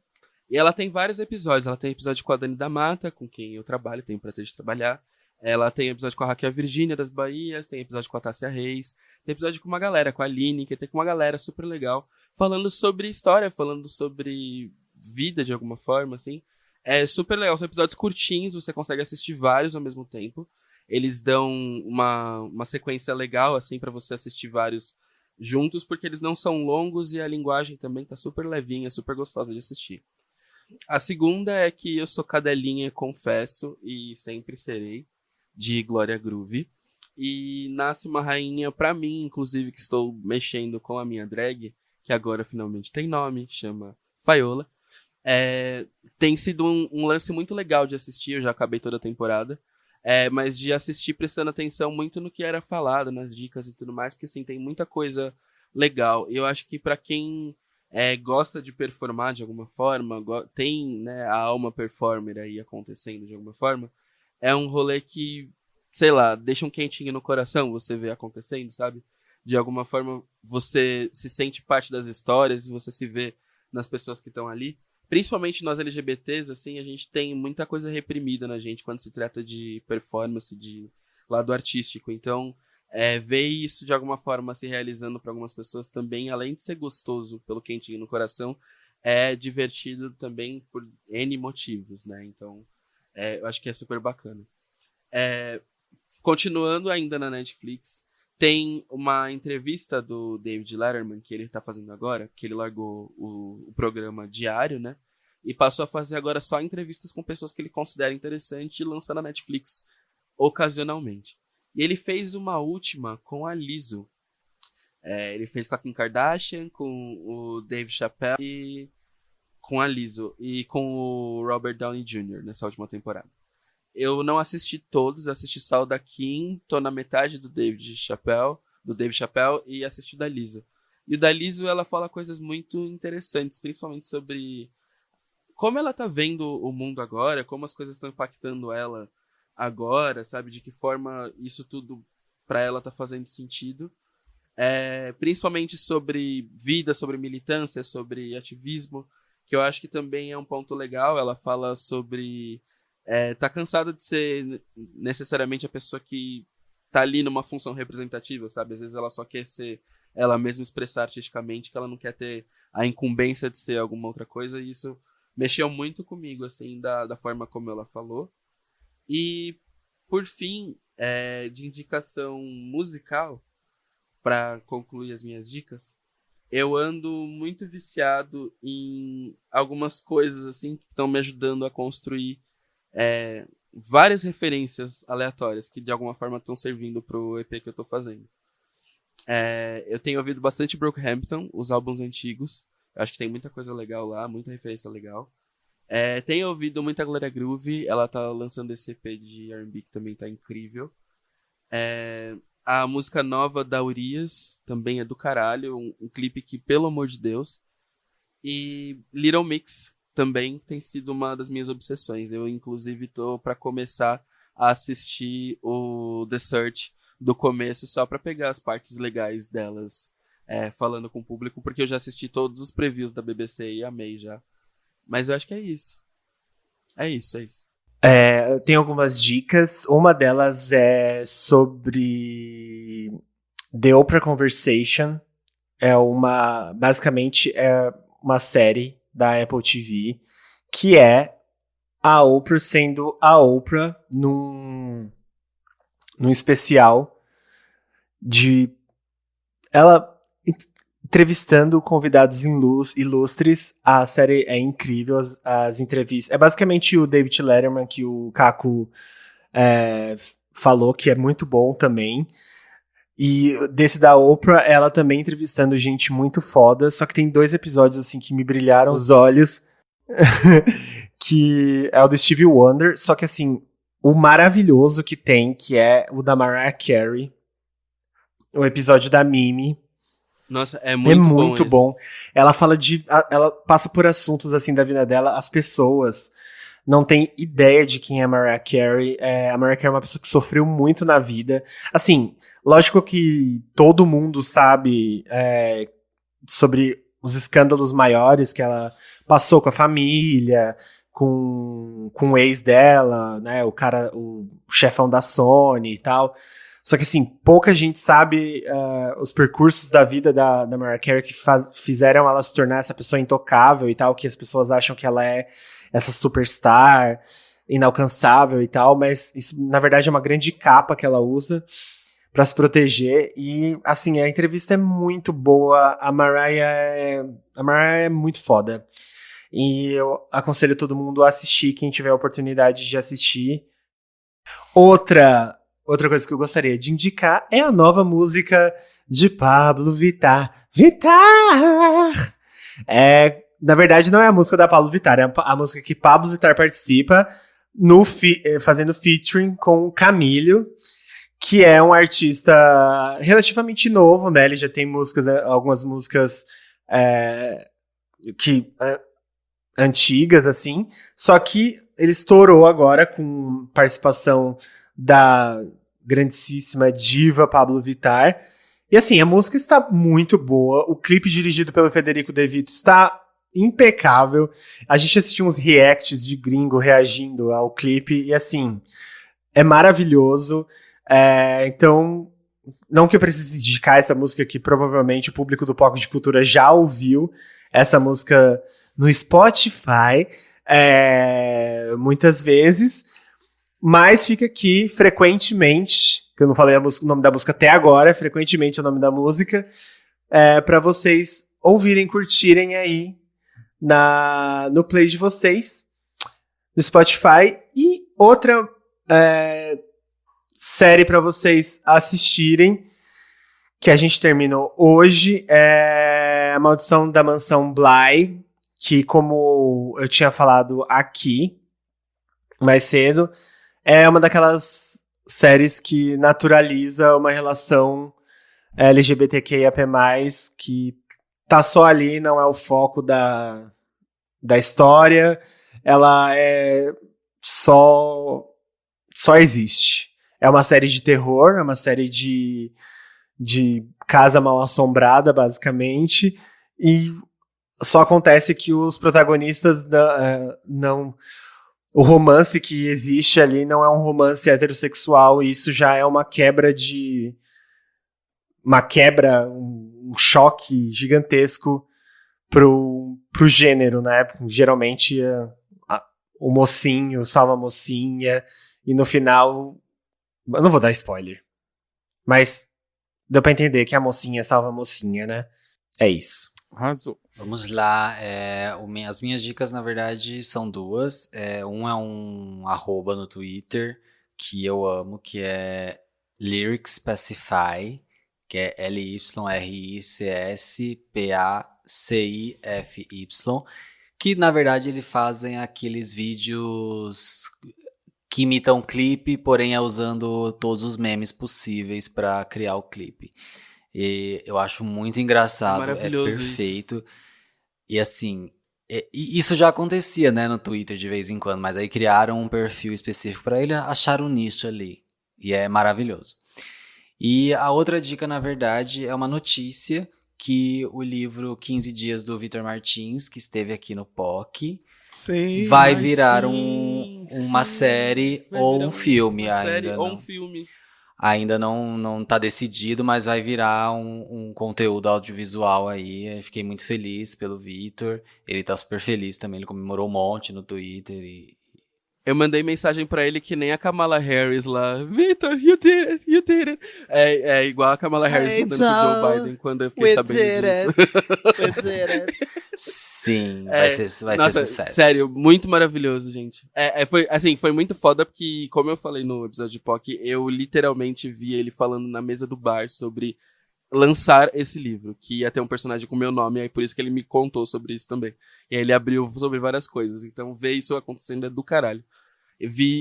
E ela tem vários episódios. Ela tem episódio com a Dani da Mata, com quem eu trabalho, tenho o prazer de trabalhar. Ela tem episódio com a Raquel Virgínia das Bahias, tem episódio com a Tássia Reis, tem episódio com uma galera, com a Aline, que tem com uma galera super legal, falando sobre história, falando sobre vida de alguma forma, assim. É super legal, são episódios curtinhos, você consegue assistir vários ao mesmo tempo. Eles dão uma sequência legal, assim, pra você assistir vários juntos, porque eles não são longos e a linguagem também tá super levinha, super gostosa de assistir. A segunda é que eu sou cadelinha, confesso, e sempre serei, de Glória Groove. E nasce uma rainha pra mim, inclusive, que estou mexendo com a minha drag, que agora finalmente tem nome, chama Faiola. Tem sido um lance muito legal de assistir, eu já acabei toda a temporada, mas de assistir prestando atenção muito no que era falado, nas dicas e tudo mais, porque assim, tem muita coisa legal. E eu acho que pra quem gosta de performar de alguma forma, tem, né, a alma performer aí acontecendo de alguma forma, é um rolê que, sei lá, deixa um quentinho no coração você ver acontecendo, sabe? De alguma forma você se sente parte das histórias e você se vê nas pessoas que estão ali. Principalmente nós LGBTs, assim, a gente tem muita coisa reprimida na gente quando se trata de performance, de lado artístico. Então, ver isso de alguma forma se realizando para algumas pessoas também, além de ser gostoso pelo quentinho no coração, é divertido também por N motivos, né? Então, eu acho que é super bacana. Continuando ainda na Netflix, tem uma entrevista do David Letterman que ele tá fazendo agora, que ele largou o programa diário, né? E passou a fazer agora só entrevistas com pessoas que ele considera interessante e lança na Netflix ocasionalmente. E ele fez uma última com a Lizzo. Ele fez com a Kim Kardashian, com o Dave Chappelle e com a Lizzo. E com o Robert Downey Jr. nessa última temporada. Eu não assisti todos, assisti só o da Kim, tô na metade do Dave Chappelle e assisti o da Lizzo. E o da Lizzo, ela fala coisas muito interessantes, principalmente sobre como ela tá vendo o mundo agora, como as coisas estão impactando ela agora, sabe? De que forma isso tudo pra ela tá fazendo sentido. Principalmente sobre vida, sobre militância, sobre ativismo, que eu acho que também é um ponto legal. Ela fala sobre tá cansada de ser necessariamente a pessoa que tá ali numa função representativa, sabe? Às vezes ela só quer ser ela mesma, expressar artisticamente, que ela não quer ter a incumbência de ser alguma outra coisa, e isso mexeu muito comigo, assim, da forma como ela falou. E, por fim, de indicação musical, para concluir as minhas dicas, eu ando muito viciado em algumas coisas, assim, que estão me ajudando a construir várias referências aleatórias que de alguma forma estão servindo pro EP que eu tô fazendo. Eu tenho ouvido bastante Brockhampton, os álbuns antigos. Eu acho que tem muita coisa legal lá, muita referência legal. Tenho ouvido muita Glória Groove, ela tá lançando esse EP de R&B que também tá incrível. A música nova da Urias também é do caralho, um clipe que, pelo amor de Deus. E Little Mix também tem sido uma das minhas obsessões. Eu, inclusive, tô pra começar a assistir o The Search do começo, só pra pegar as partes legais delas, falando com o público, porque eu já assisti todos os previews da BBC e amei já. Mas eu acho que é isso. É isso. Tem algumas dicas. Uma delas é sobre The Oprah Conversation. Basicamente é uma série da Apple TV que é a Oprah sendo a Oprah num especial de ela entrevistando convidados ilustres. A série é incrível, as entrevistas. É basicamente o David Letterman, que o Caco falou, que é muito bom também. E desse da Oprah, ela também entrevistando gente muito foda. Só que tem 2 episódios assim que me brilharam os olhos. Que é o do Stevie Wonder. Só que assim, o maravilhoso que tem, que é o da Mariah Carey. O episódio da Mimi. Nossa, é muito bom. Ela fala ela passa por assuntos assim da vida dela. As pessoas não têm ideia de quem é a Mariah Carey. A Mariah Carey é uma pessoa que sofreu muito na vida. Assim, lógico que todo mundo sabe sobre os escândalos maiores que ela passou com a família, com o ex dela, né? O chefão da Sony e tal. Só que, assim, pouca gente sabe os percursos da vida da Mariah Carey que fizeram ela se tornar essa pessoa intocável e tal, que as pessoas acham que ela é essa superstar inalcançável e tal, mas isso, na verdade, é uma grande capa que ela usa pra se proteger. E, assim, a entrevista é muito boa. A Mariah é muito foda. E eu aconselho todo mundo a assistir, quem tiver a oportunidade de assistir. Outra coisa que eu gostaria de indicar é a nova música de Pablo Vittar. Na verdade, não é a música da Pablo Vittar, é a música que Pablo Vittar participa fazendo featuring com o Camilo, que é um artista relativamente novo, né? Ele já tem algumas músicas antigas, assim, só que ele estourou agora com participação da grandíssima diva Pablo Vittar. E assim, a música está muito boa. O clipe dirigido pelo Federico De Vito está impecável. A gente assistiu uns reacts de gringo reagindo ao clipe. E assim, é maravilhoso. Então, não que eu precise indicar essa música, que provavelmente o público do Poco de Cultura já ouviu essa música no Spotify muitas vezes. Mas fica aqui frequentemente, que eu não falei o nome da música até agora, frequentemente é o nome da música, para vocês ouvirem, curtirem aí no play de vocês, no Spotify. E outra série para vocês assistirem, que a gente terminou hoje, é A Maldição da Mansão Bly, que, como eu tinha falado aqui mais cedo, é uma daquelas séries que naturaliza uma relação LGBTQIAP+, que tá só ali, não é o foco da história, ela só existe. É uma série de terror, é uma série de casa mal assombrada, basicamente, e só acontece que os protagonistas não... O romance que existe ali não é um romance heterossexual, e isso já é um choque gigantesco pro gênero, né? Geralmente o mocinho salva a mocinha, e no final, eu não vou dar spoiler, mas deu pra entender que a mocinha salva a mocinha, né? É isso. Arrasou. Vamos lá, as minhas dicas, na verdade, são 2. Um é um @ no Twitter, que eu amo, que é LyricspaCify, que é LYRICSPACIFY, que, na verdade, eles fazem aqueles vídeos que imitam clipe, porém é usando todos os memes possíveis para criar o clipe. E eu acho muito engraçado, Maravilhoso, perfeito. Isso. E assim, isso já acontecia, né, no Twitter de vez em quando, mas aí criaram um perfil específico para ele, acharam um nicho ali. E é maravilhoso. E a outra dica, na verdade, é uma notícia que o livro 15 Dias do Vitor Martins, que esteve aqui no POC, Sim, vai virar um uma série ou um filme Uma série ainda. ou Não, um filme. ainda não tá decidido, mas vai virar um conteúdo audiovisual aí. Eu fiquei muito feliz pelo Vitor. Ele tá super feliz também, ele comemorou um monte no Twitter e Eu mandei mensagem pra ele que nem a Kamala Harris lá. Victor, you did it, you did it. É igual a Kamala Harris Hey, mandando pro Joe Joe, Biden quando eu fiquei sabendo disso. sim, É, vai ser Nossa, sucesso. sério, muito maravilhoso, gente. Foi muito foda porque, como eu falei no episódio de POC, eu literalmente vi ele falando na mesa do bar sobre lançar esse livro, que ia ter um personagem com meu nome, e aí por isso que ele me contou sobre isso também. E aí ele abriu sobre várias coisas. Então ver isso acontecendo é do caralho.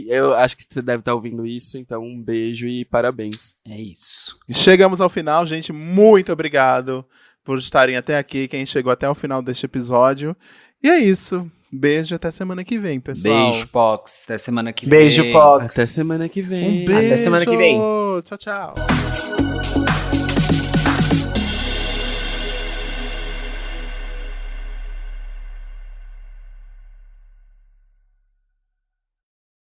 Eu acho que você deve estar ouvindo isso, então um beijo e parabéns. É isso. Chegamos ao final, gente. Muito obrigado por estarem até aqui, quem chegou até o final deste episódio. E é isso. Beijo, até semana que vem, pessoal. Beijo, Pox. Até semana que Beijo, vem. Pox. Até semana que vem. Um beijo. Até semana que vem. Tchau, tchau.